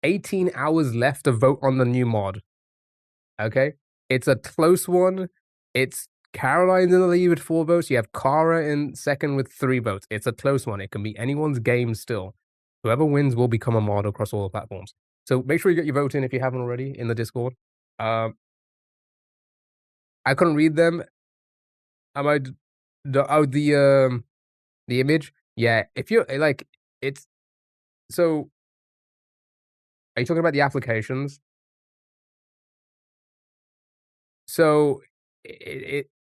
18 hours left to vote on the new mod. Okay? It's a close one. It's Caroline's in the lead with 4 votes. You have Kara in second with 3 votes. It's a close one. It can be anyone's game still. Whoever wins will become a mod across all the platforms. So make sure you get your vote in if you haven't already in the Discord. I couldn't read them. The image? Yeah, if you're like, it's so. Are you talking about the applications? So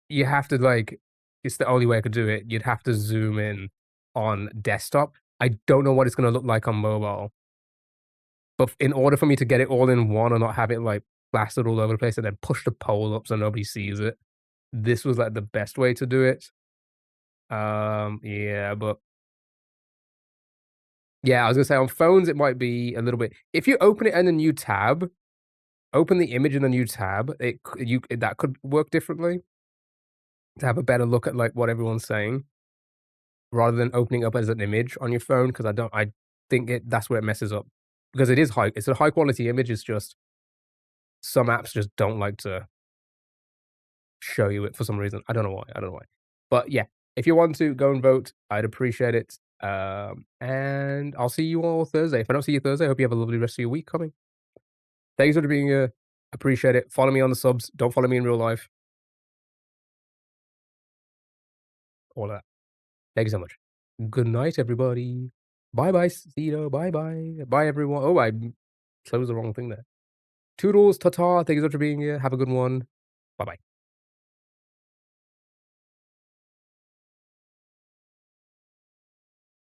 you have to like, it's the only way I could do it. You'd have to zoom in on desktop. I don't know what it's gonna look like on mobile. But in order for me to get it all in one and not have it like plastered all over the place and then push the poll up so nobody sees it, this was like the best way to do it. Yeah, but yeah, I was gonna say on phones it might be a little bit. If you open it in a new tab, open the image in a new tab, that could work differently to have a better look at like what everyone's saying, rather than opening up as an image on your phone. Because I think that's where it messes up because it's a high quality image. It's just some apps just don't like to show you it for some reason. I don't know why. But yeah, if you want to go and vote, I'd appreciate it. And I'll see you all Thursday. If I don't see you Thursday, I hope you have a lovely rest of your week coming. Thanks for being here. Appreciate it. Follow me on the subs. Don't follow me in real life. All of that. Thank you so much. Good night, everybody. Bye bye, Cito. Bye bye. Bye, everyone. Oh, I closed the wrong thing there. Toodles, ta-ta. Thank you so much for being here. Have a good one. Bye bye.